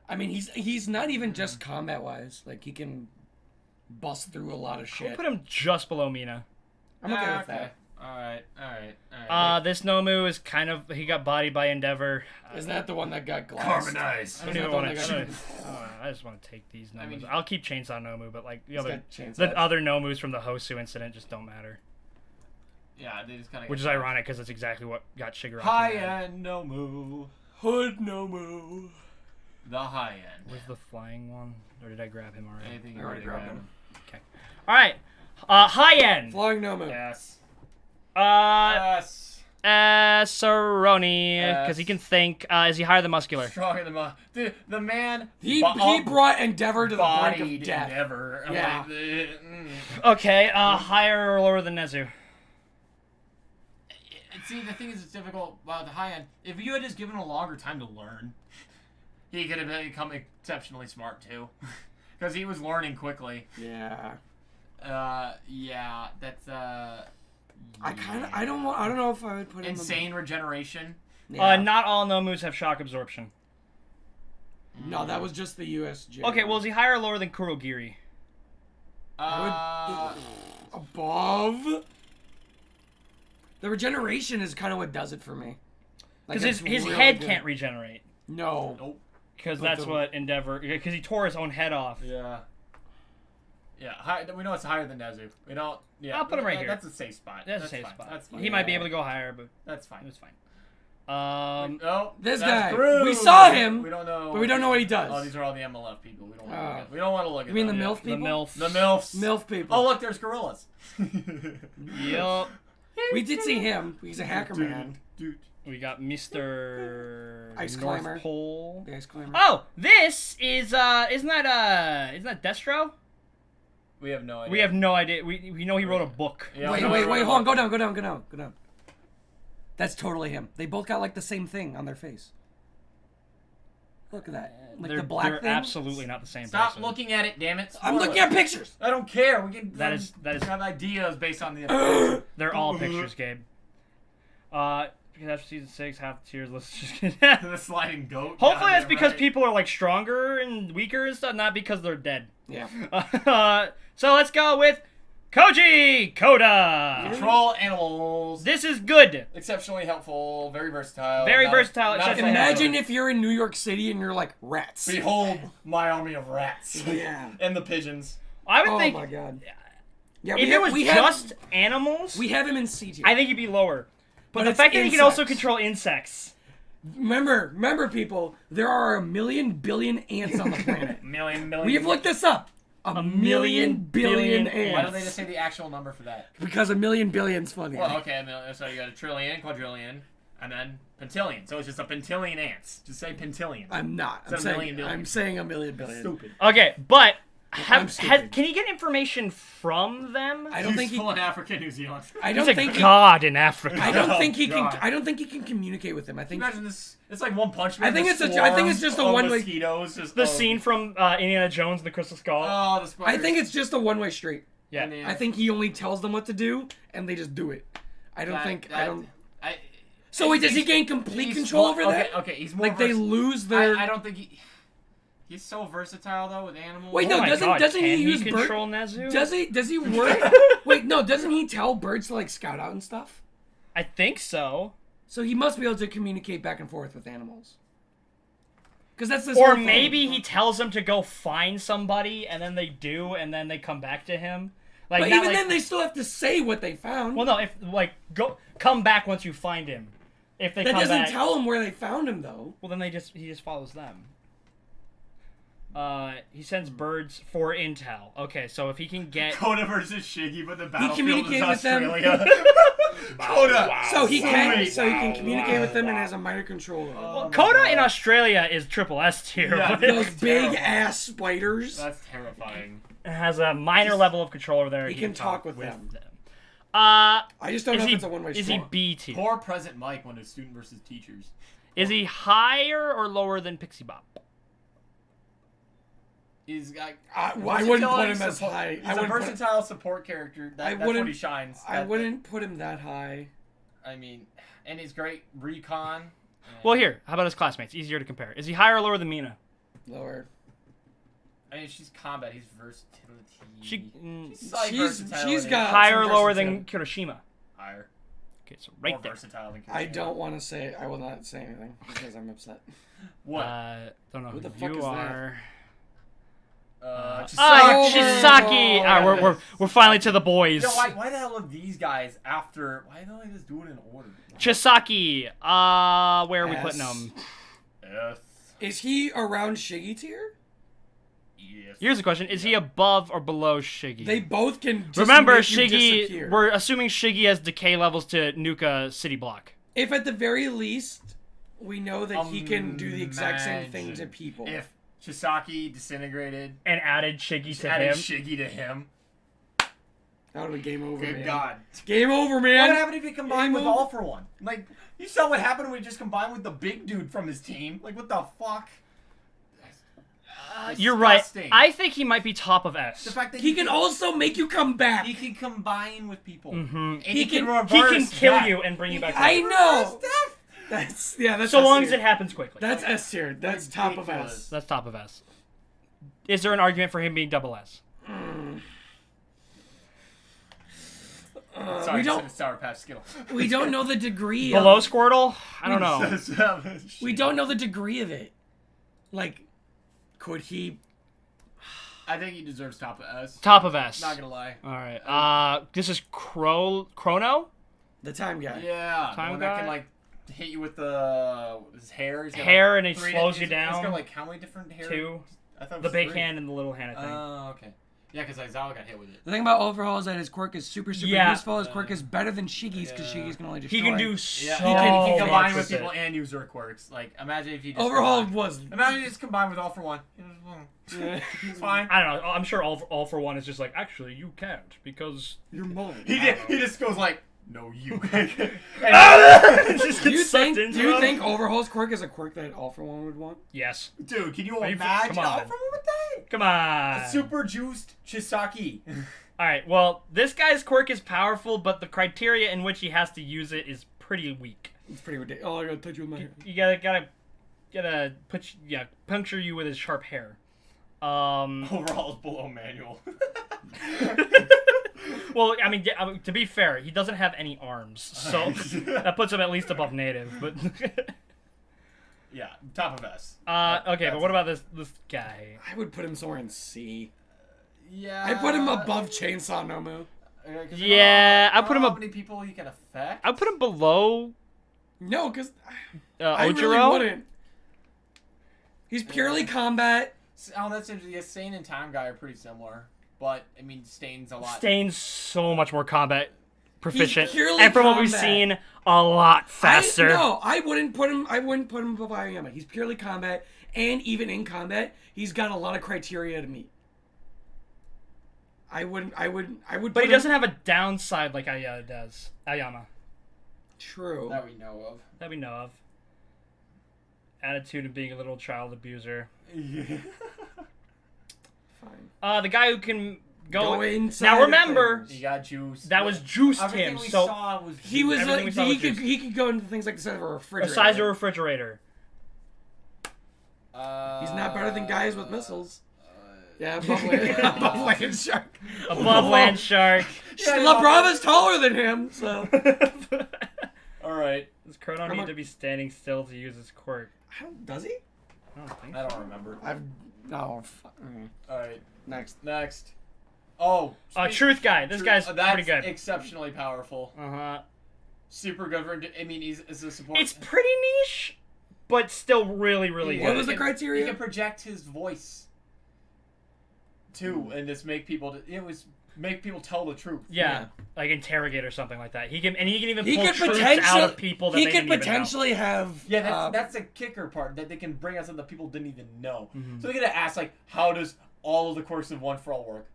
I mean, he's not even just combat-wise. Like, he can bust through a lot of shit. We'll put him just below Mina. I'm okay with that. Alright. This Nomu is kind of... He got bodied by Endeavor. Isn't that the one that got glassed? Carbonized. I don't even want to... I just want to take these Nomus. I mean, I'll keep Chainsaw Nomu, but like the got other Nomus from the Hosu incident just don't matter. Yeah, they just kind of. Which is ironic because that's exactly what got Shigaraki High mad. end Nomu. Hood Nomu. The high end. Was the flying one? Or did I grab him already? Anything I you already already grabbed him. Okay. Alright. High end. Flying Nomu. Yes. Saroni. Yes. Because he can think. Is he higher than muscular? Stronger than Dude, the man. He brought Endeavor to the brink of death. Endeavor. I'm Yeah. like, Okay. Higher or lower than Nezu? See, the thing is, it's difficult about the high end. If you had just given him a longer time to learn, he could have become exceptionally smart too, because he was learning quickly. Yeah. Yeah, that's I don't know if I would put him insane regeneration. Yeah. Not all Nomus have shock absorption. No, that was just the USJ. Okay, well, is he higher or lower than Kurogiri? Above. The regeneration is kind of what does it for me. Because his it's really head good. can't regenerate. No. Nope. Because that's what Endeavor... Because he tore his own head off. Yeah. Yeah, we know it's higher than Nezu. We don't... Yeah, I'll put him right here. That's a safe spot. That's a safe fine. spot. That's fine. He might be able to go higher, but... That's fine. It's fine. Oh, this that's guy. Bruce. We saw him, We don't know. but we don't know what he does. Oh, these are all the MLF people. We don't want to look at You mean the them. MILF The people? MILFs. The MILFs. MILF people. Oh, look, there's gorillas. Yup. We did see him. He's a hacker man. Dude. We got Mr. Ice North Climber. Pole. The ice climber. Oh, this is isn't that Destro? We have no idea. We have no idea. We know he wrote a book. Yeah, wait, we hold know- on. Go down. That's totally him. They both got like the same thing on their face. Look at that. Like they're, the black they're thing. absolutely not the same Stop person. looking at it, damn it. I'm looking at pictures. I don't care. We can. That is- have ideas based on the. They're all pictures, Gabe. Because after season 6, half the tiers, let's just The sliding goat. Hopefully that's Goddamn because right. people are like stronger and weaker and stuff, not because they're dead. Yeah. So let's go with Koji Koda. Control animals. This is good. Exceptionally helpful. Very versatile. Very not- versatile, not exceptionally afraid. Imagine if you're in New York City and you're like rats. Behold my army of rats. Yeah. And the pigeons. I would Oh think my god. Yeah, if it was just animals, we have him in C tier. I think he'd be lower. But the it's fact that he can also insects. control insects. Remember, people, there are a million billion ants on the planet. Million. We have looked this up. A million billion ants. Why don't they just say the actual number for that? Because a million billion's funny. Well, okay, so you got a trillion, quadrillion, and then pentillion. So it's just a pentillion ants. Just say pentillion. I'm not. It's a million billion. I'm saying a million billion. Stupid. Okay, but I'm stupid. can he get information from them? I don't think he. Useful in Africa, New Zealand. I He's don't a think. god in Africa. I don't think he God. can. I don't think he can communicate with him. I think. Imagine this. It's like One Punch Man. I think the it's a- swarm I think it's just a of one-way- mosquitoes. Just The scene from Indiana Jones and the Crystal Skull. Oh, the spiders. I think it's just a one-way street. yeah. And then- I think he only tells them what to do, and they just do it. I don't think. I don't. I, So wait, does he gain complete control over that? Okay, he's more. Like they lose their. I don't think he. He's so versatile though with animals. Wait, Oh no, my doesn't God, doesn't can he use control Nezu? Does he work? Wait, no, doesn't he tell birds to like scout out and stuff? I think so. So he must be able to communicate back and forth with animals. Because that's this. Or whole thing. maybe he tells them to go find somebody, and then they do, and then they come back to him. Like, But not even like- then, they still have to say what they found. well, no, if like come back once you find him. If they that come doesn't back, tell them where they found him, though. well, then he just follows them. He sends birds for intel. Okay, so if he can get Coda versus Shiggy, but the battlefield is communicated with them. Australia. Coda. So he can Sweet. so he can communicate with them and has a minor controller. well, Coda in Australia is triple S tier. Yeah, but Those That's big terrible. ass spiders. That's terrifying. it has a minor level of control over there. He can talk with them. Uh, I just don't know is if he it's a one-way is street. he B tier? Poor present Mike when it's student versus teachers. Is he higher or lower than Pixie Bop? He's got. I wouldn't put him as support- high. He's I a wouldn't put- versatile support character. That's what wouldn't- he shines. I wouldn't put him that high. I mean, and he's great recon. and- Well, here, how about his classmates? Easier to compare. Is he higher or lower than Mina? Lower. I mean, she's combat. He's versatility. She's like she's versatility. got higher or some lower than versatility. Kiroshima? Higher. Okay, so right More there. versatile than I Kirishima. don't want to say. I will not say anything because I'm upset. What? Don't know Who who the fuck you is that? are. Chisaki. Chisaki! We're finally to the boys. Yo, why the hell are these guys after? Why don't they just do it in order? Chisaki. Where are we S. putting him? Yes. Is he around Shiggy tier? Yes. Here's the question: is he above or below Shiggy? They both can. Just Remember, make you Shiggy. disappear. We're assuming Shiggy has decay levels to Nuka City Block. If at the very least we know that he can do the exact same thing to Imagine people. If Chisaki disintegrated, And added Shiggy to added him. Shiggy to him. That would have been game over, Good man. God. Game over, What man. happened if he combined with Game over. All for One? Like, you saw what happened when he just combined with the big dude from his team. Like, what the fuck? You're right. Disgusting. I think he might be top of S. The fact that He can also make you come back. he can combine with people. Mhm. And He can- reverse He can kill that. you and bring you back. I to life. know. Death. That's So S long as tier. it happens quickly. That's S tier. That's top of Ridiculous. S. That's top of S. Is there an argument for him being double S? Sorry, we don't- it's Sour Patch Skittle. We don't know the degree. Below Of, Squirtle? I don't know. we don't know the degree of it. Like, could he? I think he deserves top of S. Top of S. Not gonna lie. All right. This is Chrono. The time guy. Yeah. Time the one guy? that can like hit you with his hair. He's got, Hair, like, and he slows you down. He's got like how many different hair? 2. I thought it The was big 3. hand and the little hand, I think. Oh, okay. Yeah, because Aizawa got hit with it. The thing about Overhaul is that his quirk is super Yeah. useful. His quirk is better than Shigi's because Yeah. Shigi's can only destroy. He can do so Yeah, he can much combine with it. people and use their quirks. Like, imagine if he just Overhaul combined. was. Imagine he just combined with All for One. It's fine. I don't know. I'm sure all for one is just like, actually, you can't because You're mine. He just goes like, no, you. Just Do you gets sucked think? into Do you him. think Overhaul's quirk is a quirk that All for One would want? Yes. Dude, can you Are you- imagine come on. All for One with that? Come on. A super juiced Chisaki. All right. Well, this guy's quirk is powerful, but the criteria in which he has to use it is pretty weak. It's pretty ridiculous. Oh, I gotta touch you with my hair. You gotta puncture you with his sharp hair. Overall is below manual. Well, I mean, to be fair, he doesn't have any arms, so that puts him at least above native. But Yeah, top of S. okay, but what about this guy? I would put him somewhere in C. Yeah. I put him above Chainsaw Nomu. Yeah, I put him How up. many people he can affect? I put him below No, because I really Ojiro. wouldn't. He's purely combat. Oh, that's interesting. Yeah, Stain and Time Guy are pretty similar, but I mean, Stain's a lot. Stain's so much more combat proficient, purely and from what we've combat. seen, a lot faster. I wouldn't put him above Aoyama. He's purely combat, and even in combat, he's got a lot of criteria to meet. I would. But he doesn't have a downside like Ayama does. Ayama, True. That we know of. that we know of. Attitude of being a little child abuser. Fine. The guy who can go inside. now. of Remember, things. He got juice. that was juiced Everything him. we So saw was He was. Everything we saw He was could. juice. He could go into things like the size of a the refrigerator. size of a refrigerator. He's not better than guys with missiles. Yeah, above Yeah. above Land Shark. Above land shark. La Brava's taller than him, so. All right. Does Chrono need to be standing still to use his quirk? Does he? I don't think I so. don't remember. No. All right. Next. Next. Oh. Truth guy. This guy's that's pretty good. Exceptionally powerful. Uh-huh. Super good for. I mean, he's a support. It's pretty niche, but still really, really What good. was the criteria? He can project his voice. Too, and just make people. Make people tell the truth. Yeah, like interrogate or something like that. He can even He pull could truths potentially out of people that he they could didn't even know. potentially have. Yeah, that's the kicker part, that they can bring out something that people didn't even know. Mhm. So they're gonna ask, like, how does all of the quirks of One for All work?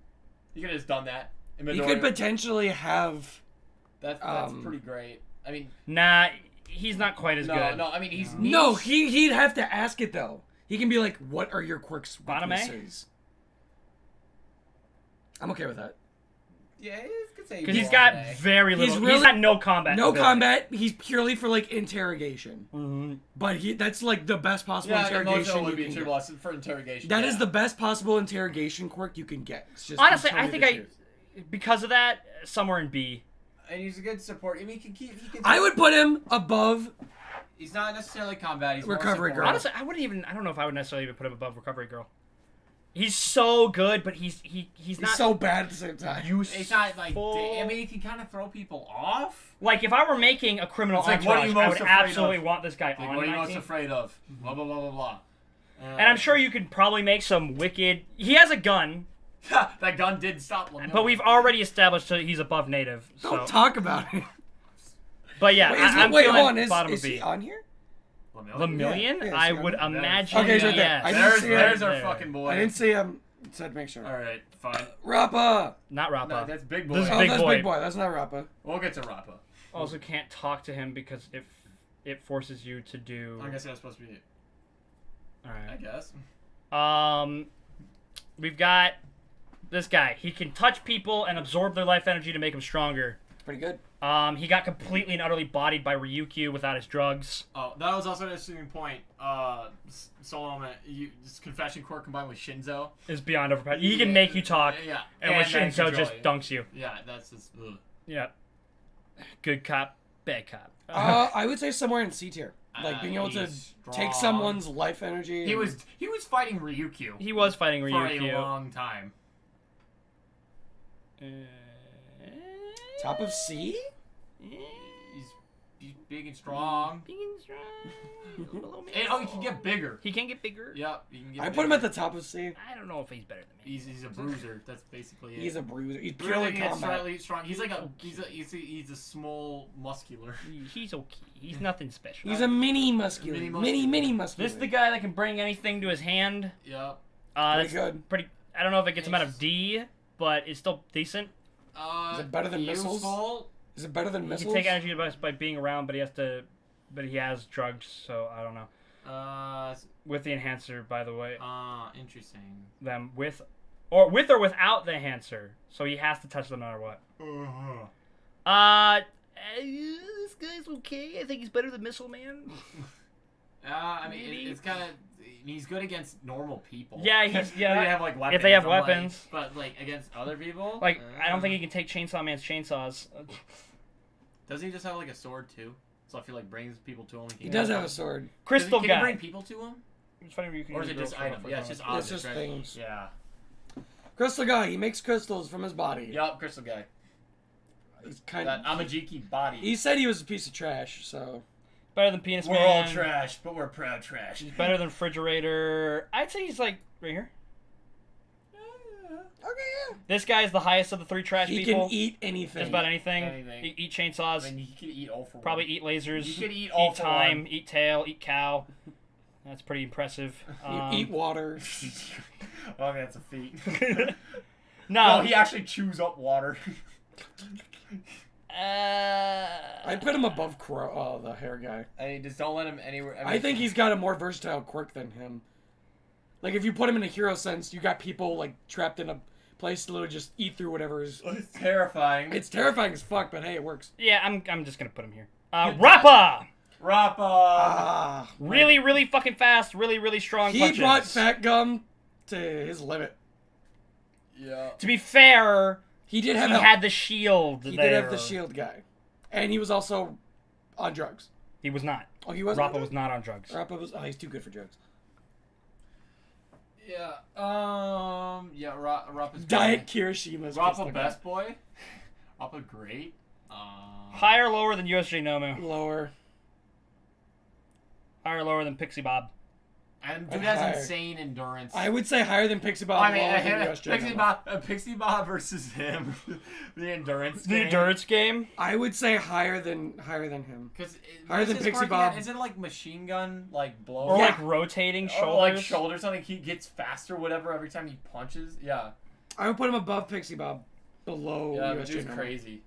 You could have just done that. In He Midoriya. could potentially have. That's pretty great. I mean, Nah, he's not quite as good. no. I mean, he's No, niche. he'd have to ask it though. He can be like, "What are your quirks Bottom A? weaknesses?" I'm okay with that. Yeah, you could say Because he's bottom got A. very little. He's He's really- got no combat. No ability. combat. He's purely for like interrogation. Mhm. But that's like the best possible Yeah, interrogation would you be can a true get. lesson for interrogation. That yeah. is the best possible interrogation quirk you can get. It's just Honestly, tell me I think the I, truth. because of that, somewhere in B. And he's a good support. I mean, he can. I would put him above. He's not necessarily combat. He's more Recovery support. Girl. Honestly, I don't know if I would necessarily even put him above Recovery Girl. He's so good, but he's He's not so bad at the same time. useful. It's not like. I mean, he can kind of throw people off. Like, if I were making a criminal It's like, what are entourage, you I most would afraid absolutely of? want this guy Like, on what are you my most team. afraid of? Blah blah blah blah blah. And I'm sure you could probably make some wicked... He has a gun, that gun did stop Lemillion. but we've already established that he's above native. So. Don't talk about it. But yeah, I'm wait, feeling hold on. bottom Is of B. he on here? Lemillion? Yeah, I see, would I'm- imagine Okay, he's right there. yes. I didn't see There's it. our There. fucking boy. I didn't see him. Said make sure. All right, fine. Rappa. Not Rappa. No, that's big boy. This is Oh, Big that's boy. Big Boy. That's not Rappa. We'll get to Rappa. Also can't talk to him because if it forces you to do... I guess that's supposed to be it. I Alright. guess. We've got this guy. He can touch people and absorb their life energy to make them stronger. It's pretty good. He got completely and utterly bodied by Ryukyu without his drugs. Oh, that was also an interesting point. Solomon, this confession quirk combined with Shinzo. Is beyond overpowered. He can make you talk, Yeah. and with then Shinzo control just you. dunks you. Yeah, that's just. Ugh. Yeah. Good cop, bad cop. I would say somewhere in C tier. Like being able to He's take strong. someone's life energy. He was fighting Ryukyu He was fighting for a Ryukyu. long time. Top of C? He's big and strong. Big and strong. Below me. And, he can get bigger. He can get bigger. Yep, he can get I bigger. put him at the top of C. I don't know if he's better than me. He's a bruiser. That's basically it. He's a bruiser. He's Bruiser purely gets combat. slightly strong. He's like he's a small muscular. He's okay. He's nothing special. He's a mini muscular. Mini muscular. This is the guy that can bring anything to his hand. Yep. That's good. Pretty. I don't know if it gets him out of D, but it's still decent. Is it better than missiles? useful. Is it better than He missiles? can take energy by being around, but he has to. But he has drugs, so I don't know. With the enhancer, by the way. Interesting. Them with or without the enhancer, so he has to touch them no matter what. This guy's okay. I think he's better than Missile Man. I mean, Maybe. it's kind of. He's good against normal people. Yeah, he's If they have like weapons. if they have I'm like, weapons. but like against other people. Like I don't think he can take Chainsaw Man's chainsaws. Doesn't he just have like a sword too? So if he like brings people to him, He does have a sword. Crystal can guy. he bring people to him? It's funny when you can Or is use it just girls for items? Yeah, it's just It's objects, just right? things. Yeah. Crystal guy. He makes crystals from his body. Yup, crystal guy. He's kind That of. Amajiki body. He said he was a piece of trash. So. better than Penis We're Man. all trash, but we're proud trash. He's better than Refrigerator. I'd say he's like right here. Okay, yeah. This guy's the highest of the three trash He people. can eat anything. Just about anything. Anything. Eat chainsaws. I mean, he could eat all for Probably one. eat lasers. He could eat all for time. one. Eat tail. Eat cow. That's pretty impressive. Eat water. Oh, that's a feat. No. No, he actually chews up water. I put him above the hair guy. I mean, just don't let him anywhere. I think he's got a more versatile quirk than him. Like, if you put him in a hero sense, you got people, like, trapped in a place to literally just eat through whatever is... It's terrifying. It's terrifying as fuck, but hey, it works. Yeah, I'm just gonna put him here. Rappa! Rappa! Really, really fucking fast. Really, really strong He punches. brought Fat Gum to his limit. Yeah. To be fair, He did he have help. had the shield He there. did have the shield guy. And he was also on drugs. He was not. Oh, he wasn't? Rappa was not on drugs. Rappa was... Oh, he's too good for drugs. Yeah. Yeah. Rappa's Diet Kirishima's Rappa best boy. Rappa great. Higher or lower than USJ Nomu? Lower. Higher or lower than Pixie Bob? And dude Higher. has insane endurance. I would say higher than Pixie Bob. I mean, lower than USJ Pixie Bob versus him. The endurance. The endurance game? I would say higher than him. Because Higher than Pixie Bob. Is it like machine gun, like blow? Or Yeah. like rotating Or shoulders? like shoulder something. He gets faster, whatever, every time he punches. Yeah. I would put him above Pixie Bob, below Yeah, the USJ dude's Nomu. crazy.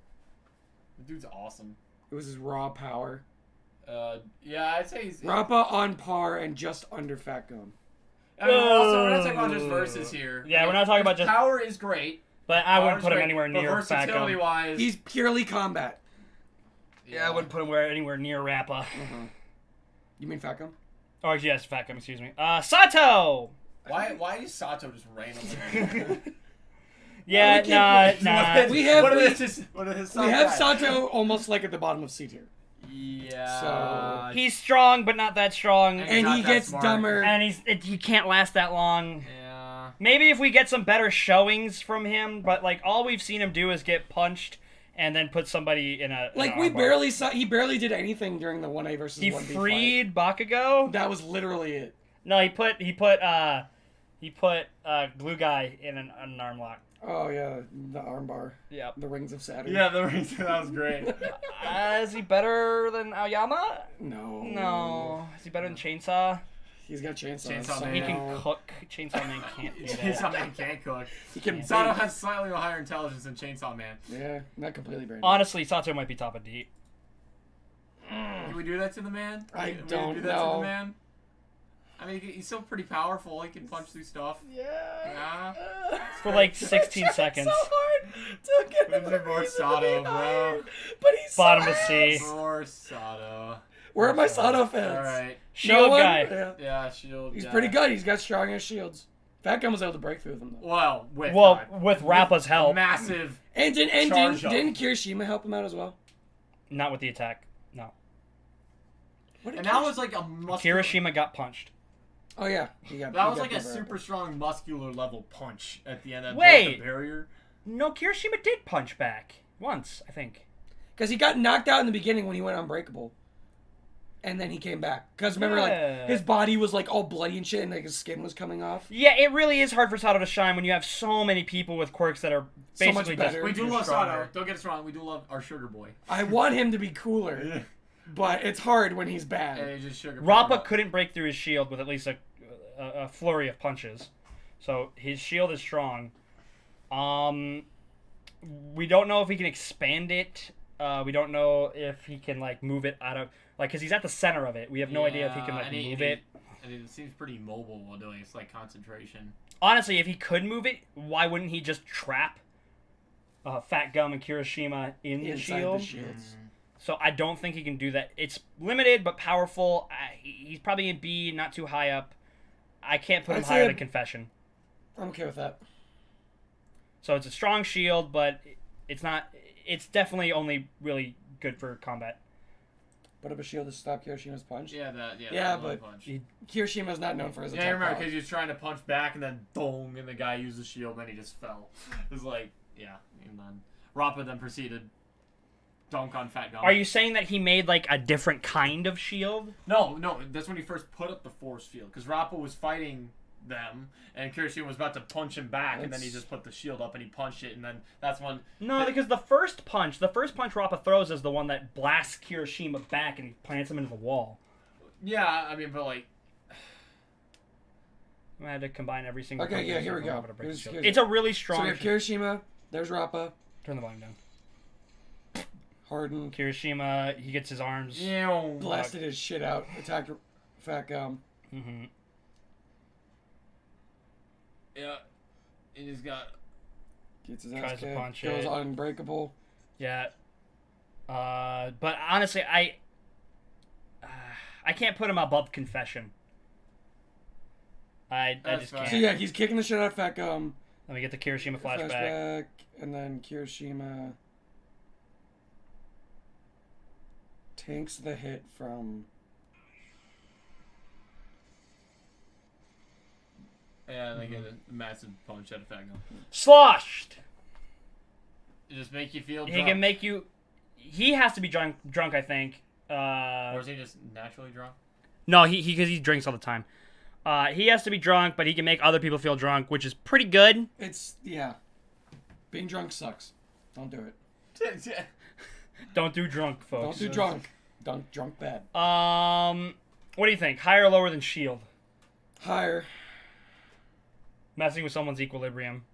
The dude's awesome. It was his raw power. Yeah, I'd say he's. Rappa on par and just under Fat Gum. I mean, we're not talking about just versus here. Yeah, we're not talking about His just- power is great. But I wouldn't Power's put him great, anywhere but near Fat versatility Gum. wise, He's purely combat. Yeah, I wouldn't put him anywhere near Rappa. You mean Fat Gum? Oh, yes, Fat Gum, excuse me. Sato! Why is Sato just randomly? Yeah, we can't- We have- What we- is his? What is his? We have Sato almost like at the bottom of C tier. Yeah. So- He's strong, but not that strong. He's And not he that gets smart. dumber. And he can't last that long. Yeah. Maybe if we get some better showings from him, but like all we've seen him do is get punched and then put somebody in a Like an we armbar. barely saw. He barely did anything during the 1A versus He 1B freed Bakugo. fight. That was literally it. No, he put glue guy in an arm lock. Oh yeah, the armbar, Yep. the rings of Saturn. Yeah, the reason that was great. Is he better than Aoyama? No. No. Is he better than Chainsaw? He's got chainsaws. Chainsaw so Man. He no. can cook. Chainsaw Man can't do that. Chainsaw Man can't cook. He can. Sato bake. has slightly higher intelligence than Chainsaw Man. Yeah, not completely brain. Honestly, Sato might be top of D. Can we do that to the man? I Can we don't do that to know. the man? I mean, he's still pretty powerful. He can punch through stuff. Yeah. For like 16 I'm trying seconds. So hard to get him We a need more reason to Sato, be bro. higher, but he's Bottom so of C. ass. More Sato. Where are my Sato fans? Alright. Shield one? guy. Yeah. Yeah, shield. He's guy. pretty good. He's got strong ass shields. Fat Gum was able to break through them though. Well, with With Rappa's help. massive. And didn't Charge up. Kirishima help him out as well? Not with the attack. No. What did And that was like a muscular... Kirishima got punched. Oh yeah, That was like a super strong muscular level punch at the end that broke the barrier. No, Kirishima did punch back once, I think. Because he got knocked out in the beginning when he went unbreakable. And then he came back. Because remember, like, his body was, like, all bloody and shit, and, like, his skin was coming off. Yeah, it really is hard for Sato to shine when you have so many people with quirks that are basically much better. just... We do love Sato. Don't get us wrong. We do love our sugar boy. I want him to be cooler. But it's hard when he's bad. Yeah, he's just sugar Rappa couldn't break through his shield with at least a flurry of punches. So his shield is strong. We don't know if he can expand it. We don't know if he can, like, move it out of... Like, because he's at the center of it. We have no idea if he can, like, move it. And it seems pretty mobile while doing it. It's like concentration. Honestly, if he could move it, why wouldn't he just trap Fat Gum and Kirishima in the shield? The shields. So I don't think he can do that. It's limited but powerful. He's probably in B, not too high up. I can't put him higher than Confession. I'm okay with that. So it's a strong shield, but it's not... It's definitely only really good for combat. Put up a shield to stop Kirishima's punch? Yeah, but punch. Kirishima's not known for his attack. Yeah, I remember, because he was trying to punch back, and then dong, and the guy used the shield, and then he just fell. It was like, yeah. And then Rappa then proceeded dunk on Fat Gum. Are you saying that he made, like, a different kind of shield? No, that's when he first put up the force field, because Rappa was fighting them, and Kirishima was about to punch him back, and then he just put the shield up and he punched it, and then that's when... No, because the first punch Rappa throws is the one that blasts Kirishima back and he plants him into the wall. Yeah, I mean, but like... I had to combine every single... Okay, yeah, here we go. It's a really strong... So we have Kirishima, there's Rappa. Turn the volume down. Harden. Kirishima, he gets his arms... Blasted his shit out. Attacked Fat Gum. Mm-hmm. Yeah, he just got... Gets his Tries ass to kicked, punch goes it. unbreakable. Yeah. But honestly, I can't put him above Confession. I just can't. So yeah, he's kicking the shit out of Fat Gum. Let me get the Kirishima flashback. And then Kirishima tanks the hit from... Yeah, and they get a massive punch out of Fat Gum. Sloshed! It just make you feel drunk. He can make you... He has to be drunk, I think. Or is he just naturally drunk? No, because he drinks all the time. He has to be drunk, but he can make other people feel drunk, which is pretty good. Yeah. Being drunk sucks. Don't do it. Don't do drunk, folks. Don't do drunk. Don't drunk bad. What do you think? Higher or lower than Shield? Higher. Messing with someone's equilibrium.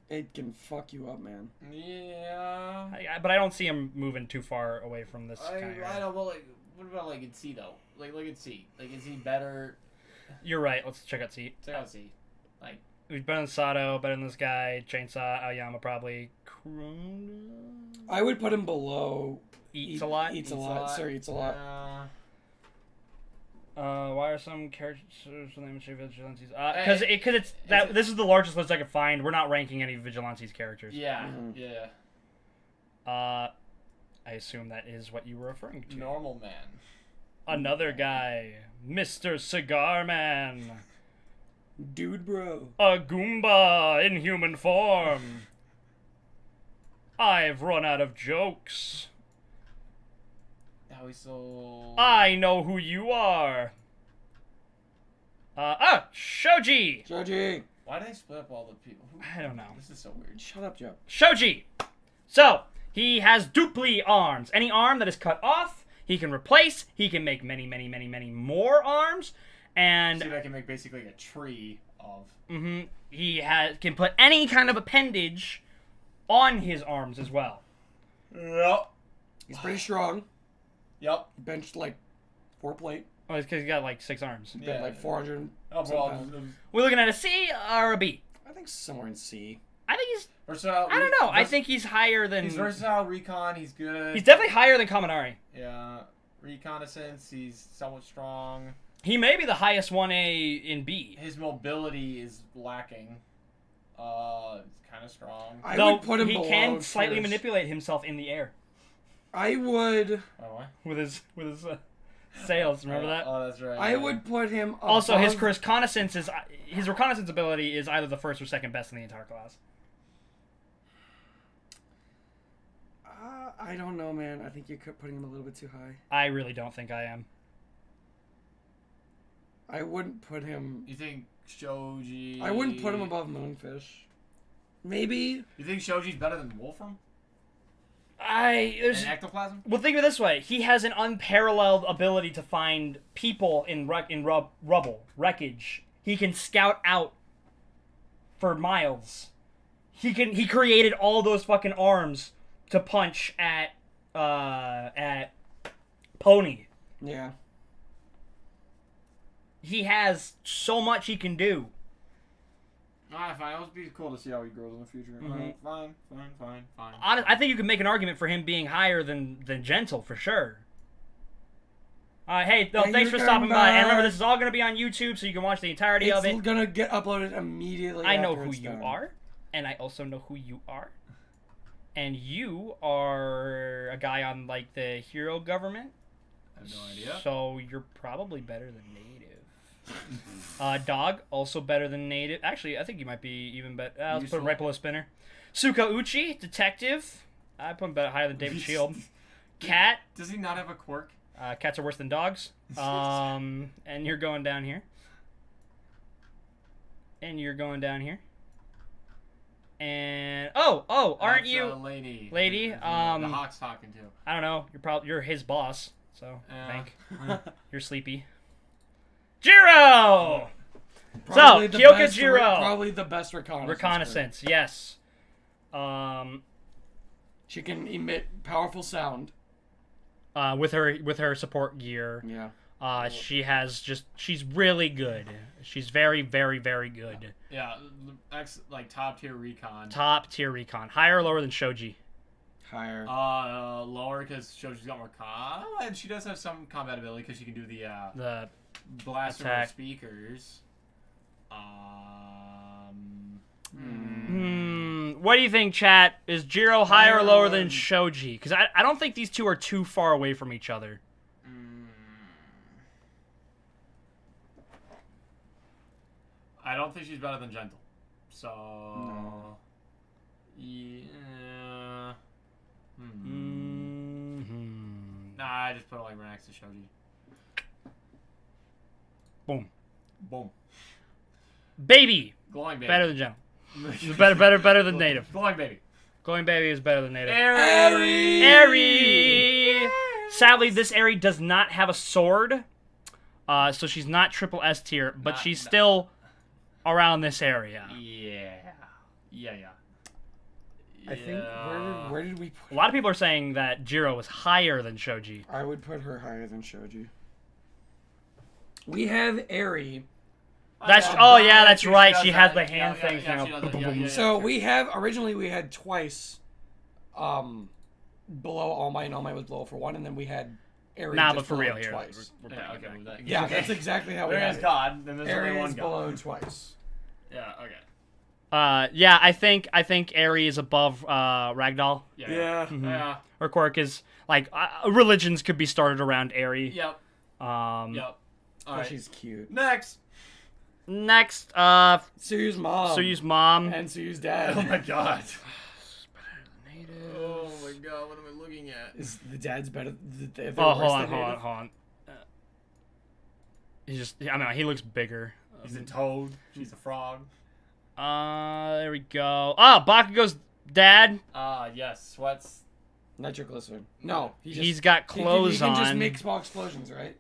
It can fuck you up, man. Yeah. But I don't see him moving too far away from this kind of... I don't know, like, what about, like, in C, though? Like, look at C. Like, is he better? You're right. Let's check out C. Check out C. Like... He's better than Sato, better than this guy. Chainsaw, Aoyama probably. I would put him below... Eats a lot? Eats a lot. Sir Eats a lot. Why are some characters vigilantes? Because it's that this is the largest list I could find. We're not ranking any vigilantes characters. Yeah, Mm-hmm. I assume that is what you were referring to. Normal man. Another guy, Mr. Cigar Man. Dude, bro. A Goomba in human form. I've run out of jokes. Now he's so... I know who you are. Shoji. Shoji. Why did they split up all the people? I don't know. This is so weird. Shut up, Joe. Shoji. So, he has dupli arms. Any arm that is cut off, he can replace. He can make many, many, many, many more arms. And... See, that can make basically a tree of... Mm-hmm. He can put any kind of appendage on his arms as well. Yep. He's pretty strong. Yep. Benched like 4 plate. Oh, it's because he got like 6 arms. Yeah. Like 400. Oh, well, we're looking at a C or a B? I think somewhere in C. I think he's... Versatile. I don't know. I think he's higher than... He's versatile, recon, he's good. He's definitely higher than Kaminari. Yeah. Reconnaissance, he's somewhat strong. He may be the highest 1A in B. His mobility is lacking. It's kind of strong. I would put him he below can slightly first. manipulate himself in the air. I would... By the way. With his Sails, remember that? Oh, that's right. I would put him above... Also, his reconnaissance ability is either the first or second best in the entire class. I don't know, man. I think you're putting him a little bit too high. I really don't think I am. I wouldn't put him... You think Shoji... I wouldn't put him above Moonfish. Maybe... You think Shoji's better than Wolfram? There's... And Ectoplasm? Well, think of it this way. He has an unparalleled ability to find people in rubble, wreckage. He can scout out for miles. He created all those fucking arms to punch at Pony. Yeah. He has so much he can do. Alright, fine. It would be cool to see how he grows in the future. Alright, fine. I think you can make an argument for him being higher than Gentle, for sure. Hey, thanks for stopping by. And remember, this is all going to be on YouTube, so you can watch the entirety of it. It's going to get uploaded immediately I know after who it's you done. are, and I also know who you are. And you are a guy on, like, the hero government. I have no idea. So you're probably better than Native. Dog, also better than Native. Actually, I think you might be even better. Let's put him right below Spinner. Suka Uchi, Detective. I put him better, higher than David Shield. Cat. Does he not have a quirk? Cats are worse than dogs. And you're going down here. And you're going down here. And aren't you lady? Lady. The Hawk's talking to. I don't know. You're his boss. So I think you're sleepy. Jiro. Probably So the Kyoka best Jiro. Probably the best reconnaissance. Reconnaissance. Yes. She can emit powerful sound. With her support gear. Yeah. She's really good. She's very, very, very good. Yeah, like top tier recon. Top tier recon. Higher or lower than Shoji? Higher. Lower because Shoji's got more and she does have some combat ability because she can do the blaster with speakers. What do you think, chat? Is Jiro higher or lower than Shoji? Because I don't think these two are too far away from each other. I don't think she's better than Gentle. So... No. Yeah... Nah, I just put it like right next to Shoji. Boom. Boom. Baby! Glowing Baby. Better than Gentle. better than Native. Glowing Baby. Glowing Baby is better than Native. Eri! Eri! Sadly, this Eri does not have a sword. So she's not triple S tier, but she's still around this area. Yeah. I think where did we put A lot of people are saying that Jiro is higher than Shoji. I would put her higher than Shoji. We have Eri. That's right. She has the hand thing now. So we have originally we had twice below All Might, and All Might was below for one, and then we had Eri but for real here. twice. Yeah, That's exactly how we there had is it. God, then there's Eri only is one God. below twice. Yeah, okay. I think Eri is above Ragdoll. Yeah. Her quirk is like religions could be started around Eri. Yep. All right. She's cute. Next, Suyu's mom. Suyu's mom and Suyu's dad. Oh my God. Oh my God, what am I looking at? Is the dad's better? Hold on. He looks bigger. He's a toad. She's a frog. There we go. Bakugo's dad. Yes, sweats. Nitroglycerin. No, he's got clothes on. He can just make small explosions, right?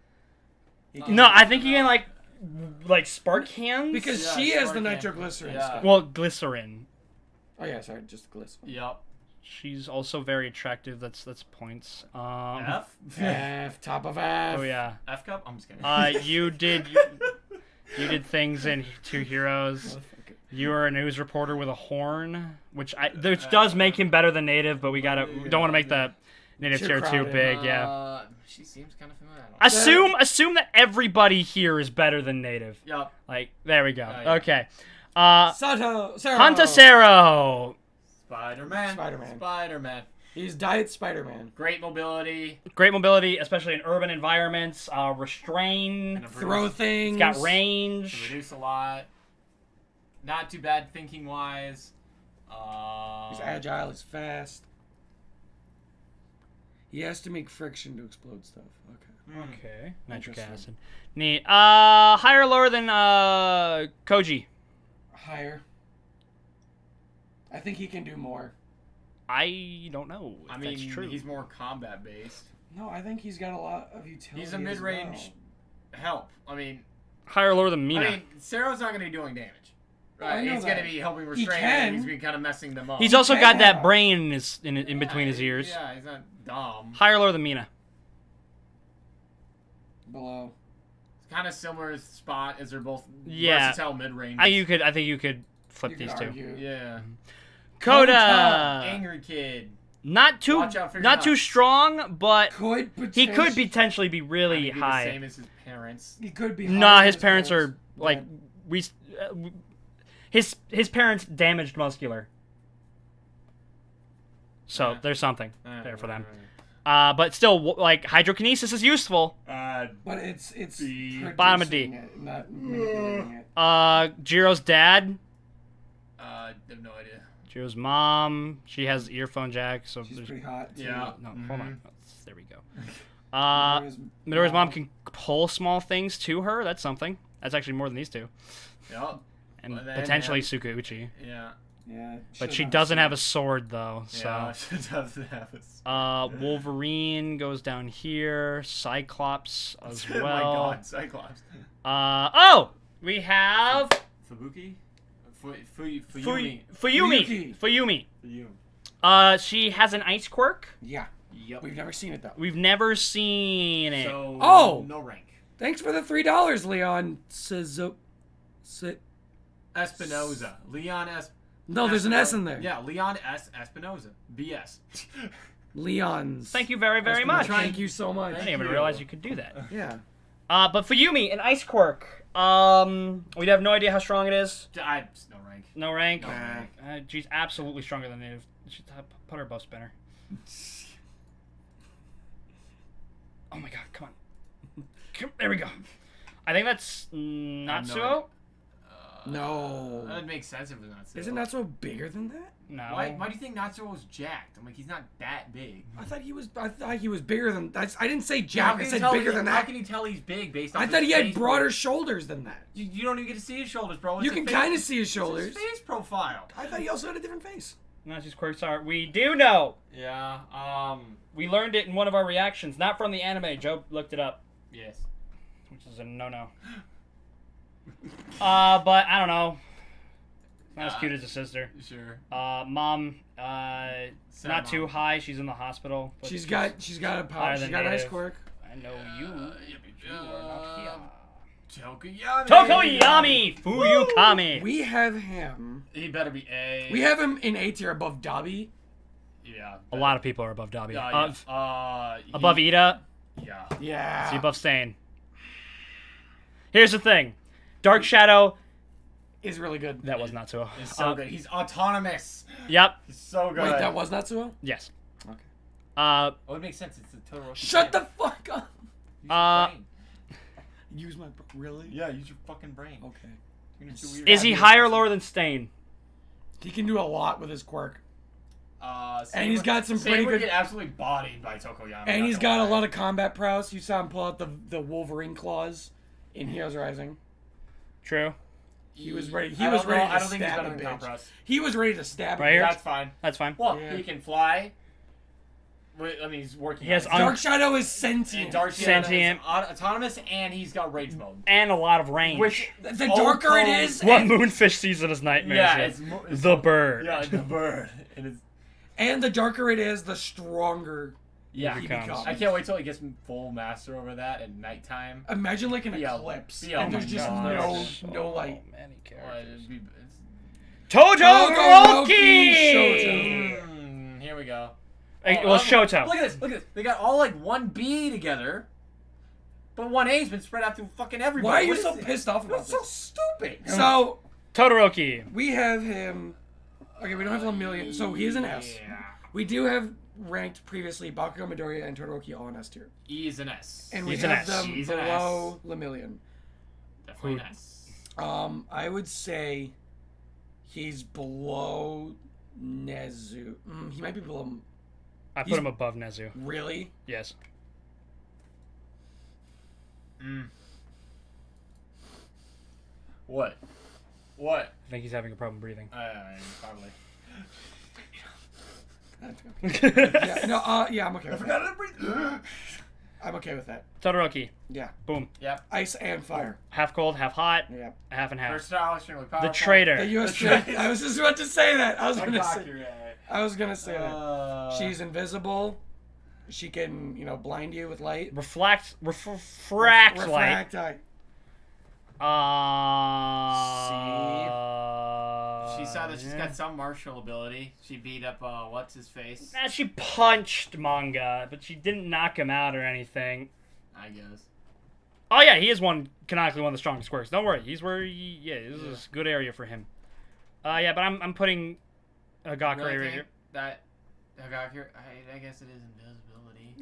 No, I think he can like spark hands. Because she has the nitroglycerin. Yeah. Well, glycerin. Oh yeah, sorry, just glycerin. Yep. She's also very attractive. That's points. F? F, top of F. Oh yeah. F cup? I'm just kidding. You did things in Two Heroes. You are a news reporter with a horn, which does make him better than Native, but we don't want to make the Native tier too big. Yeah. She seems kind of familiar. Assume that everybody here is better than Native. Yep. Like there we go. Yeah. Okay. Hanta Sero. Spider-Man. He's Diet Spider-Man. Great mobility. Great mobility, especially in urban environments. Restrain. Throw things. He's got Can range. reduce a lot. Not too bad thinking wise. He's agile. He's fast. He has to make friction to explode stuff. Okay. Okay. Nitric Interesting. acid. Neat. Higher or lower than Koji? Higher. I think he can do more. I don't know if I mean, that's true. he's more combat based. No, I think he's got a lot of utility. He's a mid-range help. I mean, Higher or lower than Mina? I mean, Sero's not going to be doing damage. Right? I know He's going to that. be helping He restrain, can. and he's been kind of messing them up. He's also can got that have- brain in between his ears. Yeah, he's not dumb. Higher or lower than Mina? Below. It's kind of similar spot as they're both Yeah. versatile mid-range. I think you could flip You these could two. argue. Yeah. Coda. Angry kid. Not too Watch out for your not too nuts. strong, but Could he could potentially- potentially be really I mean, he's high. the same as his parents. He could be. Nah, higher his than parents are like Yeah. his parents damaged muscular. So Yeah. there's something there for them. Alright. But still, like hydrokinesis is useful. But it's B. Bottom of D. producing it, not manipulating it. Jiro's dad, I have no idea. Jiro's mom, she has earphone jack. So She's there's, pretty hot. Too. Yeah. no, hold on. Mhm. There we go. Midoriya's Midoriya's mom can pull small things to her. That's something. That's actually more than these two. Yep. And Well, then, potentially yeah. Sukuuchi. Yeah. Yeah. But she doesn't have a sword though, Yeah, so. she doesn't have a Wolverine goes down here. Cyclops as Oh my well. god, Cyclops. We have Fubuki? Fuyumi. Fuyuki. Fuyumi. Fuyumi. She has an ice quirk. Yeah. Yep. We've never seen it though. We've never seen it. So, Oh! no rank. Thanks for the $3, Leon. Espinoza. Leon S. No, there's an S in there. Yeah, Leon S. Espinoza. BS. Leon's. Thank you very, very much. I Thank you so much. didn't even you. realize you could do that. Yeah. But Fuyumi, an ice quirk. We have no idea how strong it is. No rank. No rank. No rank. She's absolutely stronger than native. Should put her above Spinner. Oh my god, come on. There we go. I think that's Natsuo. No. That would make sense if it was Natsuo. Isn't Natsuo bigger than that? No. Why do you think Natsuo was jacked? I'm like, he's not that big. I thought he was bigger than. I didn't say How Jack. can I you said tell bigger he- than How that. can you tell he's big based on I thought his he had face broader pro- shoulders than that. You don't even get to see his shoulders, bro. It's You a can face- kind of see his it's shoulders. his face profile. I thought he also had a different face. Natsuo's quirks are. We do know. Yeah. We learned it in one of our reactions, not from the anime. Joe looked it up, Yes. which is a no-no. But I don't know. Not as cute as his sister. Sure. Mom, not Sad too mom. high. She's in the hospital. But She's got a power. higher She's than got an ice native. quirk. I know you. You are not here. Tokoyami. Tokoyami Fuyukami. We have him. He better be A. We have him in A tier above Dabi. Yeah. A lot of people are above Dabi. Above he- Ida. Yeah. Yeah. See above Stain. Here's the thing. Dark Shadow. Is really good. That was Natsuo. He's so good. He's autonomous. Yep. He's so good. Wait, that was Natsuo? Yes. Okay. Oh, it makes sense. It's the Totoro. Shut the fuck up. Use your brain. Use my really? Yeah, use your fucking brain. Okay. You're gonna do weird Is he ideas. higher or lower than Stain? He can do a lot with his quirk. And he's got some pretty good- get absolutely bodied by Tokoyami. And he's got a lot of combat prowess. You saw him pull out the Wolverine claws in Heroes Rising. True. He was ready. He I was don't know. ready to I don't think he's stab better a than bitch. Compress. He was ready to stab Right a here? bitch. That's fine. That's fine. Well, Yeah. he can fly. I mean, he's working. He has on it. Dark Shadow is and sentient. Dark Shadow Sentient. is autonomous, and he's got rage mode. And a lot of range. Which The darker it is, what Moonfish sees in his nightmares. Yeah, is it's the bird. Yeah, the bird. And it's, and the darker it is, the stronger yeah, he becomes. becomes. I can't wait till he gets full master over that at nighttime. Imagine like an Yeah, eclipse, yeah, and oh there's my just gosh. no light. Many Oh, characters. it's- Todoroki! Shoto. Here we go. Well, Shoto. Look at this. Look at this. They got all like one B together, but one A's been spread out through fucking everybody. Why are you What is so this? pissed off about That's so this? stupid. So Todoroki. we have him. Okay, we don't have a million. So he is an S. Yeah. We do have ranked previously Bakugo, Midoriya, and Todoroki all in S tier. E is an S. And we He's an have S. them He's an below Lemillion. Definitely an S. I would say he's below Nezu. He might be below. I put him above Nezu. Really? Yes. What? I think he's having a problem breathing. Probably. Yeah, no, I'm okay with that. Forgot to breathe. I'm okay with that. Todoroki. Yeah. Boom. Yep. Ice and fire. Half cold, half hot, Yeah. half and half. Versatile, extremely powerful. The traitor. The U.S. trade. I was just about to say that. I was gonna say that. that. She's invisible. She can, blind you with light. Refract light. Refract eye. She saw that she's got some martial ability. She beat up what's his face? She punched Manga, but she didn't knock him out or anything. I guess. Oh yeah, he is canonically one of the strongest quirks. Don't worry, he's where this is a good area for him. Yeah, but I'm putting Hagakure Really right think here. that Hagakure? I guess it is invisibility.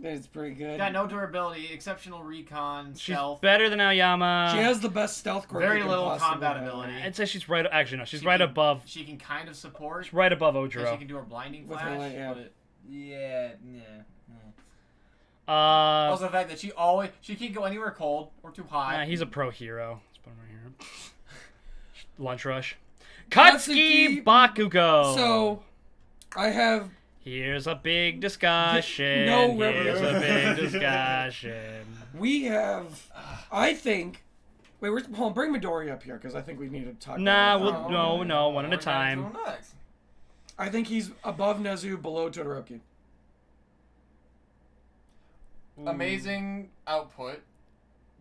It's pretty good. Got no durability, exceptional recon, She's stealth. better than Aoyama. She has the best stealth quirk. Very you can little possibly combat have. ability. I'd say she's right. Actually, no, she's She right can- above. She can kind of support. She's right above And she Ojiro. can do her blinding With flash. her light, yeah. But yeah. Uh, Also, the fact that she can go anywhere cold or too hot. nah, he's a pro hero. Let's put him right here. Lunch rush. Katsuki Bakugo. So, I have. Here's a big discussion. No, Here's a big discussion. We have. I think. Wait, hold on, bring Midori up here because I think we need to talk. Nah, about we'll no, one at a We're gonna time. do them next. I think he's above Nezu, below Todoroki. Amazing output.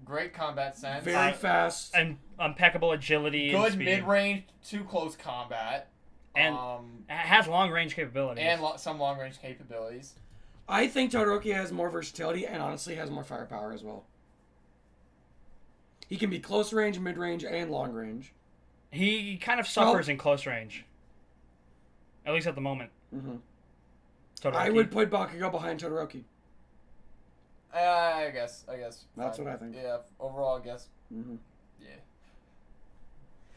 Great combat sense. Very fast. And impeccable agility and Good speed. mid-range to close combat. And has long range capabilities. And some long-range capabilities. I think Todoroki has more versatility and honestly has more firepower as well. He can be close range, mid range, and long range. He kind of suffers in close range. At least at the moment. Mm-hmm. I would put Bakugo behind Todoroki. I guess. That's what I think. Yeah, overall, I guess. Mm-hmm. Yeah.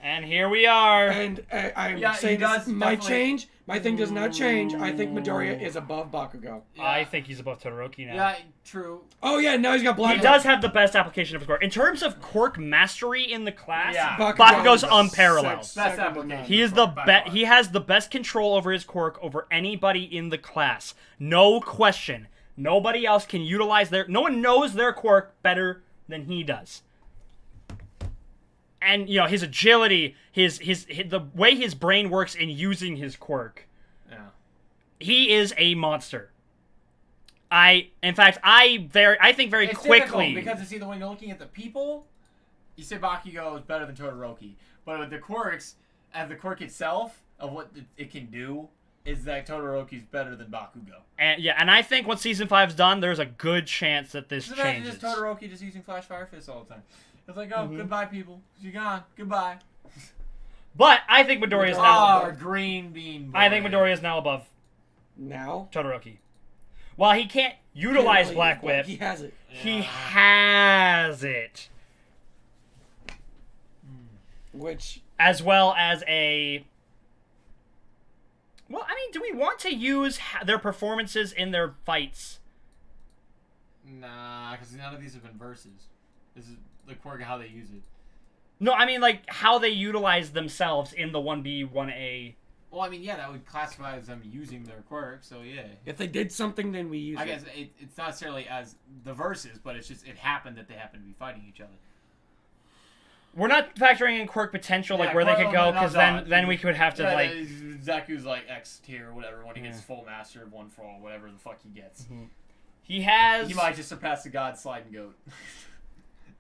And here we are. And I'm Yeah, saying he does this might definitely- change. My thing does not change. I think Midoriya is above Bakugo. Yeah. I think he's above Todoroki now. Yeah, true. Oh yeah, now he's got black. He does have the best application of his quirk. In terms of quirk mastery in the class, Yeah. Bakugo's unparalleled. Best second to application. none. He is the best. He has the best control over his quirk over anybody in the class. No question. Nobody else can utilize their. No one knows their quirk better than he does. And his agility, his the way his brain works in using his quirk. Yeah. He is a monster. I think very It's quickly. difficult because it's either when you're looking at the people, you say Bakugo is better than Todoroki. But with the quirks, and the quirk itself of what it can do, is that Todoroki's better than Bakugo. And I think once season 5's done, there's a good chance that this Just imagine changes. just Todoroki just using Flash Fire Fist all the time. It's like, goodbye, people. You're gone. Goodbye. But I think Midoriya is now. Oh, green bean boy. I think Midoriya is now above Now Todoroki. While he can't utilize Really, Black but Whip, he has it. he has it. Which As well as a. Well, I mean, do we want to use their performances in their fights? Nah, because none of these have been verses. This is the quirk of how they use it. No, I mean, like, how they utilize themselves in the 1B, 1A. Well, I mean, yeah, that would classify as them using their quirk, so yeah. if they did something, then we use I it. guess it's not necessarily as the verses, but it's just it happened that they happened to be fighting each other. We're not factoring in quirk potential, like Yeah, where they quirk- could go, no, because no, then we could have to, Yeah, like... Zaku's like X tier or whatever when he gets Yeah. full master of one for all, whatever the fuck he gets. He has... He might just surpass the god sliding goat.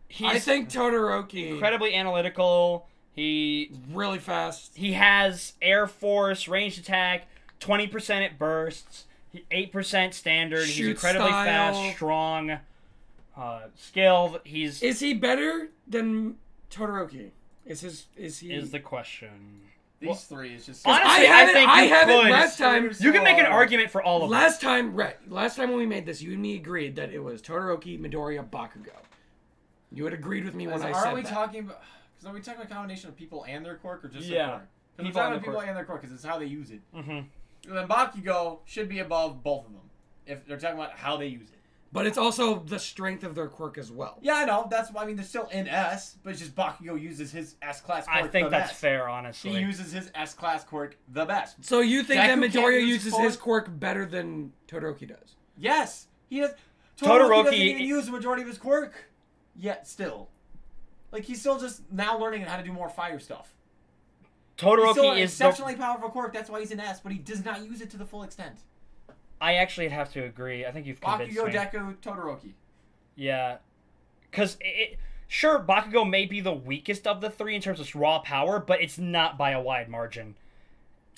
He's I think Todoroki incredibly analytical. He really fast. has Air Force, ranged attack, 20% at bursts, 8% standard. He's Shoot incredibly style. fast, strong, skilled. Is he better than Todoroki? Is he? Is the question. These three is just... Honestly, I think you haven't could. last time. You can make an argument for all of them. Last time when we made this, you and me agreed that it was Todoroki, Midoriya, Bakugo. You had agreed with me when I said that. Are we talking about a combination of people and their quirk, or just their quirk? Because People we're talking and about their people and their quirk, because it's how they use it. Mm-hmm. Then Bakugo should be above both of them, if they're talking about how they use it. But it's also the strength of their quirk as well. Yeah, I know. They're still in S, but it's just Bakugo uses his S-class quirk I think the that's best. fair, honestly. He uses his S-class quirk the best. So you think that Deku can't Midoriya use uses quirk? his quirk better than Todoroki does? Yes, he does. Todoroki doesn't even use the majority of his quirk yet. Still, like he's still just now learning how to do more fire stuff. He's still Todoroki an is exceptionally powerful quirk. That's why he's an S, but he does not use it to the full extent. I actually have to agree. I think you've convinced Bakugo, me. Deku, Todoroki. Yeah, because sure, Bakugo may be the weakest of the three in terms of raw power, but it's not by a wide margin.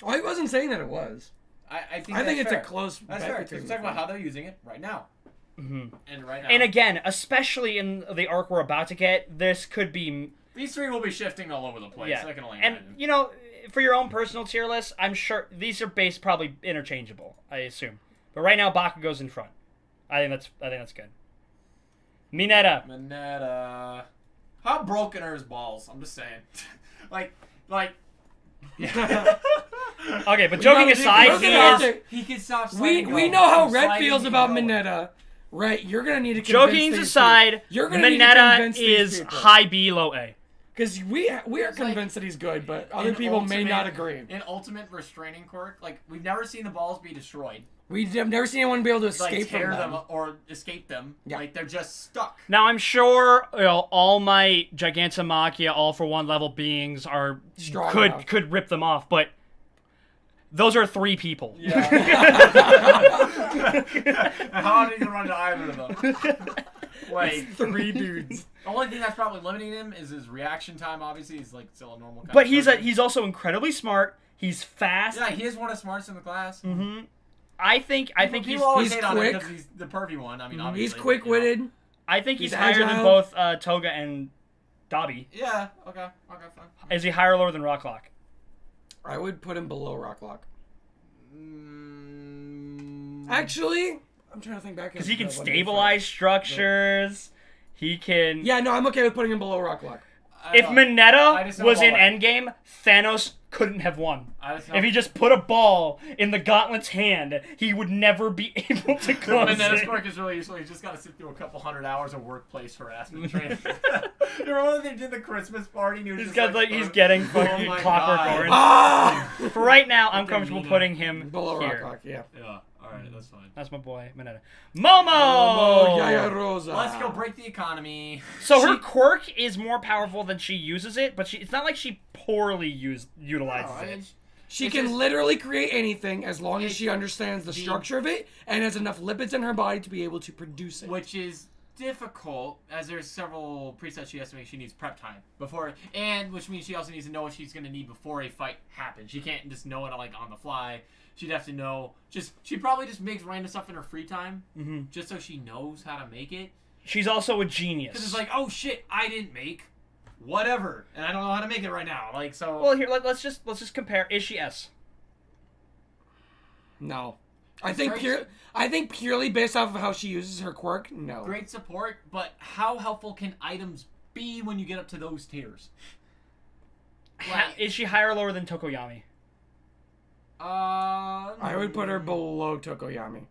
Oh, I wasn't saying that it was. I think it's fair. a close. That's fair. Let's talk about how they're using it right now. Mm-hmm. And right now. And again, especially in the arc we're about to get, this could be. These three will be shifting all over the place. Yeah, I can only and imagine. you know, for your own personal tier list, I'm sure these are based probably interchangeable. I assume, but right now Bakugo's in front. I think that's good. Mineta. How broken are his balls? I'm just saying. like. Yeah. Okay, but joking aside, he can stop. We know how Red feels about Mineta, right? You're gonna need to. Joking aside, Mineta is people. high B, low A. Because we are convinced that he's good, but other people may not agree. In Ultimate Restraining Quirk, like we've never seen the balls be destroyed. We have never seen anyone be able to escape tear from them. or escape them. Yeah. Like they're just stuck. Now I'm sure all my Gigantomachia all for one level beings are Strong enough. could rip them off, but those are 3 people. Yeah. How did you run to either of them? Like 3 dudes. The only thing that's probably limiting him is his reaction time. Obviously, he's like still a normal. Kind But of he's person. he's also incredibly smart. He's fast. Yeah, he is one of the smartest in the class. Mm-hmm. I think he's People always he's hate on him quick. because he's the pervy one. I mean, obviously, He's quick-witted. I think he's He's higher than agile. both Toga and Dobby. Yeah. Okay. Fine. Is he higher or lower than Rocklock? I would put him below Rocklock. Actually, I'm trying to think back. Because he can stabilize structures. He can. Yeah, no, I'm okay with putting him below Rocklock. If I Mineta just don't was know in why. Endgame, Thanos couldn't have won. know. If he just put a ball in the Gauntlet's hand, he would never be able to close And then his it. quirk is really useful. He's just got to sit through a couple hundred hours of workplace harassment training. You remember when they did the Christmas party? And he was He's just got like oh, he's getting oh fucking my Clockwork God. Orange. Ah! For right now, I'm Okay, comfortable Mina. putting him Below here. Rocklock, yeah. Yeah. All right, that's fine. That's my boy, Mineta. Momo! Oh, Yaya Rosa. Let's go break the economy. So her quirk is more powerful than she uses it, but it's not like she poorly utilizes it. She It's can just- literally create anything as long as she understands the structure of it and has enough lipids in her body to be able to produce it. Which is difficult, as there's several presets she has to make. She needs prep time before, and which means she also needs to know what she's going to need before a fight happens. She can't just know it like on the fly. She'd have to know. She probably just makes random stuff in her free time, just so she knows how to make it. She's also a genius. Because it's like, oh shit, I didn't make whatever, and I don't know how to make it right now. Like so. Well, here let's just compare. Is she S? No. I think purely based off of how she uses her quirk, no. Great support, but how helpful can items be when you get up to those tiers? Is she higher or lower than Tokoyami? I would put her below Tokoyami.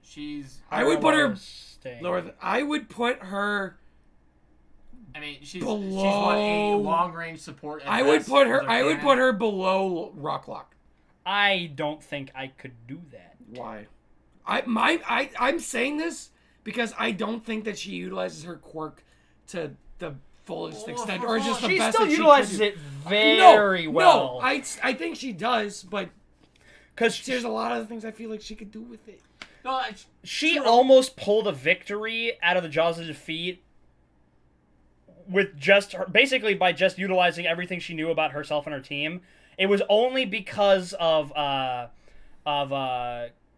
She's. I would put her Staying. lower. I would put her. I mean, she's Below- what, a long range support. at I would best put her. as a I would cannon. put her below Rocklock. I don't think I could do that. Why? I'm saying this because I don't think that she utilizes her quirk to the fullest extent, or just the She best still that she utilizes could it very well. No, I think she does, but Because there's a lot of things I feel like she could do with it. No, she almost pulled a victory out of the jaws of defeat with just her, basically by just utilizing everything she knew about herself and her team. It was only because of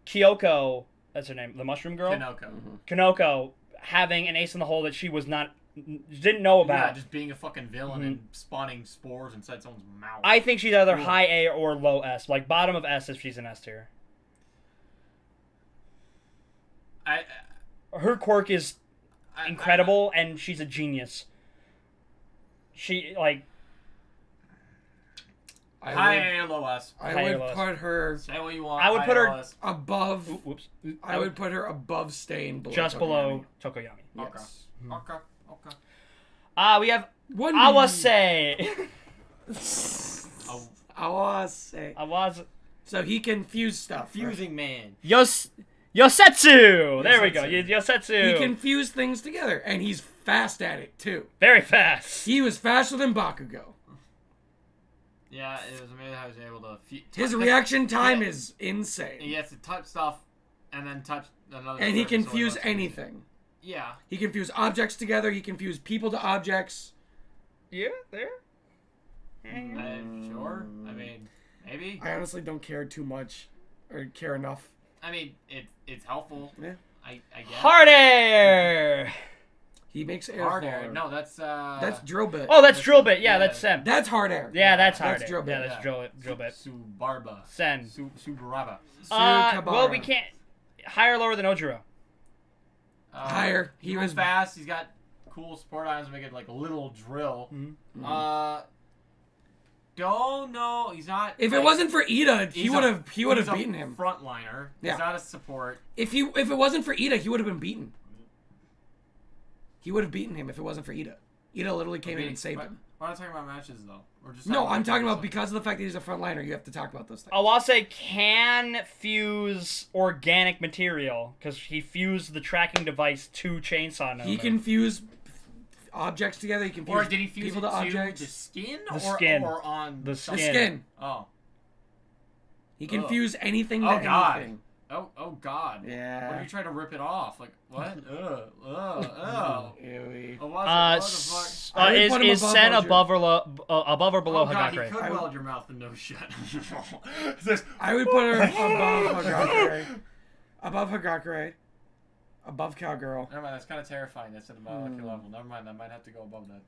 Kyoko, that's her name, the mushroom girl, Kanoko. Kanoko, having an ace in the hole that she was not didn't know about. Yeah, just being a fucking villain and spawning spores inside someone's mouth. I think she's either high A or low S. Like, bottom of S if she's an S tier. Her quirk is incredible, and she's a genius. She, like... High A, low S. I would put her... Say what you want. I would put her above... Whoops. I would put her above Stain, below Just Tokoyami. Below Tokoyami. Yes. Okay. We have One Awase. Awase. So he can fuse stuff. Fusing man. Yosetsu! There we go. Yosetsu. He can fuse things together, and he's fast at it, too. Very fast. He was faster than Bakugo. Yeah, it was amazing how he was able to... His reaction time is insane. He has to touch stuff, and then touch another... And he can fuse anything. Yeah. He can fuse objects together. He can fuse people to objects. Yeah, there. Sure. I mean, maybe. I honestly don't care too much, or care enough. I mean, it's helpful. Yeah. I guess. Hard air. He makes air. Hard air. No, that's drill bit. Oh, that's drill bit. Yeah, that's Sen. That's hard air. Yeah, that's hard air. drill bit. Yeah, that's drill bit. Subarba. Sen. Subaraba. Well, we can't. Higher or lower than Ojiro? Higher. He was fast. He's got cool support items to make it like a little drill. Mm-hmm. Don't know. He's not. If it wasn't for Ida, he would have beaten him. Frontliner. Yeah. He's not a support. If it wasn't for Ida, he would have been beaten. He would have beaten him if it wasn't for Ida. Ida literally came in and saved him. We're not talking about matches though. We're just No, I'm talking about because of the fact that he's a frontliner. You have to talk about those things. Awase can fuse organic material because he fused the tracking device to Chainsaw. He can fuse objects together. He can fuse or did he fuse people it to objects. The skin? The skin. Or on the skin. The skin. Oh. He can fuse anything to God. anything. Oh God. Yeah. What if you try to rip it off? Like what? What the fuck? Is Sen above or below God, Hagakure? He could weld your mouth and no shit. I would put her above Hagakure. Above Hagakure. Above Cowgirl. Never mind, that's kind of terrifying. That's at the molecular level. Never mind, I might have to go above that.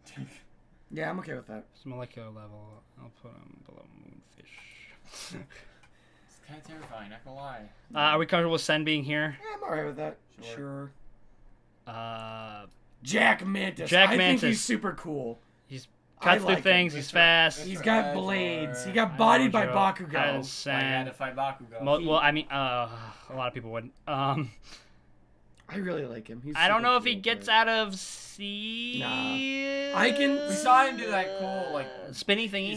Yeah, I'm okay with that. It's molecular level. I'll put him below Moonfish. It's kind of terrifying, not gonna lie. Are we comfortable with Sen being here? Yeah, I'm alright with that. Sure. Jack Mantis. I think he's super cool. He's cuts through things. He's fast. He's got blades. He got bodied by Bakugo. I had to fight Bakugo. Well, I mean, a lot of people wouldn't. I really like him. He's I don't know cool, if he gets out of C. Nah. I can. We saw him do that cool like spinny thingy.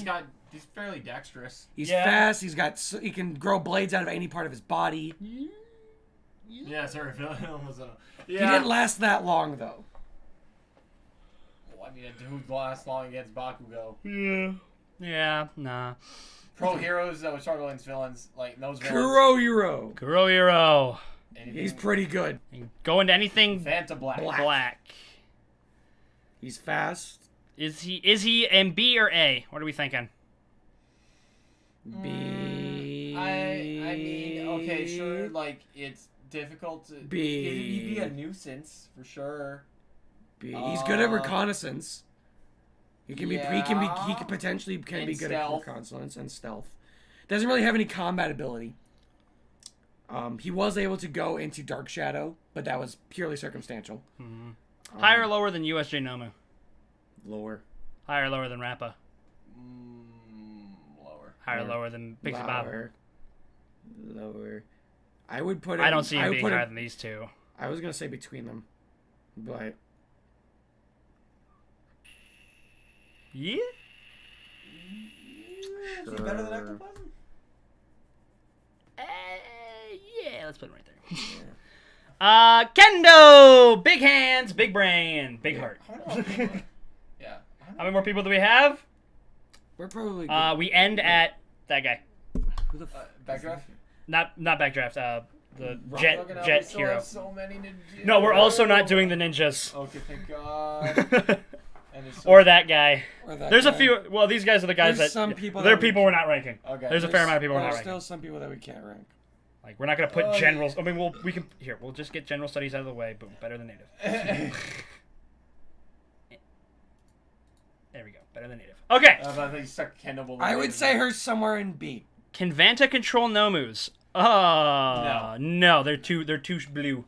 He's fairly dexterous. He's fast. He can grow blades out of any part of his body. Yeah, sorry, Phil. He didn't last that long though. Well, I mean, a dude lasts long against Bakugo. Yeah, nah. Pro heroes that would struggle against villains, like those villains. Kurohiro. He's pretty good. Go into anything Fanta black. He's fast. Is he in B or A? What are we thinking? B. I mean, okay, sure, like it's difficult to B. He'd be a nuisance for sure. B. He's good at reconnaissance. He can be. He can potentially be good stealth. at reconnaissance and stealth. Doesn't really have any combat ability. He was able to go into Dark Shadow, but that was purely circumstantial. Mm-hmm. Higher or lower than USJ Nomu? Lower. Higher or lower than Rappa? Lower. Higher or lower than Pixie Bob? Lower. I would put. I don't see him being higher than these two. I was gonna say between them, but. Yeah. Is he better than Ectoplasm? Yeah, let's put him right there. Kendo! Big hands, big brain, big heart. Yeah. How many more people do we have? We're probably we end at that guy. Who the Backdraft? Not backdraft, the jet hero. So many ninjas. No, we're also not doing the ninjas. Okay, thank God. Or that guy. There's guy. a few. Well, these guys are the guys There's that. some people They're that people we're not ranking. Okay. There's a fair amount of people we're not ranking. ranking. There's still some people that we can't rank. Like we're not gonna put generals. I mean, we'll just get general studies out of the way. Boom, better than native. Better than native. Okay. I think you stuck Kendo below I would native. say her somewhere in B. Can Vanta control Nomus? No, they're too blue.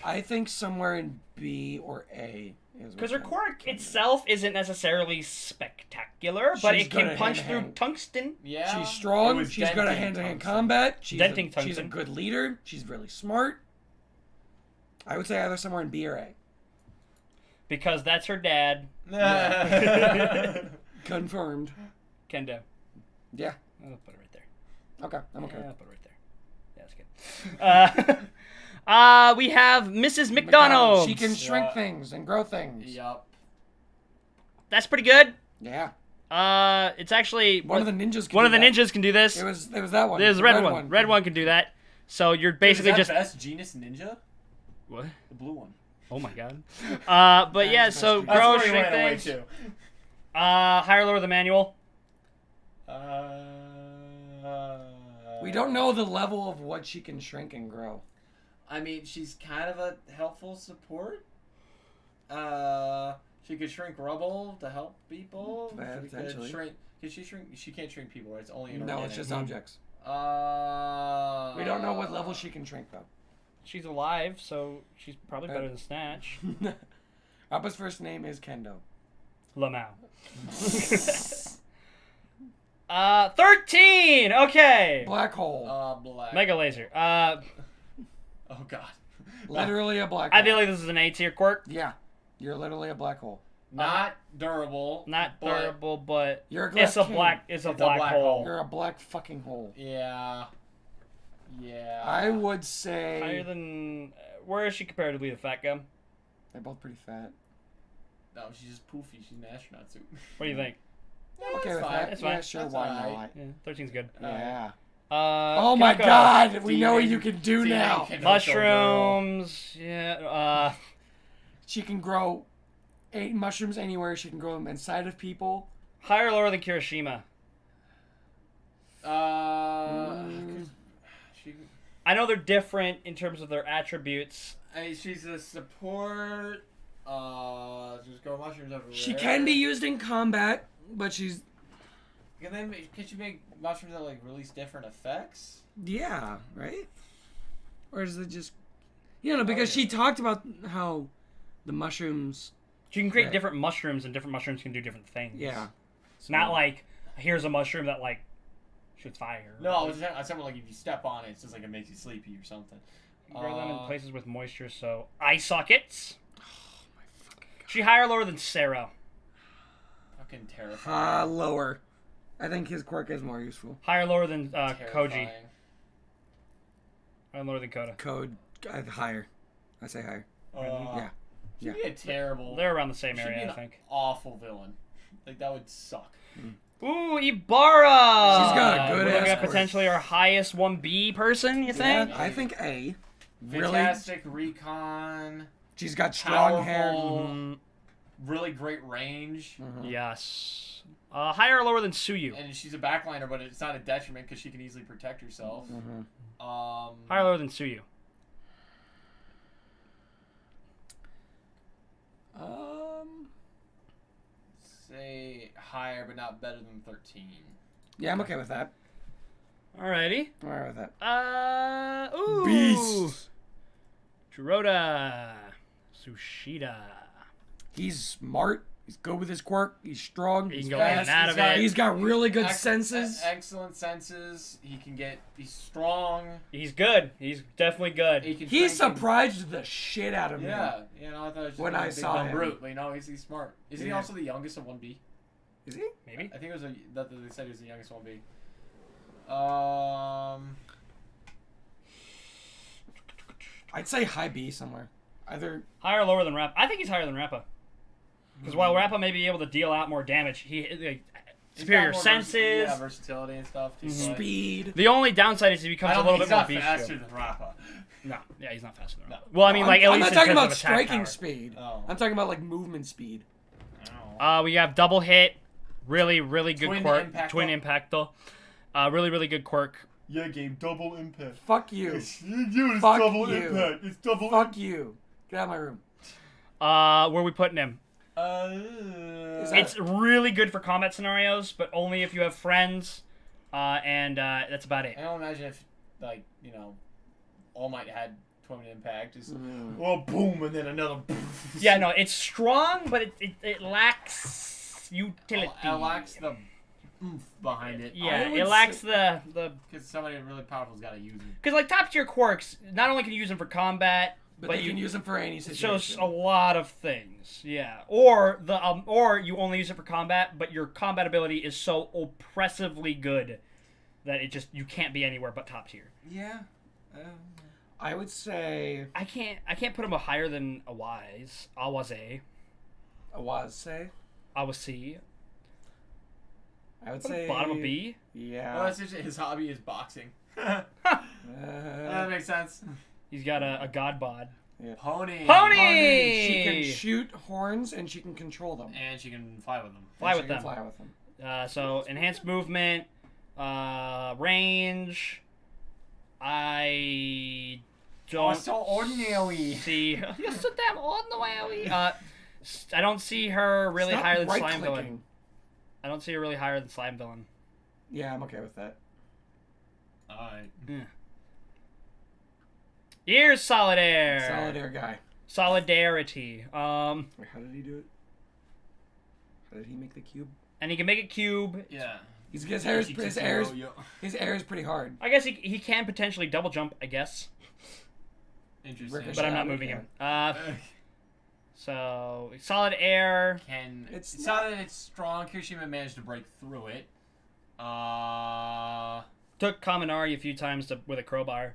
I think somewhere in B or A. Because her quirk itself isn't necessarily spectacular, but She's it good can at punch through hand-to-hand. tungsten. Yeah. She's It strong. was She's good at denting hand-to-hand tungsten. combat. She's Denting a tungsten. good leader. She's really smart. I would say either somewhere in B or A. Because that's her dad, Confirmed. Kendo. Yeah. I'll put it right there. Okay. I'm okay. Yeah, I'll put it right there. Yeah, that's good. We have Mrs. McDonald. She can shrink Yeah. things and grow things. Yup. That's pretty good. Yeah. It's actually One of the ninjas. Can one do of the that. ninjas can do this. It was that one. There's The red one. Red one can do that. So you're basically Is that just best genus ninja? what? The blue one. Oh my god. But yeah, That's so best grow, That's where he shrink ran away things. to. Higher or lower the manual. We don't know the level of what she can shrink and grow. I mean, she's kind of a helpful support. She could shrink rubble to help people. Yeah, She potentially. could shrink. Can she shrink? She can't shrink people, right? It's only No, inorganic. it's just objects. We We don't know what level she can shrink though. She's alive, so she's probably better than Snatch. Appa's first name is Kendo. Lamau. 13! Okay! Black hole. Black. Mega Laser. Oh god. Literally a black hole. I feel like this is an A tier quirk. Yeah. You're literally a black hole. Not durable. Not but- durable, but You're a it's glass a king. black it's a It's a black black hole. hole. You're a black fucking hole. Yeah. Yeah. I would say Higher than where is she comparatively to Fat Gum? they're both pretty fat. No, she's just poofy. She's an astronaut suit. What do you think? I'm okay that's with fine. that. That's Yeah, fine. sure. That's Why alright. not? Yeah, 13's good. Yeah. Oh Oh my God! We know what you can do See, now. I can- Mushrooms. Yeah. She can grow 8 mushrooms anywhere. She can grow them inside of people. Higher or lower than Kirishima? She. I know they're different in terms of their attributes. She's a support. Just grow mushrooms everywhere. She can be used in combat, but she's Can she make mushrooms that like release different effects? yeah, right? Or is it just because she talked about how the mushrooms. You can create Right. different mushrooms, and different mushrooms can do different things. Yeah. It's not like here's a mushroom that like shoots fire. No, I said like if you step on it, it's just like it makes you sleepy or something. Grow them in places with moisture, so eye sockets. She higher or lower than Sarah? Fucking terrifying. Lower. I think his quirk is more useful. Higher or lower than Koji? Terrifying. Higher or lower than Koda? Code higher. I say higher. Yeah. She'd be a terrible. They're around the same She'd be area, an I think. awful villain. Like that would suck. Ooh, Ibarra! She's got a good We're looking ass at quirk. potentially our highest 1B person, you think? Yeah, I think A. Really? Fantastic recon. She's got strong hair. Powerful. Mm, Really great range. yes. Higher or lower than Suyu? And she's a backliner, but it's not a detriment because she can easily protect herself. Higher or lower than Suyu? Say higher, but not better than 13. Yeah, I'm okay with that. Alrighty. I'm alright with that. Ooh. Beast. Kuroda. Sushida. He's smart. He's good with his quirk. He's strong. He He's can go fast. in and out of He's got- it. He's got really good senses. Excellent senses. He's strong. He's good. He's definitely good. He can He shrink and- surprised the shit out of me. Yeah, I thought it was just When like I a big saw dumb him. brute, but he's smart. Isn't he Yeah. also the youngest of 1B? Is he? Maybe. I think it was that they said he was the youngest 1B. I'd say high B somewhere. Either Higher or lower than Rappa? I think he's higher than Rappa. Because while Rappa may be able to deal out more damage, he He's superior got more senses. versatility and stuff too. but speed. The only downside is he I becomes a don't little think bit he's more not bestial. faster than Rappa. No, yeah, he's not faster than No. Rappa. Well, I mean, like at I'm least not talking in terms about of attack striking power. speed. Oh. I'm talking about like movement speed. We have double hit, really, really good Twin quirk, impacto. twin impacto, really, really good quirk. Yeah, game double impact. Fuck you. It's Fuck double you. impact. It's double. Fuck you. Get out of my room. Where are we putting him? It's really good for combat scenarios, but only if you have friends, and that's about it. I don't imagine if, like, you know, All Might had 20 impact. Just, well, boom, and then another boom. Yeah, no, it's strong, but it lacks utility. It lacks the oomph behind it. Yeah, it lacks the... Because somebody really powerful's got to use it. Because, like, top-tier quirks, not only can you use them for combat... But you can use them for any It situation. shows a lot of things, yeah. Or you only use it for combat, but your combat ability is so oppressively good that you can't be anywhere but top tier. Yeah. I would say I can't put him higher than Awaze. Awase. Awase. I would Put him say bottom of B. Yeah. Well, his hobby is boxing. That makes sense. He's got a god bod. Yeah. Pony. She can shoot horns and she can control them. And she can fly with them. Fly with Fly them. with them. So enhanced movement, range. I don't so ordinary. see. You're so damn ordinary. I don't see her really Stop higher than Slime right-clicking. Villain. I don't see her really higher than Slime Villain. Yeah, I'm okay with that. Alright. Yeah. Here's Solid Air. Solid Air guy. Solidarity. Wait, how did he do it? How did he make the cube? And he can make a cube. Yeah. His air is pretty hard. I guess he can potentially double jump, I guess. Interesting. Ricochet. But I'm not moving him. So, Solid Air. It's not that it's strong. Kirishima managed to break through it. Took Kaminari a few times with a crowbar.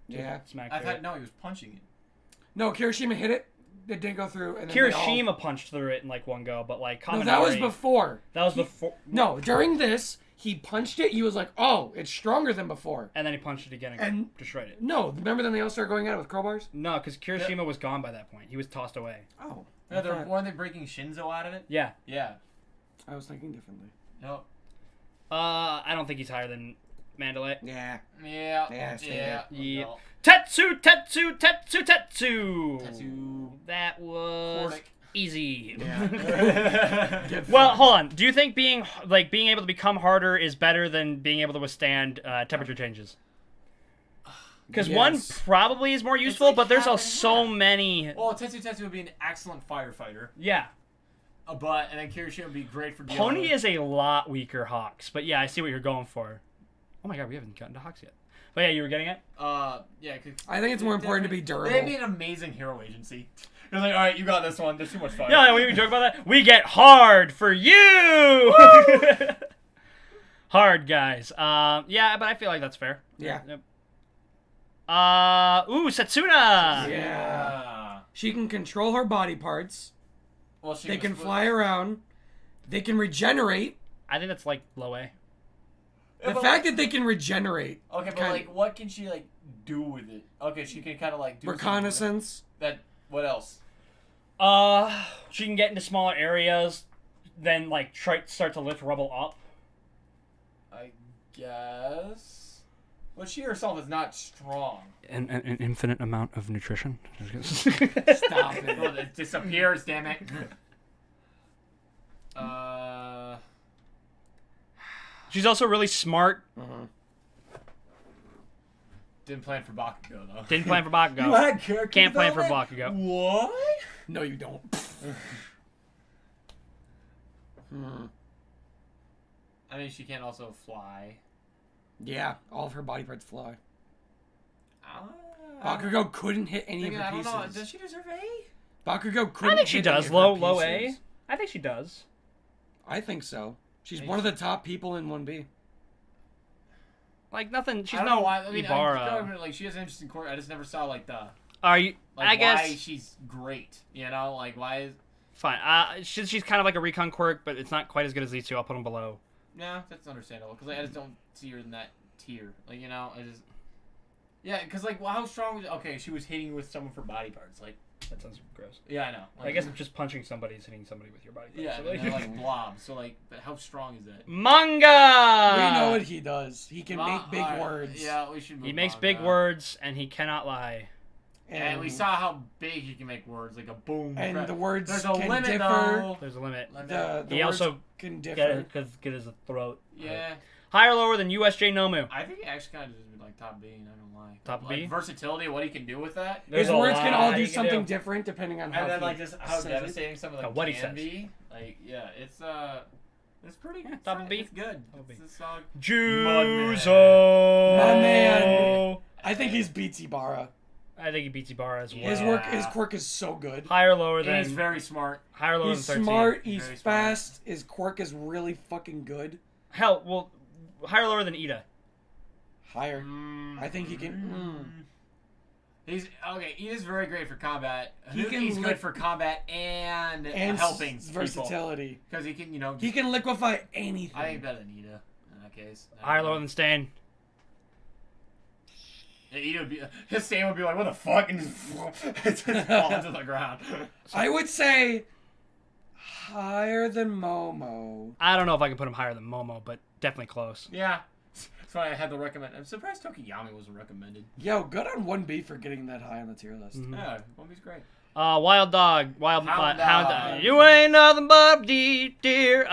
Yeah. Smack I through thought, it. no, he was punching it. No, Kirishima hit it. It didn't go through. And then Kirishima punched through it in like one go, but like Kaminari... No, that was before. That was before... No, during this, he punched it. He was like, oh, it's stronger than before. And then he punched it again and And- destroyed it. No, remember then they all started going at it with crowbars? No, because Kirishima was gone by that point. He was tossed away. Oh. Yeah, weren't they breaking Shinzo out of it? Yeah. Yeah. I was thinking differently. No. I don't think he's higher than Mandalay. Yeah. Yeah. Yeah, stay Yeah. Yeah. No. Tetsu! Tatsu. That was Cordic. easy. Yeah. Well, hold on. Do you think being able to become harder is better than being able to withstand temperature changes? Because one Yes. probably is more useful, like but there's half and so half. many. Well, Tetsu would be an excellent firefighter. Yeah. And then Kirishima would be great for dealing Pony with... is a lot weaker Hawks, but yeah, I see what you're going for. Oh my god, we haven't gotten to Hawks yet. But yeah, you were getting it? I yeah. think it's more important to be durable. They'd be an amazing hero agency. They're like, alright, you got this one. There's too much fire. Yeah, we joke about that. We get hard for you! Hard, guys. Yeah, but I feel like that's fair. Yeah. Yep. Setsuna! Yeah. She can control her body parts. Well, she They can fly around. They can regenerate. I think that's like low A. The fact that they can regenerate. Okay, but kinda- like, what can she like do with it? Okay, she can kind of like do something with Reconnaissance. it. That. What else? She can get into smaller areas, then like start to lift rubble up. I guess. Well, she herself is not strong. An infinite amount of nutrition. Stop it. Well, it disappears. Damn it. She's also really smart. Didn't plan for Bakugo though. Didn't plan for Bakugo. Can't plan for Bakugo. What? No, you don't. I mean, she can also fly. Yeah, all of her body parts fly. I Bakugo couldn't hit any of her don't pieces. know. Does she deserve A? Bakugo couldn't I think she hit any does. of her Low A. pieces. I think she does. I think so. She's one of the top people in 1B. Like nothing. She's I don't know no why. I mean, Ibarra. like she has an interesting core. I just never saw like the. Are you? Like I guess. why she's great. You know, like why is. Fine. She's kind of like a recon quirk, but it's not quite as good as these two. I'll put them below. Yeah, that's understandable. Because like, I just don't see her in that tier. Like, you know, I just. Yeah, because like, well, how strong was? Okay, she was hitting with someone for body parts. Like, That sounds gross. yeah, I know. Like, I guess just punching somebody is hitting somebody with your body. Yeah, So, and they're like blobs. So like, but how strong is that? Manga. We know what he does. He can make big words. Yeah, we should. Move He makes manga. big words and he cannot lie. And we saw how big he can make words, like a boom. And the words There's a can limit, differ. though. There's a limit. The He words also can differ. get his throat. Yeah. Higher or lower than USJ Nomu? I think it actually kind of just like top B, not gonna lie. Top like, B? Versatility, what he can do with that. His words can all do something different depending on how And then he like just how says it. devastating some of them What he can says. be. Like, yeah, it's pretty Yeah, top of B. It's good. Top B. It's a solid. Juzo. My man. I think he's beats Ibarra. I think he beats Ibarra as well. His quirk is so good. Higher or lower than... And he's very smart. Higher or lower He's than 13. smart, he's Very smart. fast, his quirk is really fucking good. Hell, well, higher or lower than Ida? Higher. I think he can... He's okay. He is very great for combat. He He's can good for combat and helping versatility. Because he can, He can liquefy anything. I think better than Ida in that case. Higher or lower than Stain? Yeah, Ida would be, his Stain would be like, what the fuck? And just fall into the ground. I would say higher than Momo. I don't know if I can put him higher than Momo, but definitely close. Yeah. That's why I had to recommend. I'm surprised Tokiyami wasn't recommended. Yo, good on 1B for getting that high on the tier list. Yeah, One-B's great. Wild Dog. Hound Dog. Dog. You ain't nothing but deer.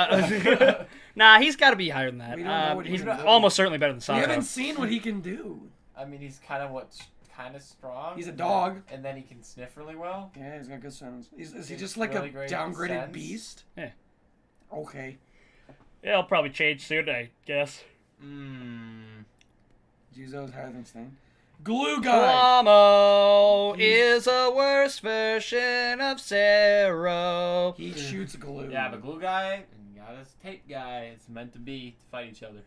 Nah, he's got to be higher than that. We don't know what he's he can do. almost certainly better than We Sato. haven't seen what he can do. I mean, he's kind of strong. He's a dog. And then he can sniff really well. Yeah, he's got good sounds. Is he He's just like really a great downgraded sense. beast? Yeah. Okay. Yeah, it'll probably change soon, I guess. Juzo's higher than Stain. Glue Guy! Plamo is a worse version of Zero. He shoots glue. Yeah, but Glue Guy and got his Tape Guy. It's meant to be to fight each other.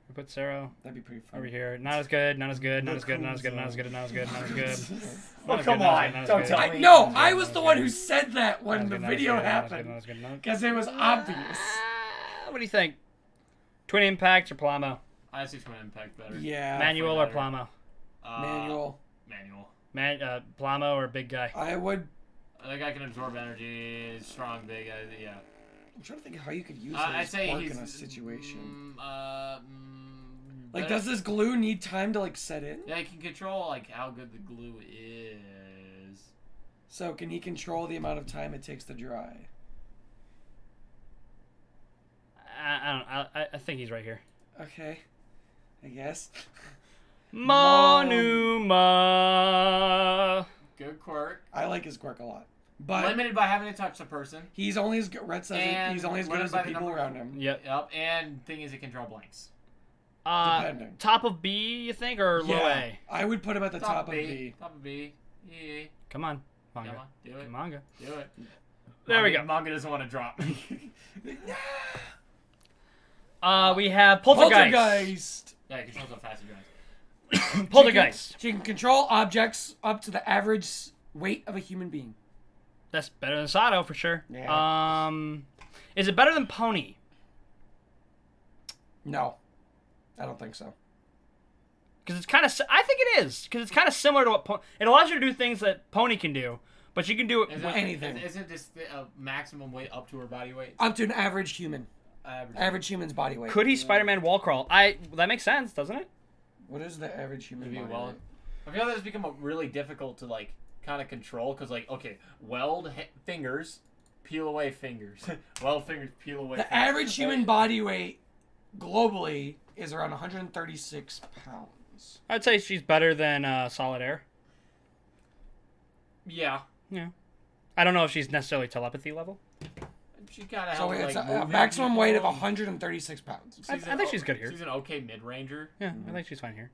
We put Zero That'd be pretty fun. over here. Not as good, not as good, not as good, not as good, not as good, not as good, not as good. Oh, come on. Don't tell me. No, I was the one who said that when the video happened. Not as good, not as good. Because it was obvious. What do you think? Twin Impacts or Plamo? I see Twin Impact better. Yeah. Manual or better. Plamo? Manual. Manual. Plamo or Big Guy? I would... That guy can absorb energy. Is strong, big. Yeah. I'm trying to think how you could use I'd his say quirk he's in a situation. Like, better- does this glue need time to, like, set in? Yeah, he can control like how good the glue is. So, can he control the amount of time it takes to dry? I don't. I think he's right here. Okay. I guess. Monuma. Good quirk. I like his quirk a lot. But Limited by having to touch the person. he's only as good, Red says And he's only as good limited as the by the people number- around him. Yep. Yep. And thing is, it can draw blanks. Depending. Top of B, you think, or low A? I would put him at the top of B. Top of B. Yeah. Come on, manga. Come on, do it. Manga. Do it. There we go. Manga doesn't want to drop. We have Poltergeist. Yeah, it controls how fast he drives. Poltergeist. She can control objects up to the average weight of a human being. That's better than Sato for sure. Yeah. Is it better than Pony? No. I don't think so. Because it's kind of. I think it is. Because it's kind of similar to what it allows you to do things that Pony can do, but you can do it. Anything. Is it just a maximum weight up to her body weight? Up to an average human. Average. Average human's body weight. Could he Spider-Man wall crawl? That makes sense, doesn't it? What is the average human Maybe body well. weight? I feel like it's become really difficult to like kind of control because like okay, weld fingers, peel away fingers. Weld fingers, peel away. The average human body weight globally is around 136 pounds. I'd say she's better than Solid Air. Yeah. Yeah. I don't know if she's necessarily telepathy level. She kind of So helps, it's like, a moving maximum weight of people. 136 pounds. I think she's good here. She's an okay mid-ranger. Yeah, I think she's fine here.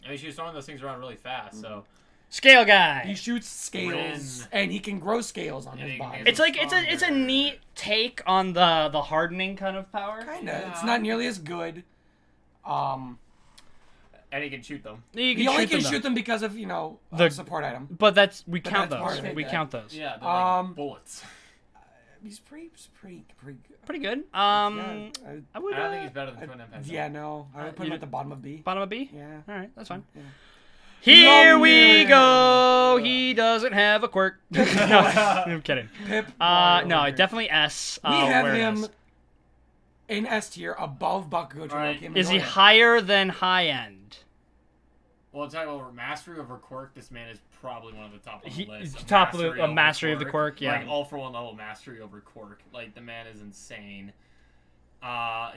I mean, she was throwing those things around really fast, so. Scale guy. He shoots scales, Rin. and he can grow scales on Yeah, his he can body. make It's like it's a neat take on the hardening kind of power. Kinda. Yeah. It's not nearly as good. And he can shoot them. You He only can them. shoot them because of The- support item. But we count that's part those. of it. We count those. Yeah, they're like bullets. He's pretty good. Pretty good. Yeah, I would. I don't think he's better than Twin Impact. yeah, no. I would put him at the bottom of B. Bottom of B. Yeah. All right, that's fine. Yeah. Here we go. He doesn't have a quirk. No, I'm kidding. Pip. No, definitely S. We have where it him is. in S tier above Bakugo Right. Toroki. Is he higher than high end? Well, talking about mastery over quirk, this man is probably one of the top on the list. Top of the mastery of the quirk, yeah. Like all for one level mastery over quirk. Like the man is insane.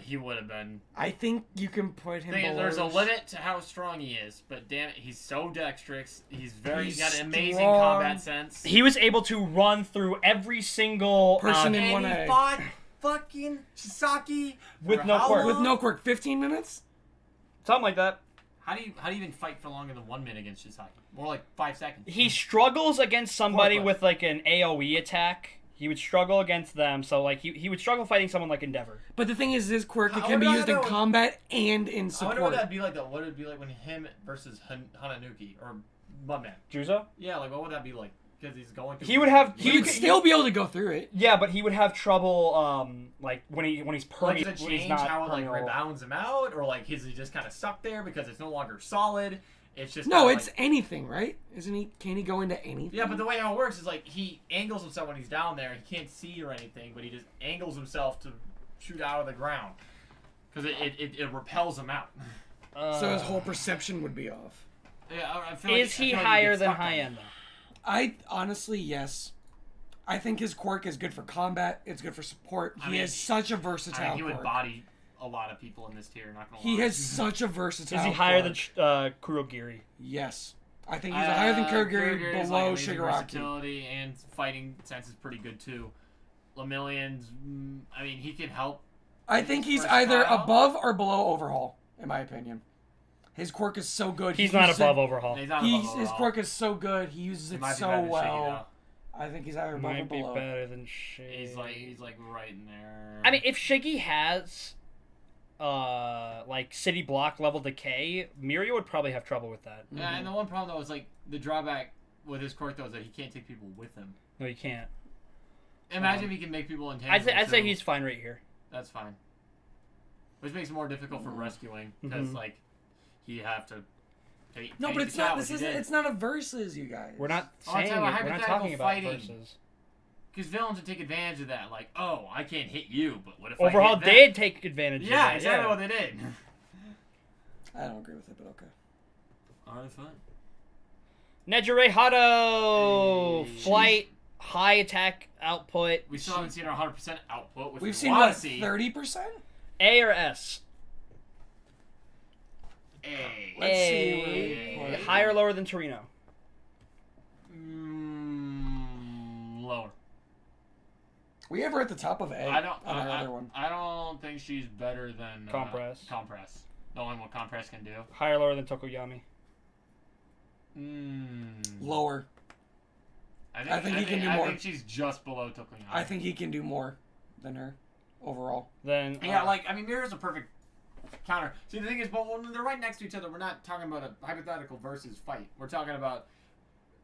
He would have been. I think you can put him below. There's a limit to how strong he is, but damn it, he's so dexterous. He's got an amazing strong. combat sense. He was able to run through every single person in and 1A. he fought fucking Chisaki with for no how quirk. With long? no quirk, 15 minutes? Something like that. How do you even fight for longer than 1 minute against Chisaki? More like 5 seconds. He struggles against somebody Quirkless. with like an AoE attack. He would struggle against them, so like he would struggle fighting someone like Endeavor. But the thing is, his quirk, it I can be wonder used in how that would- combat and in I support. wonder what that'd be like though. What would it be like when him versus Hananuki or Mudman? Juzo? Yeah, like what would that be like? Because he's going through. He would have. He would still be able to go through it. Yeah, but he would have trouble. Like when he's Like, permeable. does it when he's change not how it like permeable. rebounds him out, or like is he just kind of stuck there because it's no longer solid? It's just No, kinda it's like, anything, right? Isn't he? Can he go into anything? yeah, but the way how it works is like he angles himself when he's down there. He can't see or anything, but he just angles himself to shoot out of the ground because it repels him out. So his whole perception would be off. Yeah, I feel Is I he feel like higher gets than stuck on high it. end though? I honestly, yes. I think his quirk is good for combat. It's good for support. I He mean, has such a I versatile think he would quirk. body a lot of people in this tier. Not gonna lie. He has such a versatile. Is he higher than quirk. Kurogiri? Yes, I think he's higher than Kurogiri, Kurogiri's below like amazing Shigaraki. versatility and fighting sense is pretty good too. Lemillion's, I mean, he can help. I think he's Versatile. either above or below Overhaul, in my opinion. His quirk is so good. He's He not uses above it- Overhaul. He's not He's, above his overall. quirk is so good. He uses He it might be so better than Shiggy, well. I think he's either above or Might be below. better than Shiggy. He's like right in there. I mean, if Shiggy has, like city block level decay, Mirio would probably have trouble with that. Yeah, and the one problem though is like the drawback with his quirk though is that he can't take people with him. No, you can't. Imagine if he can make people I'd intangible. say too. he's fine right here. That's fine. Which makes it more difficult for rescuing because Mhm. like he'd have to. No, take but it's this out, not. which This he isn't. did. It's not a versus, you guys. We're not Oh, I'm saying talking about it. We're not hypothetical talking about fighting. versus. Because villains would take advantage of that, like, oh, I can't hit you, but what if Overhaul I hit them? did take advantage Yeah, of that. exactly what they did. I don't agree with it, but okay. Alright, fine. Nejire Hado! Hey. Flight, high attack output. We still haven't seen our 100% output, which We've we seen want what, to see. 30%? A or S? A. Let's see where A. we put it. Higher or lower than Torino? Lower. We have her at the top of A. I don't. On our other one. I don't think she's better than Compress. Compress. Knowing what Compress can do. Higher or lower than Tokoyami? Lower. I think he can do more. I think she's just below Tokunyama. I think he can do more than her overall. Then Yeah, like I mean, Mirror's a perfect counter. See, the thing is, but when they're right next to each other, we're not talking about a hypothetical versus fight. We're talking about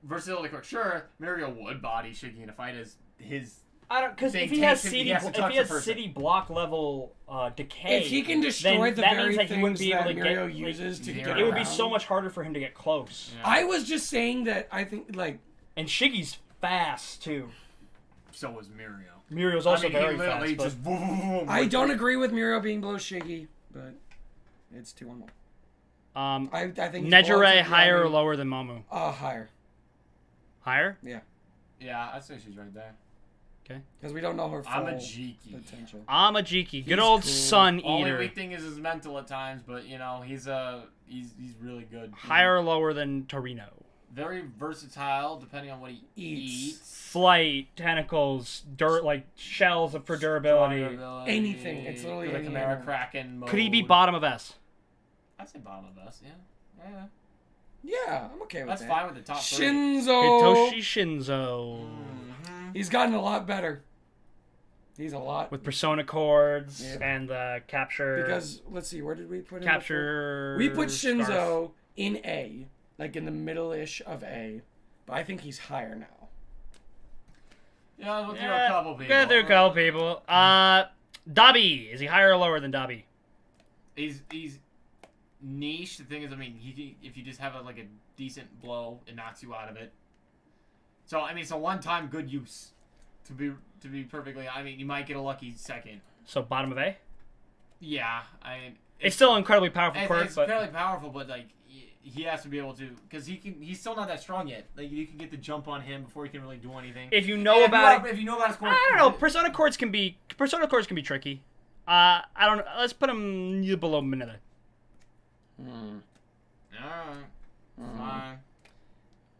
versatility. Quick, sure, Mirio would body Shiggy in a fight as his. I don't because They if he has take him- city he has to if touch he the has person. city block level decay, If he can destroy then the that very means that he wouldn't things be able that to Mirio get. uses to zero. get It would be around. so much harder for him to get close. Yeah. I was just saying that I think, like, And Shiggy's fast too. So was Mirio. Mirio's also I mean, very he literally fast. just boom, boom, boom, I like- don't agree with Mirio being below Shiggy, but it's 2-1-1. But, I think he's below Nejire Tokoyami. higher or lower than Momu? Higher. Higher? Yeah. Yeah, I'd say she's right there. Because we don't know her full I'm a Jiki. potential. Amajiki, good He's old cool. Sun Only Eater. weak thing is his mental at times, but you know he's really good. Higher or lower than Torino? Very versatile, depending on what he eats. Flight, tentacles, dirt like shells for durability. Durability, Anything. It's literally the any Chimera animal. Kraken mode. Could he be bottom of S? I'd say bottom of us. Yeah. Yeah, I'm okay with That's that. fine with the top three. Shinzo. Hitoshi Shinzo. Mhm. He's gotten a lot better. He's a lot. With persona chords Yeah. and capture. Because, let's see, where did we put him? capture. before? We put scarf. Shinzo in A, like in the middle-ish of A. But I think he's higher now. Yeah, we'll do a couple people. Go through a couple people. Dabi. Is he higher or lower than Dabi? He's niche. The thing is, I mean, if you just have like a decent blow, it knocks you out of it. So I mean, it's a one-time good use. To be perfectly, I mean, you might get a lucky second. So bottom of A? Yeah, I mean, It's still an incredibly powerful quirk, it's but fairly powerful, but like he has to be able to, because he's still not that strong yet. Like, you can get the jump on him before he can really do anything. If you know about it, if you know about his quirk, I don't know. Persona chords can be tricky. I don't know. Let's put him below Mineta. Alright. Fine.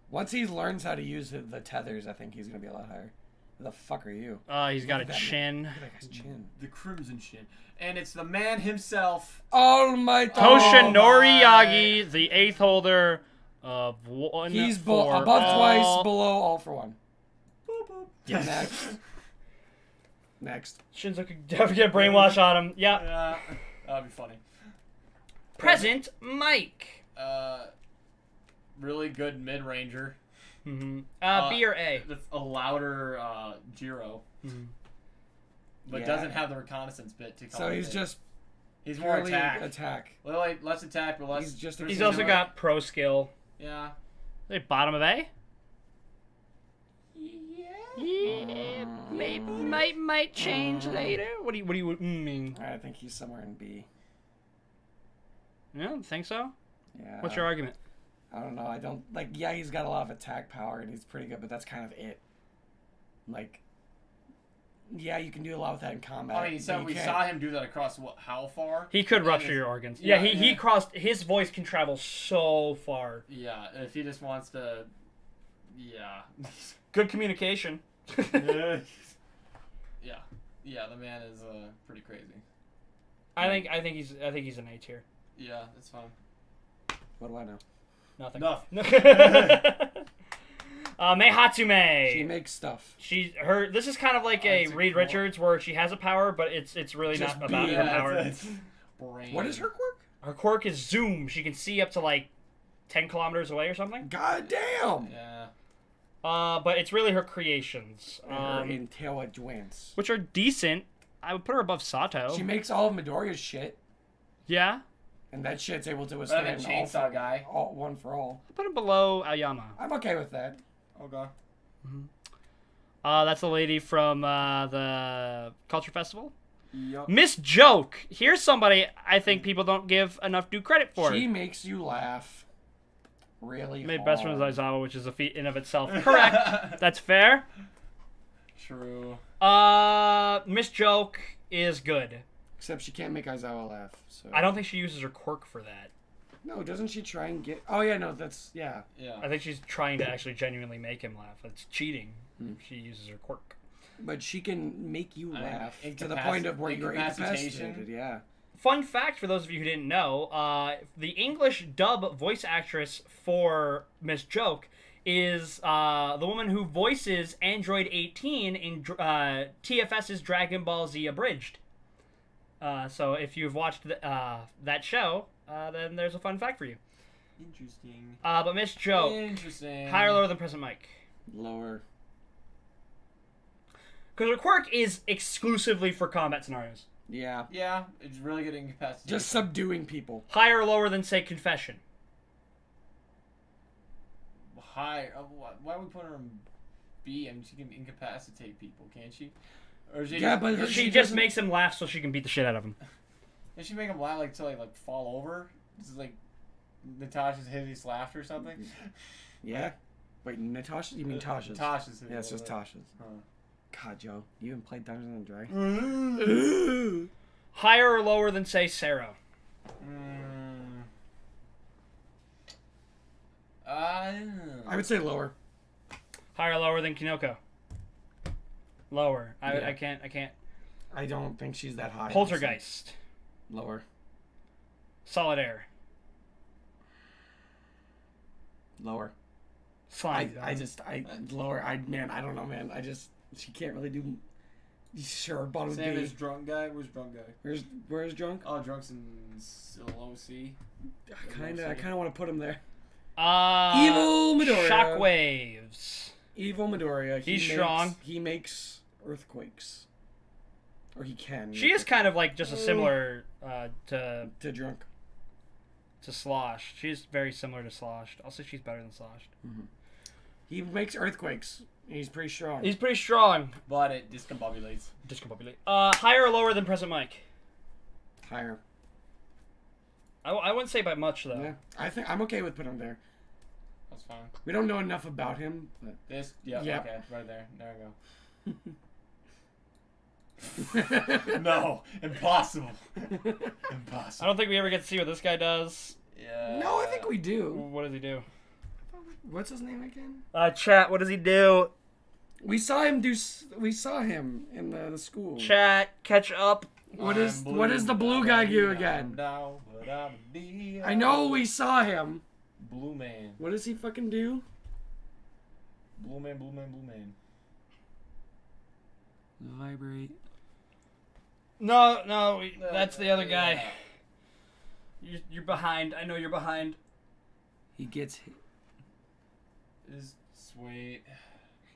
Once he learns how to use the tethers, I think he's gonna be a lot higher. Who the fuck are you? He's got a Look at that chin. Look at that guy's chin. The crimson shin. And it's the man himself. Almighty. Toshinori Yagi, the 8th holder of 1 He's for above all. twice, below all for one. Boop, boop. Yes. Next. Shinzo could definitely get brainwash on him. Yeah. Yeah, that'd be funny. Present Mike. Really good mid-ranger. Mm-hmm. B or A? A louder Jiro. Mm-hmm. But Yeah. doesn't have the reconnaissance bit to come So with he's it. just He's more purely attack. Like, less attack, but less... He's just He's also got pro skill. Yeah. Hey, bottom of A? Yeah. Yeah, might change later. What do you mean? I think he's somewhere in B. You don't think so? Yeah. What's your argument? I don't know. I don't like. Yeah, he's got a lot of attack power and he's pretty good, but that's kind of it. Like, yeah, you can do a lot with that in combat. I mean, so we saw him do that across how far? He could rupture your organs. Yeah, Yeah, he yeah. crossed. His voice can travel so far. Yeah, if he just wants to... Yeah. Good communication. Yeah. Yeah, the man is pretty crazy. I think he's an A tier. Yeah, that's fine. What do I know? Nothing. Mei Hatsume. She makes stuff. This is kind of like a it's a Reed cool- Richards where she has a power, but it's really Just not about be- her yeah, power. It's brain. What is her quirk? Her quirk is zoom. She can see up to like 10 kilometers away or something. God damn. Yeah. But it's really her creations, Her intelligence. which are decent. I would put her above Sato. She makes all of Midoriya's shit, Yeah. and that shit's able to Better withstand than Chainsaw Guy. all one for all. I'll put her below Aoyama. I'm okay with that. Okay. That's the lady from the Culture Festival. Yup. Miss Joke. Here's somebody I think people don't give enough due credit for. She makes you laugh really Made hard. best friends with Aizawa, which is a feat in of itself. Correct. That's fair. True. Miss Joke is good. Except she can't make Aizawa laugh. So. I don't think she uses her quirk for that. No, doesn't she try and get... Oh, yeah, no, that's... Yeah. Yeah. I think she's trying to actually genuinely make him laugh. It's cheating. She uses her quirk. But she can make you I mean, laugh to the point of where you're incapacitation. incapacitated, yeah. Fun fact for those of you who didn't know, the English dub voice actress for Miss Joke is the woman who voices Android 18 in TFS's Dragon Ball Z Abridged. So if you've watched that show, then there's a fun fact for you. Interesting. But Miss Joke, Interesting. higher or lower than Present Mike? Lower. Because her quirk is exclusively for combat scenarios. Yeah. Yeah, it's really good incapacity. Just subduing people. Higher or lower than, say, Confession? high. Why are we putting her in B? I mean, she can incapacitate people, can't she? Or is she Yeah, just, but She just makes him laugh so she can beat the shit out of him. does she make him laugh like till like fall over? This is like Natasha's hideous laughter or something. Yeah. Wait, Natasha? You mean Tasha's? Tasha's. Yeah, it's just Tasha's. Huh. God, Joe, you even played Dungeons and Dragons? Higher or lower than, say, Sarah? I would say lower. Higher or lower than Kinoko? Lower. Yeah. I can't. I don't think she's that high. Poltergeist. Lower. Solitaire. Lower. Slime. Lower. I don't know, man. She can't really do. Sure, bottom Same B. as drunk guy. Where's drunk guy? Where's drunk? Oh, drunk's in low C. I kind of want to put him there. Evil Midoriya. Shockwaves. Evil Midoriya. He's strong. He makes earthquakes. Or he can. She is kind of like just a similar to drunk. Slosh. She's very similar to Sloshed. I'll say she's better than Sloshed. Mm-hmm. He makes earthquakes. He's pretty strong. He's pretty strong. But it discombobulates. Discombobulate. Higher or lower than Present Mike? Higher. I wouldn't say by much though. Yeah, I think I'm okay with putting him there. That's fine. We don't know enough about him, but This, yeah, Yep. okay, right there. There we go. No, impossible. I Impossible. don't think we ever get to see what this guy does. Yeah. no, I think we do. What does he do? What's his name again? Chat. What does he do? We saw him do. We saw him in the school. Chat. Catch up. What is the blue guy do again? I know we saw him. Blue man. What does he fucking do? Blue man, blue man, blue man. Vibrate. No, that's the other guy. You're behind. I know you're behind. He gets hit. Is sweet.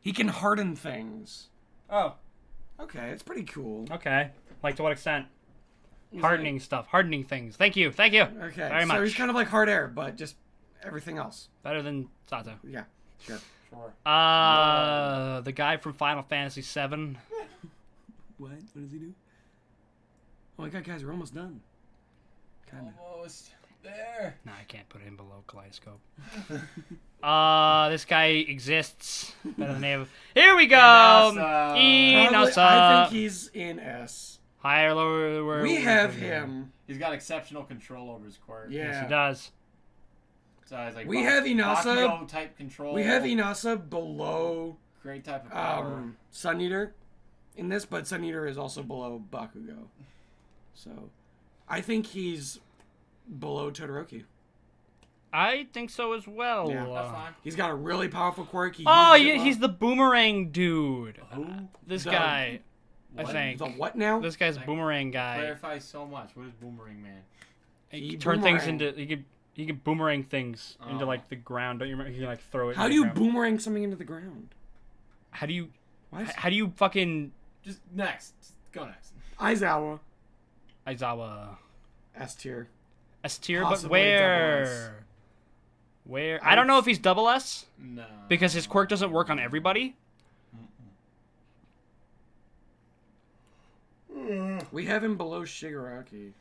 He can harden things. Oh, Okay, it's pretty cool. okay. Like to what extent? He's Hardening stuff. Hardening things. Thank you. like- okay, Very so much. he's kind of like hard air, but just everything else. Better than Sato. Yeah, sure. Sure. The guy from Final Fantasy VII. What? What does he do? Oh my god, guys, we're almost done. Kinda. Almost there. No, I can't put it in below Kaleidoscope. This guy exists. Better than name. Here we go. Probably, Inasa. I think he's in S. Higher, lower. We have him. He's got exceptional control over his quirk. Yeah. Yes, he does. So it's like We have Inasa. Bakugo type control. We have Inasa below Great type of power. Sun Eater in this, but Sun Eater is also below Bakugo. So, I think he's below Todoroki. I think so as well. Yeah. That's fine. He's got a really powerful quirk. He Oh, uses it yeah, well. he's the boomerang dude. Who? This The- guy, I What? think. The what now? This guy's Like, boomerang guy. Clarifies so much. What is Boomerang Man? He He can turn things boomerang. into he can boomerang things into Oh. like the ground. Don't you remember? He can like throw it. How into do you the ground. boomerang something into the ground? How do you? What? How do you fucking Just next. Just go next. Aizawa. Aizawa S tier. S tier? But Possibly double where? S. Where? I don't know if he's double S No. because his quirk doesn't work on everybody. We have him below Shigaraki.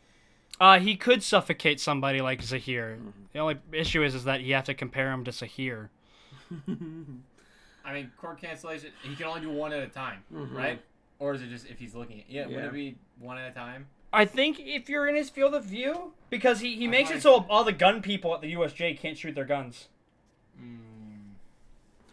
He could suffocate somebody like Zahir. The only issue is that you have to compare him to Zahir. I mean, quirk cancellation. He can only do one at a time, Mhm. right? Or is it just if he's looking at? Yeah. Would Yeah. it be one at a time? I think if you're in his field of view, because he makes thought it so all the gun people at the USJ can't shoot their guns.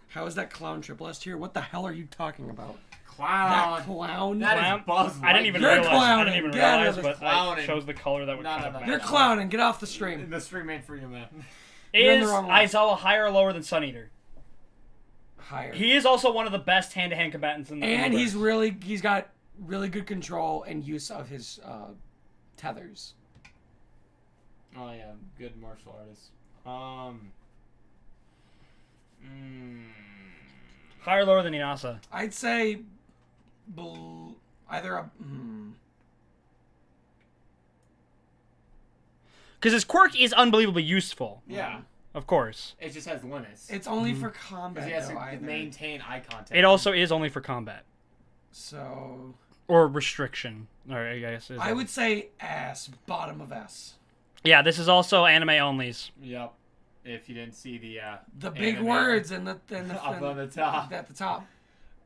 How is that clown triple S tier? What the hell are you talking about? Clown. That clown? That Clown? is Buzz. I didn't even You're realize. I clowning. didn't even Get out realize, of but this I clowning. chose the color that would No, kind no, of no. match. You're clowning. Get off the stream. The stream ain't for you, man. You're in Is the wrong one. Aizawa higher or lower than Sun Eater? Higher. He is also one of the best hand-to-hand combatants in the And universe. he's got really good control and use of his tethers. Oh yeah, good martial artist. Higher or lower than Inasa? I'd say either a. Because his quirk is unbelievably useful, Yeah. of course. It just has limits. It's only for combat. Because he has though, to either. maintain eye contact. It also is only for combat. So Or restriction. Or I guess. I would say S, bottom of S. Yeah, this is also anime onlys. Yep. If you didn't see the The big anime words and the up on the top. at the top.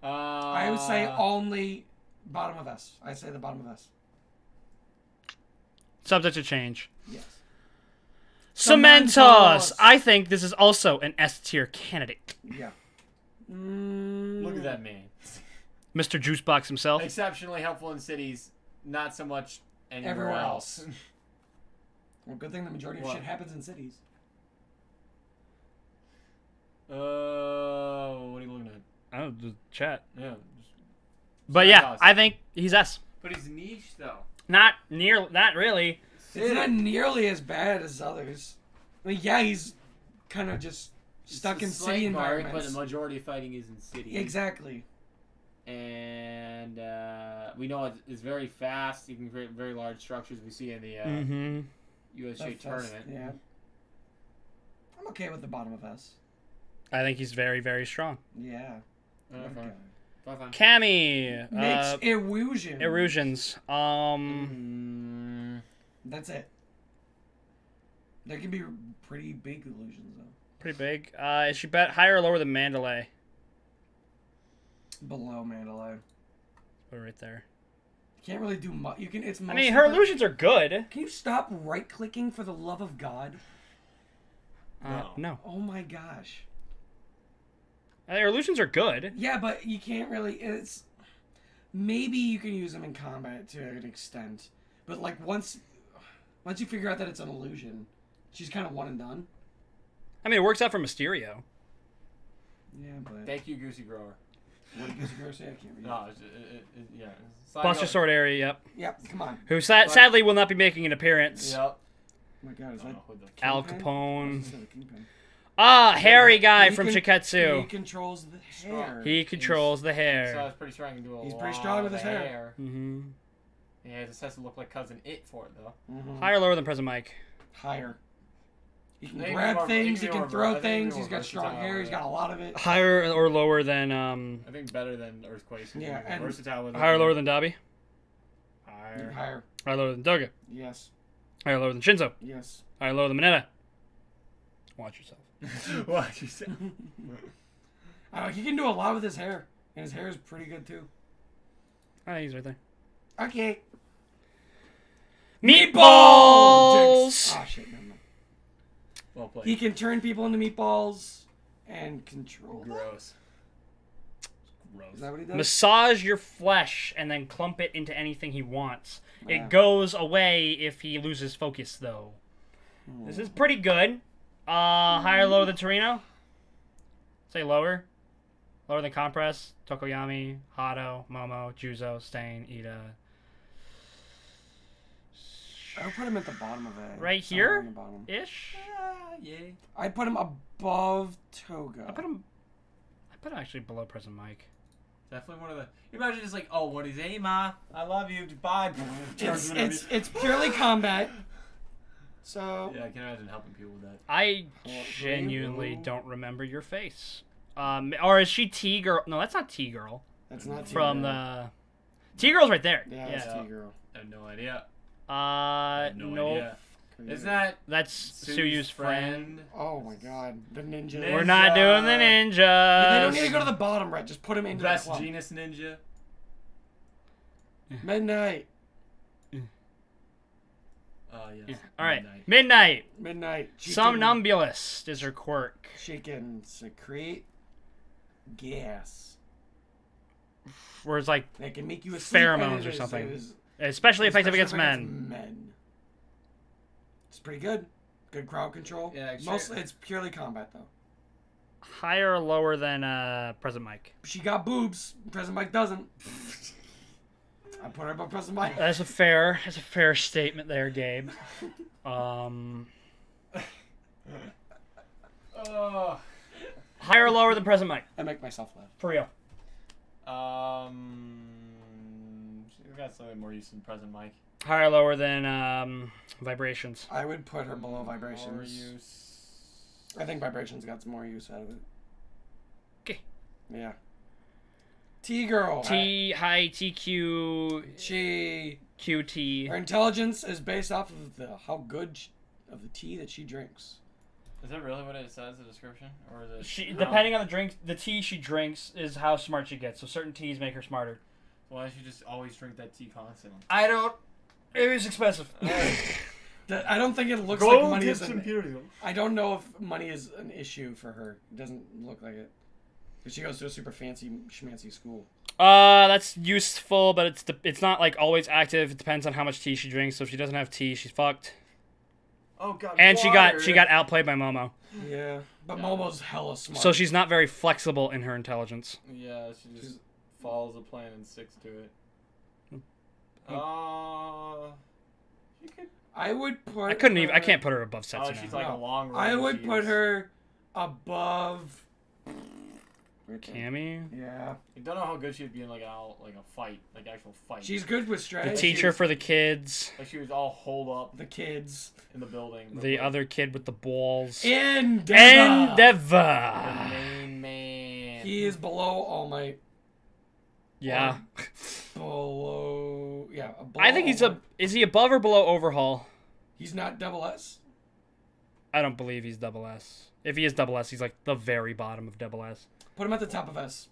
I I would say only bottom of S. I'd say the bottom of S. Subject to change. Yes. Cementos! Cementos! I think this is also an S tier candidate. Yeah. Look at that man. Mr. Juicebox himself. Exceptionally helpful in cities, not so much anywhere Everywhere else. Well, good thing the majority of What? shit happens in cities. What are you looking at? Oh, the chat. Yeah. But yeah, I think he's S. But he's niche though. Not really. It's not nearly as bad as others. I mean, yeah, he's kind of just stuck in It's a slight city mark, environments. but the majority of fighting is in cities. Exactly. And we know it's very fast. You can create very large structures. We see in the USJ That's- tournament. Yeah. I'm okay with the bottom of S. I think he's very, very strong. Yeah. Okay. Okay. Fine. Cammy. Makes illusion. Erosions. That's it. They can be pretty big illusions, though. Pretty big. Is she higher or lower than Mandalay? Below Mandalay. Put it right there. You can't really do much. You can. It's. I mean, her illusions are good. Can you stop right-clicking for the love of God? No. Oh my gosh. Her illusions are good. Yeah, but you can't really. It's maybe you can use them in combat to an extent, but like once you figure out that it's an illusion, she's kind of one and done. I mean, it works out for Mysterio. Yeah, but Thank you, Goosey Grower. what did Goosey Grower say? I can't read. No, yeah. Buster Sword area, yep. Yep, come on. Who sadly will not be making an appearance. Yep. Oh my God, is that Al Kingpin? Capone. I was gonna say the Kingpin. Hairy guy He from He Shiketsu. controls the hair. He controls the So I hair. was pretty sure I can do a He's lot pretty strong with of his hair. Mm-hmm. Yeah, it just has to look like Cousin It for it, though. Mhm. Higher or lower than Present Mike? Higher. He can I think grab more- things. I He think can more- I throw think things. more He's got strong versatile, hair. He's yeah. got a lot of it. Higher or lower than I think better than Earthquake. Yeah, and- versatile with it. higher or lower than Dabi? Higher. Higher. Higher or lower than Doga? Yes. Higher or lower than Shinzo? Yes. Higher or lower than Mineta? Watch yourself. What you said? He can do a lot with his hair, and his hair is pretty good too. I think he's right there. Okay. Meatballs! Oh shit! Never mind. Well played. He can turn people into meatballs and control them. Gross. Is that what he does? Massage your flesh and then clump it into anything he wants. Yeah. It goes away if he loses focus, though. This is pretty good. Higher or lower than Torino? Say lower. Lower than Compress, Tokoyami, Hado, Momo, Juzo, Stain, Ida. I would put him at the bottom of it. Right Somewhere here? in the bottom. Ish? Yay. I'd put him above Toga. I put him actually below Present Mike. Definitely one of the. You imagine just like, oh, what is hey ma? I love you. Bye. It's purely combat. So Yeah, I can imagine helping people with that. I genuinely don't remember your face. Or is she T-Girl? No, that's not T-Girl. that's not From T-Girl. the... T-Girl's right there. Yeah, it's Yeah. T-Girl. I have no idea. No. Idea. Is that That's Suyu's friend. Oh my God, the ninja. We're not doing the ninjas. They don't need to go to the bottom, Brett. Just put him into Best the clump. Genus Ninja? Midnight. Yes. Yeah. All right. Midnight. Midnight. She Somnambulist is her quirk. She can secrete gas. Where it's like, They can make you asleep. Pheromones and or it is- something. it is- especially effective against especially men. It's pretty good. Good crowd control. Yeah, sure. Mostly, it's purely combat though. Higher or lower than Present Mike? She got boobs. President Mike doesn't. I put her above President Mike. That's a fair statement there, Gabe. Oh. Higher or lower than Present Mike? I make myself laugh. For real. She's got slightly more use than present Mike. Higher or lower than Vibrations? I would put her below More vibrations. use. I think vibrations got some more use out of it. Okay. Yeah. T-girl. High TQ She. QT. Her intelligence is based off of how good of the tea that she drinks. Is that really what it says, the description? Or is it... She depending on the tea she drinks is how smart she gets. So certain teas make her smarter. Why don't you just always drink that tea constantly? I don't. It was expensive. I don't think it looks like money is I don't know if money is an issue for her. It doesn't look like it. Because she goes to a super fancy schmancy school. That's useful, but it's not like always active. It depends on how much tea she drinks. So if she doesn't have tea, she's fucked. Oh god. And water. she got outplayed by Momo. Yeah. But Momo's hella smart. So she's not very flexible in her intelligence. Yeah, she just follows a plan and sticks to it. She could... I would put I couldn't even. I her- can't put her above Oh, Setsuna. she's like a long range. I would put her above Cammy. Yeah. I don't know how good she'd be in like a fight, like actual fight. She's good with The strategy. teacher for the kids. Like she was all holed up The kids. in the building. The other kid with the balls. Endeavor. Endeavor. main man. He is below All Might. Yeah. Below. Yeah. I think he's All Might. Is he above or below Overhaul? He's not double S. I don't believe he's double S. If he is double S, he's like the very bottom of double S. Put him at the top of S.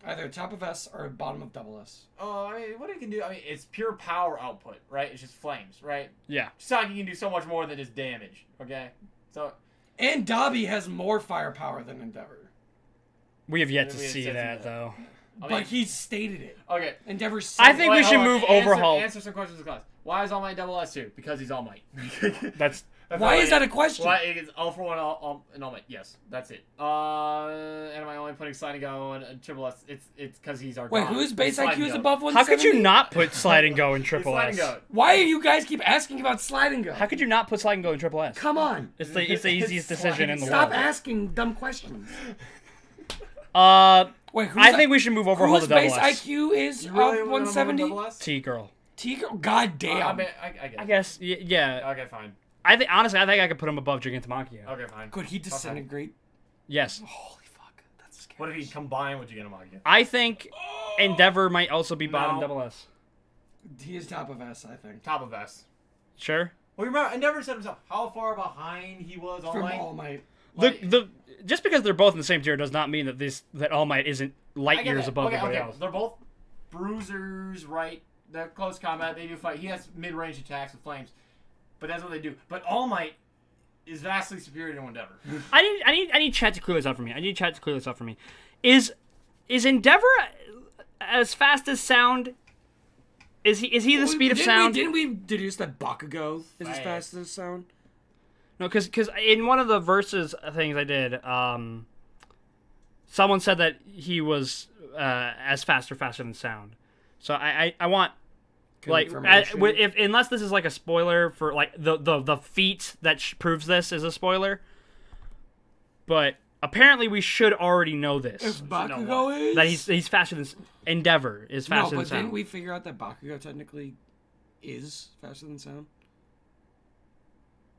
Either top of S or bottom of double S. Oh, I mean, what he can do, I mean, it's pure power output, right? It's just flames, right? Yeah. Chisaki can do so much more than just damage, okay? So... And Dobby has more firepower than Endeavor. We have yet to We have see yet to that, see that. though. I But mean, he stated it. okay. Endeavor said I think it. we should hold on. move overhaul. Answer some questions in class. Why is All Might double S too? Because he's All Might. That's Why is that a question? Why is all for one and All Might? Yes, that's it. And am I only putting Sliding Go and Triple S? It's because he's our Wait, god. whose base Sliding IQ is Go. above how 170? could you not put Slide and Go in He's triple Sliding S? Go. Why do you guys keep asking about Slide and Go? How could you not put Slide and Go in triple S? Come on. It's the easiest decision in the Stop world. asking dumb questions. Wait, I think we should move overhaul whose to double base S. IQ is You really up wanna move on 170? double S? T girl. Tiger? God damn. I mean, I I guess. guess. Yeah. Okay, fine. I think honestly, I think I could put him above Gigantomachia. Okay, fine. Could he disintegrate? Yes. Holy fuck. That's scary. What if he combined with Gigantomachia? I think Endeavor might also be bottom No. double S. He is top of S, I think. Top of S. Sure. Well, remember, Endeavor said himself how far behind he was All From Might. All Might. The just because they're both in the same tier does not mean that All Might isn't I light get years that. above okay, everybody okay. else. They're both bruisers, right? They're close combat. They do fight. He has mid-range attacks with flames, but that's what they do. But All Might is vastly superior to Endeavor. I need chat to clear this up for me. Is Endeavor as fast as sound? Is he the speed of sound? Didn't we deduce that Bakugo is as Fast. fast as sound? No, because in one of the verses things I did, someone said that he was as fast or faster than sound. So I want like Confirmation. if unless this is like a spoiler for like the feat that proves this is a spoiler, but apparently we should already know this If know Bakugo is? that he's faster than Endeavor is No, faster but than sound. didn't we figure out that Bakugo technically is faster than sound?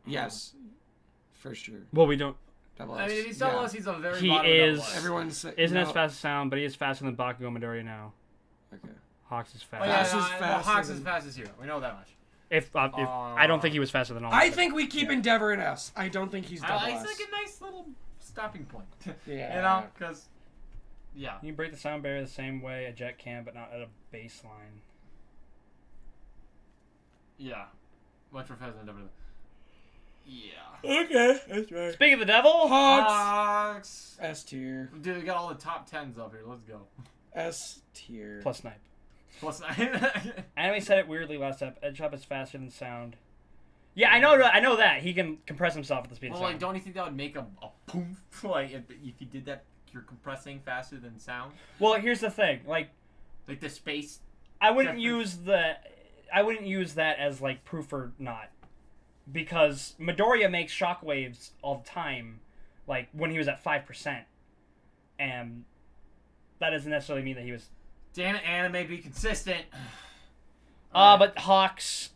Yes. For sure. Well, we don't. Double I S. mean, if he's double S, he's a very He bottom of is- double S. Everyone's Isn't no. as fast as sound, but he is faster than Bakugo Midoriya now. Okay. Hawks is Oh, fast. yeah, Hawks no, is well, faster Hawks than- is fast as Hero. We know that much. If I don't think he was faster than all. I think we keep Endeavor in S. I don't think he's double It's S. like a nice little stopping point. Yeah. You know, because yeah. You break the sound barrier the same way a jet can, but not at a baseline. Yeah. Much more fast than Endeavor. Yeah. Okay, that's right. Speaking of the devil, Hawks. Hawks. S tier. Dude, we got all the top 10s up here. Let's go. S tier. plus snipe. Plus 9. Anime said it weirdly last up. Edgehop is faster than sound. Yeah, I know that. He can compress himself at the speed Well, of sound. like, don't you think that would make a poof? Like, if you did that, you're compressing faster than sound? Well, here's the thing. Like, Like the space. I wouldn't Difference. use that as like proof or not, because Midoriya makes shockwaves all the time, like when he was at 5%, and that doesn't necessarily mean that he was. Damn it, anime, be consistent. But Hawks,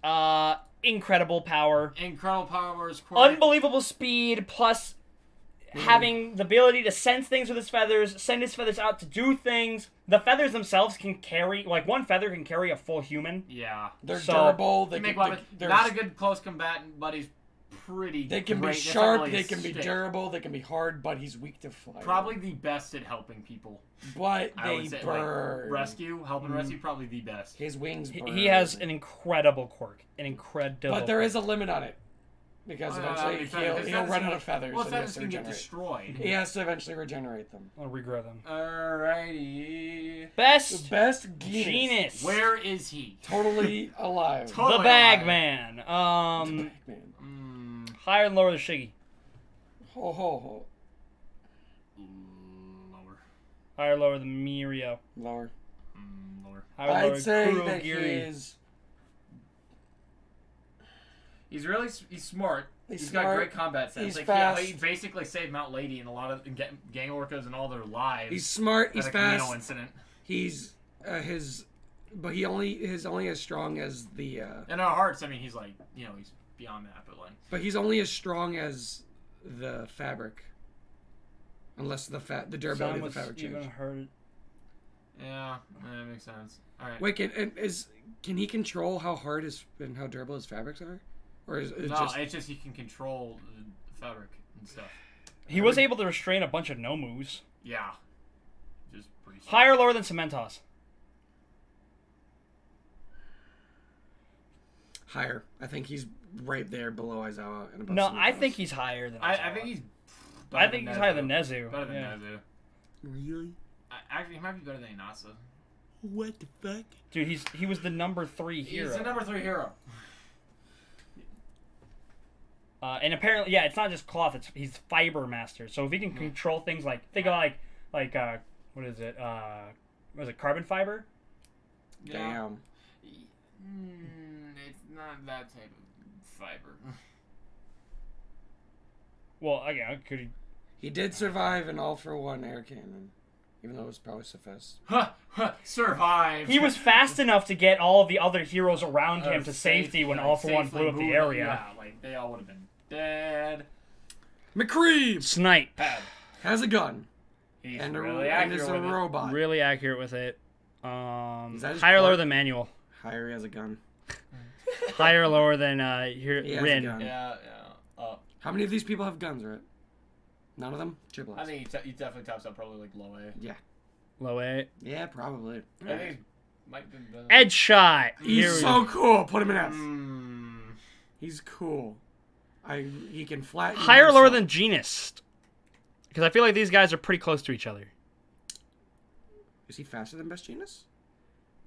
incredible power, Incredible powers. Quirk. unbelievable speed, plus having the ability to sense things with his feathers, send his feathers out to do things. The feathers themselves can carry, like one feather can carry a full human. Yeah. They're So- durable. They They make can, weapons. they're- Not a good close combatant, but he's pretty. They can be great. That's not sharp. really They his can be shtick. durable. They can be hard, but he's weak to fire. Probably the best at helping people. But I they would say, burn. like, rescue, helping rescue, probably the best. His wings burn. He has an incredible quirk, an incredible. But there is a limit on it. Because I eventually mean, he'll feathers run can out of feathers Well, and he has feathers to can get regenerate. destroyed. He has to eventually regenerate them. I'll regrow them. Alrighty. Best The best genus. Where is he? Totally alive. To- The Totally Bag alive. Man. Man. Higher and lower the Shiggy. Ho ho ho. Lower. Higher, lower the Mirio. Lower. Lower. Higher, lower I'd say that he Kurogiri. is. He's really he's smart. He's got smart. great combat sense. He's like, fast. He basically saved Mount Lady and a lot of gang orcas and all their lives. He's smart. at He's a Kamino fast. incident. He's but he only as strong as the. In our hearts, I mean, he's like, he's beyond that, but like. But he's only as strong as the fabric. Unless the durability of the fabric even changes. hurt. Yeah, that makes sense. All right. Wait, can he control how hard and how durable his fabrics are? Or is it No, just... it's just he can control the fabric and stuff. He was able to restrain a bunch of Nomus. Yeah. Just pretty strong. Higher or lower than Cementos? Higher. I think he's right there below Aizawa. And above No, Cementos. I think he's higher than Aizawa. I think he's I think he's higher than Nezu. Better than Yeah. Nezu. Really? Actually, he might be better than Inasa. What the fuck? Dude, he was the number 3 hero. He's the number 3 hero. And apparently, yeah, it's not just cloth. He's fiber master. So if he can control things like think of like what is it? What is it? Carbon fiber? Damn. It's not that type of fiber. Well, again, could he? He did survive an all-for-one air cannon, even though it was probably Cephas. Survive. He was fast enough to get all of the other heroes around him to Safe- safety when like, All for One safely blew up the moved area. Yeah, like they all would have been dead. McCreeb Snipe. Bad. has a gun He's and, really and is accurate a with it. robot. Really accurate with it. Is that his Higher or lower part? than Manual. Higher, he has a gun. Higher or lower than He has a Rin. gun. Yeah. How many of these people have guns, right? None of them? Triple I X. think he definitely tops out probably like low A. Yeah. Low A. Yeah, probably. I think he might be better. Edge shot. Here He's we so go. cool. Put him in F. Mm. He's cool. He can flatten. Higher or lower himself. than Genist? Because I feel like these guys are pretty close to each other. Is he faster than Best Genus?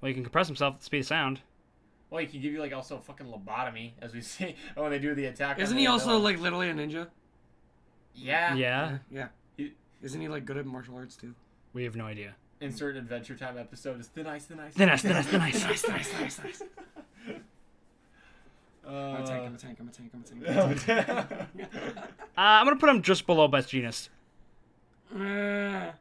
Well, he can compress himself at the speed of sound. Well, he can give you like also fucking lobotomy, as we see when they do the attack. Isn't on he the also villain. like literally a ninja? Yeah. Yeah. Yeah. Isn't he like good at martial arts too? We have no idea. Insert Adventure Time episode is thin ice, thin ice. Thin ice, thin ice, thin ice. Nice. I'm a tank. I'm going to put him just below Best Genist. I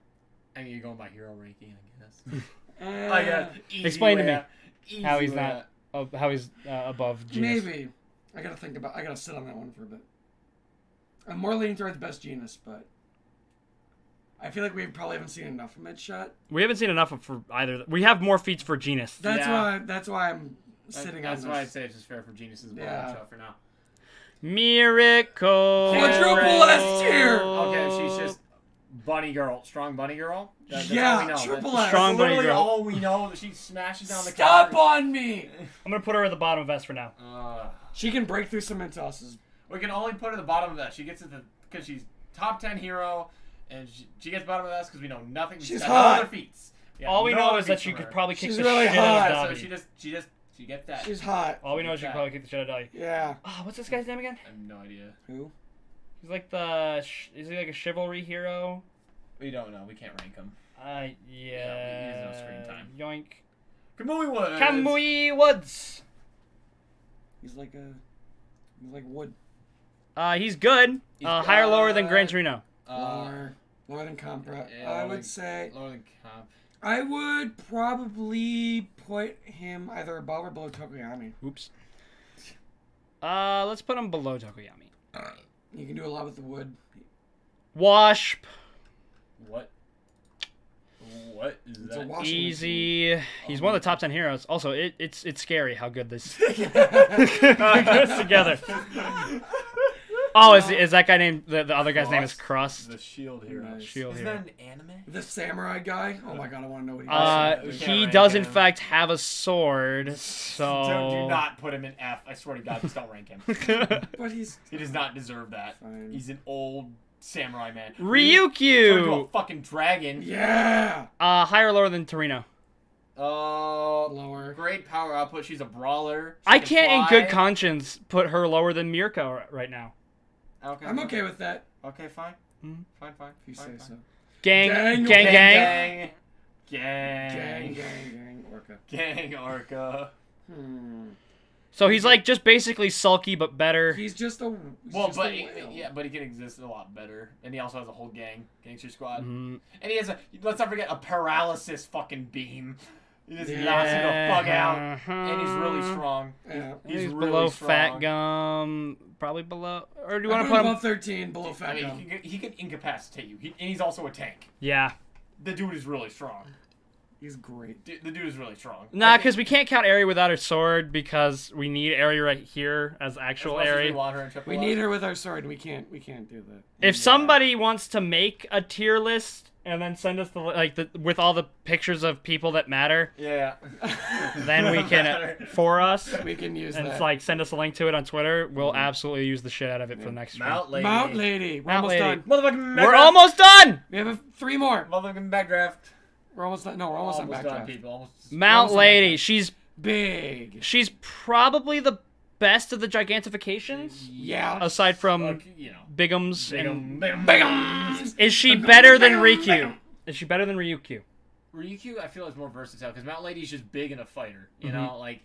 mean, you're going by hero ranking, I guess. Easy Explain to way me out. Easy how he's way not... how he's above Genist. Maybe. I gotta sit on that one for a bit. I'm more leaning towards Best Genus, but I feel like we probably haven't seen enough of Midshot. We haven't seen enough for either. We have more feats for Genist. That's why I'm sitting That's on why this. I'd say it's just fair for Genius's Yeah. shot for now. Miracle. Quadruple S tier! Okay, she's just bunny girl, strong bunny girl. That's Yeah, all we know. triple That's S. Strong bunny literally girl. all we know. That she smashes down the Stop counter. on me! I'm going to put her at the bottom of S for now. She can break through Cementos's. We can only put her at the bottom of that. She gets it because she's top 10 hero, and she gets bottom of that because we know nothing. She's got hot. No other feats. Yeah, All we no know other is that feats she from could her. probably kick She's the really shit hot. out So of Dobby. she gets that. She's hot. All we know is she Yeah. could probably kick the shit out of Dobby. Yeah. What's this guy's name again? I have no idea. Who? He's like is he like a chivalry hero? We don't know. We can't rank him. Yeah. he has no screen time. Yoink. Kamui Woods. Kamui Woods. He's like wood. He's good. He's Higher or lower than good. Gran Torino? Lower than Compra. Yeah, I would say. Lower than Comp. I would probably put him either above or below Tokoyami. Oops. Let's put him below Tokoyami. You can do a lot with the wood. Wasp. What? What is It's a that? washing Easy. He's one of the top 10 heroes. Also, it's scary how good this goes together. Oh, is that guy named the other guy's name is Crust? The shield hero. Nice. Shield Isn't hero. that an anime? The samurai guy. Oh my god, I want to know what he We does. can't He rank does in him. fact have a sword, so Do not put him in F. I swear to God, just don't rank him. But he's He does not deserve that. fine. He's an old samurai man. Turned into a Ryukyu. fucking dragon. Yeah. Higher or lower than Torino? Lower. Great power output. She's a brawler. She I can can't, in fly. good conscience, put her lower than Mirko right now. Okay. I'm okay with that. Okay, fine. Mhm. Fine. If you say so. Gang, Gang, gang, gang, gang. Gang. Orca. Gang Orca. So he's like just basically sulky but better. He's just a. Well, just but a whale. but he can exist a lot better, and he also has a whole gangster squad, Mhm. and he has let's not forget a paralysis fucking beam. He just knocks you the fuck out, and he's really strong. Yeah. He's really below strong. Fat Gum, probably below. Or do you I want to put put him him? above 13, below Fat I mean, Gum. he can incapacitate you, and he's also a tank. Yeah. The dude is really strong. He's great. The dude is really strong. Nah, because we can't count Eri without her sword because we need Eri right here as actual Eri. We need her with our sword. We can't do that. If somebody wants to make a tier list and then send us with all the pictures of people that matter, Yeah. then we can for us. We can use And that. it's like send us a link to it on Twitter. We'll absolutely use the shit out of it for the next stream. Mount Lady. Mount Lady. We're Mount almost Lady. done. Motherfucking We're almost done. We have 3 more. Motherfucking backdraft. We're almost done. No, we're almost, Almost on done, backdraft. people. Almost. Mount on Lady. She's Big. probably the best of the gigantifications, Yeah. aside from Like, you know. Bigums. And Bigum. is she better than Riku? Is she better than Ryukyu? Ryukyu, I feel, is more versatile because Mount Lady's just big and a fighter. You know, like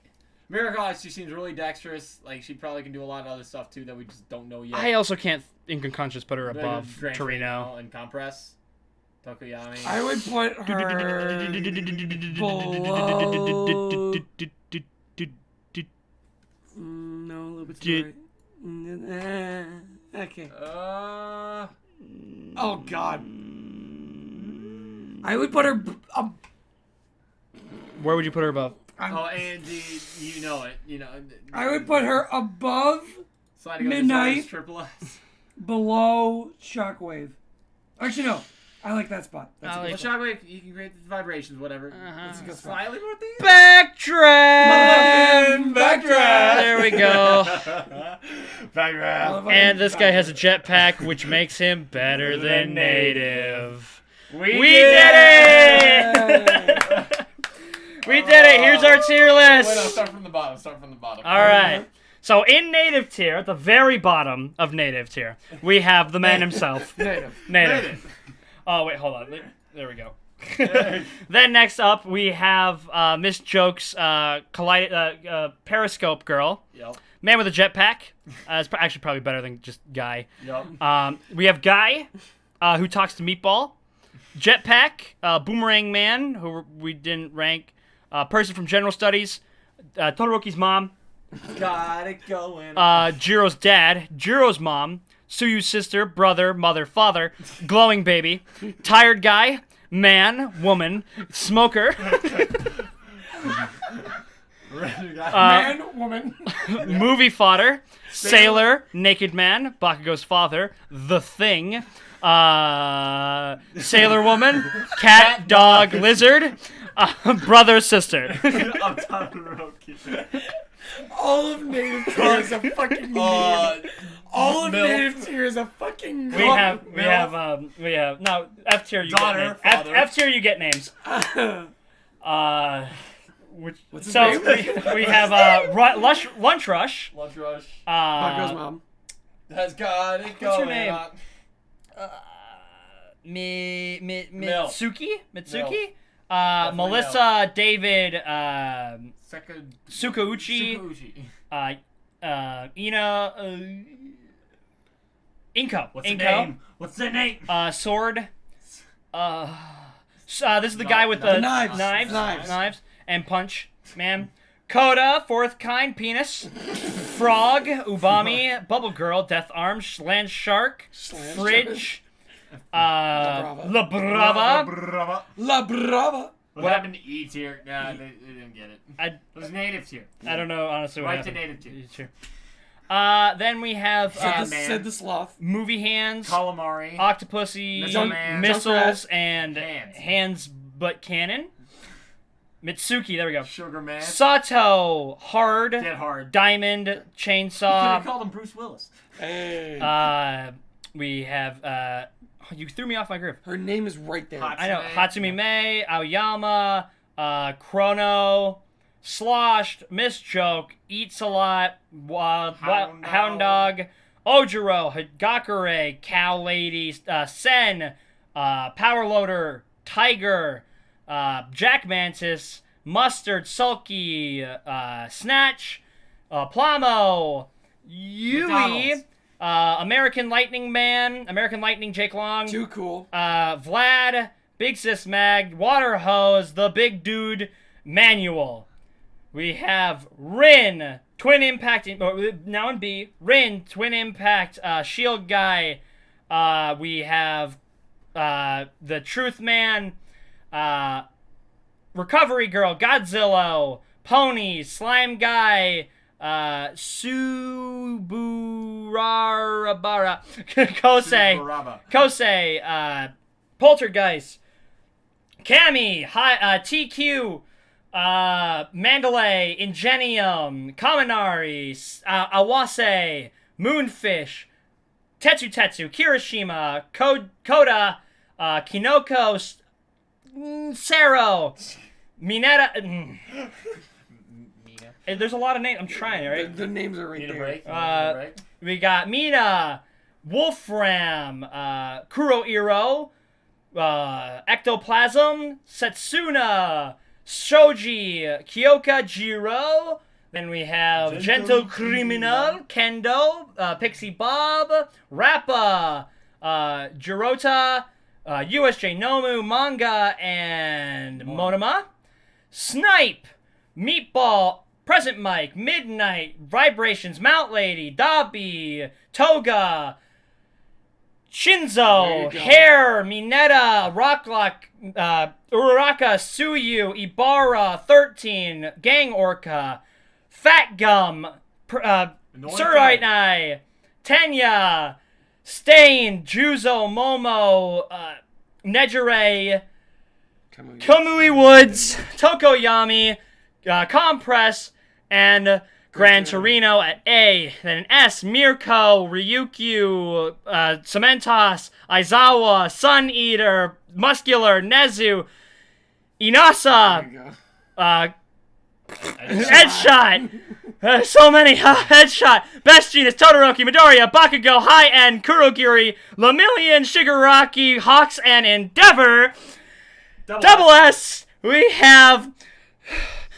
Miracle, she seems really dexterous. Like she probably can do a lot of other stuff too that we just don't know yet. I also can't, in conscious, put her above Gran Torino. and Compress. Tokoyami. I would put her below. No, a little bit too right. Okay. Oh God. I would put her. Where would you put her above? Andy, you know it. You know. I would put her above, Sliding Midnight. Triple S. below Shockwave. Actually, no. I like that spot. That's I a like good Well, spot. Shockwave, you can create the vibrations, whatever. That's a good spot. Slightly more things. Backdraft! Backdraft! There we go. Backdraft. And this guy has a jetpack, which makes him better than native. We did it! We did it. Here's our tier Wait, no, list. start from the bottom. All right. So in native tier, at the very bottom of native tier, we have the man himself. Native. Oh, wait, hold on. There we go. Then next up, we have Miss Joke's Periscope Girl. Yep. Man with a jetpack. It's actually probably better than just Guy. Yep. We have Guy, who talks to Meatball. Jetpack, Boomerang Man, who we didn't rank. Person from General Studies. Todoroki's mom. Got it going. Jiro's dad. Jiro's mom. Suyu's sister, brother, mother, father. Glowing baby. Tired guy. Man, woman. Smoker. Man, woman. Movie fodder. Sailor. Naked man. Bakugo's father. The Thing. Sailor woman. Cat, dog, lizard. Brother, sister. All of native tier is a fucking meme. All of native tier is a fucking meme. We have no F tier. You Daughter, get names. father. F tier. You get names. What's his So name? we have Lunch Rush. Lunch Rush. Bakugo's mom. Has got it going. What's her name? on. Mitsuki. Definitely Melissa, David, Sukauchi, Sukauchi. Ina, Inko. What's the name? What's the name? Sword. This is the guy with the Knives. knives, and punch, man. Coda, fourth kind, penis. Frog, Ubami, Bubble Girl, Death Arm, Land Shark, Fridge, La Brava. La Brava. What happened to E tier? Nah, they didn't get it. It was native tier. I don't know, honestly, what Right to happened. native tier. Then we have Said the sloth. Movie Hands, Calamari. Octopussy, Missile Man. Missiles, Junkrat. and Hands but Cannon. Mitsuki, there we go. Sugar Man. Sato, Hard, Get hard. Diamond, Could have Chainsaw. called him Bruce Willis. Hey. We have, you threw me off my groove. Her name is right there. Hot. I know, Hatsune. Hatsumi Mei, Aoyama, Chrono, Sloshed, Miss Joke, Eats a Lot, Hound Dog, Ojiro, Higakure, Cow Lady, Sen, Power Loader, Tiger, Jack Mantis, Mustard, Sulky, Snatch, Plamo, Yui, McDonald's. American Lightning Man, American Lightning Jake Long, Too cool. Vlad, Big Sis Mag, Water Hose, The Big Dude, Manual. We have Rin, Twin Impact, now in B, Rin, Twin Impact, Shield Guy. We have the Truth Man, Recovery Girl, Godzilla, Pony, Slime Guy, Suburabara, Kosei, Poltergeist, Cammy, TQ, Mandalay, Ingenium, Kaminari, Awase, Moonfish, Tetsu, Kirishima, Koda, Kinoko, Sero, Mineta. There's a lot of names. I'm trying, right? The names are right there. We got Mina, Wolfram, Kuroiro, Ectoplasm, Setsuna, Shoji, Kyoka Jiro. Then we have Gentle Criminal, Kendo, Pixie Bob, Rappa, Jirota, USJ Nomu, Manga, and Monoma. Snipe, Meatball, Present Mike, Midnight, Vibrations, Mount Lady, Dabi, Toga, Shinzo, Hair, Mineta, Rocklock, Uraraka, Suyu, Ibarra, 13, Gang Orca, Fat Gum, Suraitai, Tenya, Stain, Juzo, Momo, Nejire, Kamui Woods, Tokoyami, Compress, and Gran Torino at A. Then an S, Mirko, Ryukyu, Cementos, Aizawa, Sun Eater, Muscular, Nezu, Inasa, Headshot. So many. Headshot. Best Genius, Todoroki, Midoriya, Bakugo, High End, Kurogiri, Lemillion, Shigaraki, Hawks, and Endeavor. Double S. We have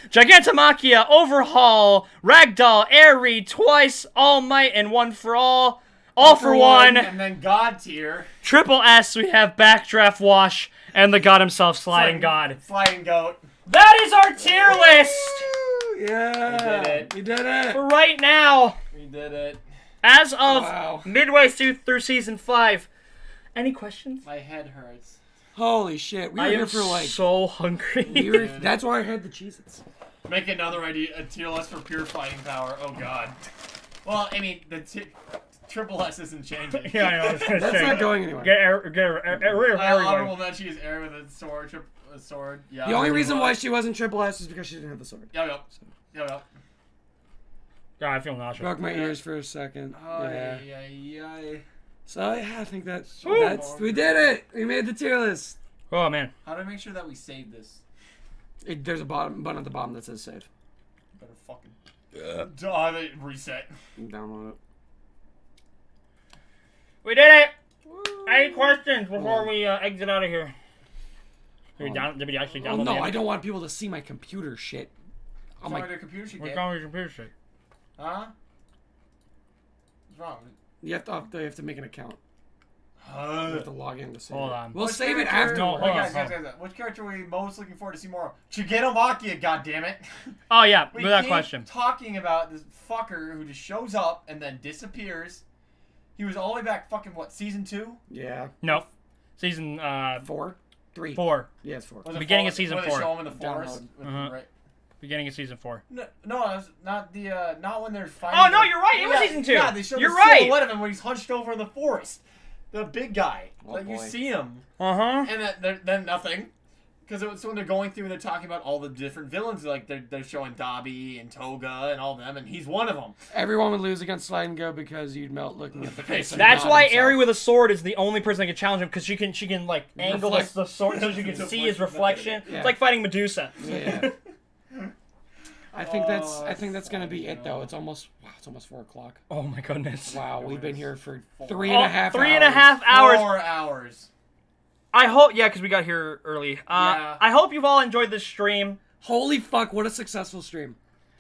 Gigantomachia, Overhaul, Ragdoll, Air Reed, Twice, All Might, and One for All. All for One. And then God tier. Triple S. We have Backdraft Wash and the God himself, Sliding God. Sliding Goat. That is our tier list. Yeah. We did it. For right now. We did it. As of midway through season 5. Any questions? My head hurts. Holy shit. We were here for like... so hungry. That's why I had the Cheez-Its. Make another idea, a tier list for pure fighting power. Oh god. Well, I mean, the triple S isn't changing. Yeah, I know. That's not going anywhere. Honorable mention is air with a sword. Yeah. The only reason why she wasn't triple S is because she didn't have the sword. Yep. God, I feel nauseous. Broke my ears for a second. Yeah. So yeah, I think that's we did it. We made the tier list. Oh man. How do I make sure that we save this? There's a button at the bottom that says save. Better fucking reset. Download it. We did it. Any questions before we exit out of here? Did we actually download? No, I don't want people to see my computer shit. What's wrong with your computer shit? What's wrong with your computer shit? Huh? What's wrong? You have to make an account. You have to log in to save Hold it. on. We'll save it after. No, hold on. Guys. Which character are we most looking forward to see more of? Shigeru, goddammit. Oh yeah, we without keep question. Talking about this fucker who just shows up and then disappears. He was all the way back fucking what, season 2? Yeah. No. Season 4? 3. 4. Yeah, it's 4. Beginning of season 4. They show him in the forest. Right. Beginning of season 4. No, it's not the not when they're fighting. Oh no, you're right. It was season 2. Yeah, they showed you're the right. silhouette of him when he's hunched over in the forest. The big guy. You see him. And then nothing. Because it's when they're going through and they're talking about all the different villains. Like they're showing Dabi and Toga and all them, and he's one of them. Everyone would lose against Slide and Go because you'd melt looking at the face. That's why Eri with a sword is the only person that can challenge him, because she can like angle the sword so she can see his reflection. Yeah. It's like fighting Medusa. Yeah. I think that's gonna be it though. It's almost 4 o'clock. Oh my goodness. Wow, we've been here for 3.5 hours. 3.5 hours. 4 hours. I hope, because we got here early. I hope you've all enjoyed this stream. Holy fuck, what a successful stream.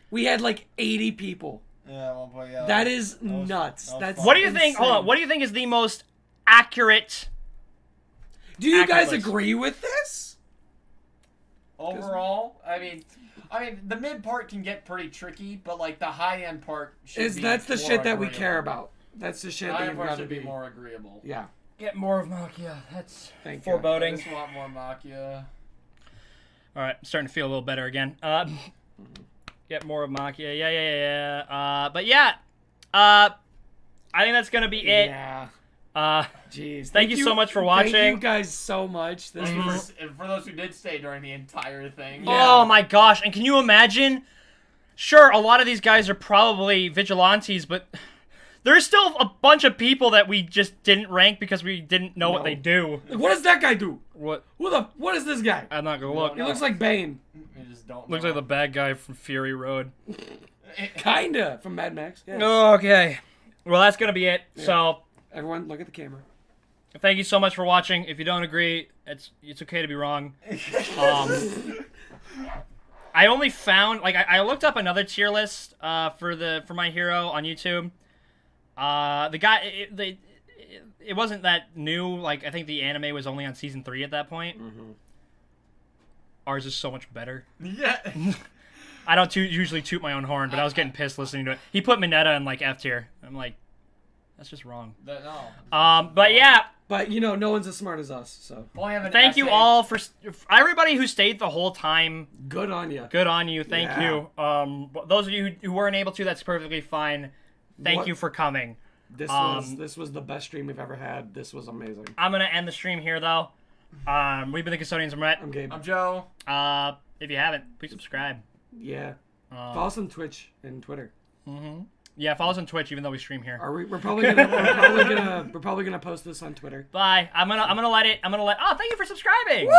We had like 80 people. Yeah, well, boy, yeah. That is nuts. That's what do you think? insane. Hold on. What do you think is the most accurate? Do you guys agree with this? Overall, I mean, the mid part can get pretty tricky, but like the high end part that's the shit that we care about. That's the shit that you've got to be more agreeable. Yeah. Get more of Makia. That's Thank foreboding. I just want more Makia. All right, I'm starting to feel a little better again. Get more of Makia. Yeah. But yeah, I think that's gonna be it. Yeah. Jeez. Thank you so much for watching. Thank you guys so much. This was... And for those who did stay during the entire thing. Yeah. Oh my gosh! And can you imagine? Sure, a lot of these guys are probably vigilantes, but there's still a bunch of people that we just didn't rank because we didn't know what they do. Like, what does that guy do? What? What is this guy? I'm not gonna look. He looks like Bane. You just don't Looks know. like the bad guy from Fury Road. Kinda. From Mad Max. Yeah. Okay. Well, that's gonna be it. Yeah. So, Everyone, look at the camera. thank you so much for watching. If you don't agree, it's okay to be wrong. I only found I looked up another tier list for My Hero on YouTube. The guy it wasn't that new. Like, I think the anime was only on season 3 at that point. Mm-hmm. Ours is so much better. Yeah. I don't usually toot my own horn, but I was getting pissed listening to it. He put Mineta in like F tier. I'm like, that's just wrong. No. But yeah. But, you know, no one's as smart as us, so. Well, I have an Thank you essay. all for everybody who stayed the whole time. Good on you. Good on you. Thank you. Those of you who weren't able to, that's perfectly fine. Thank you for coming. This was the best stream we've ever had. This was amazing. I'm gonna end the stream here though. We've been the Custodians. I'm Rhett. I'm Gabe. I'm Joe. If you haven't, please subscribe. Yeah. Follow us on Twitch and Twitter. Yeah, follow us on Twitch, even though we stream here. We're probably gonna post this on Twitter. Bye. I'm gonna let. Oh, thank you for subscribing.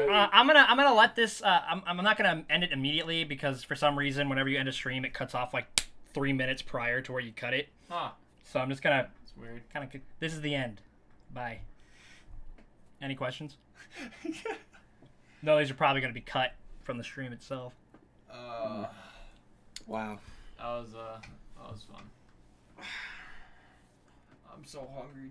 I'm gonna let this. I'm not gonna end it immediately because for some reason, whenever you end a stream, it cuts off like 3 minutes prior to where you cut it. Huh. So I'm just gonna. It's weird. This is the end. Bye. Any questions? No, these are probably gonna be cut from the stream itself. Wow. That was fun. I'm so hungry.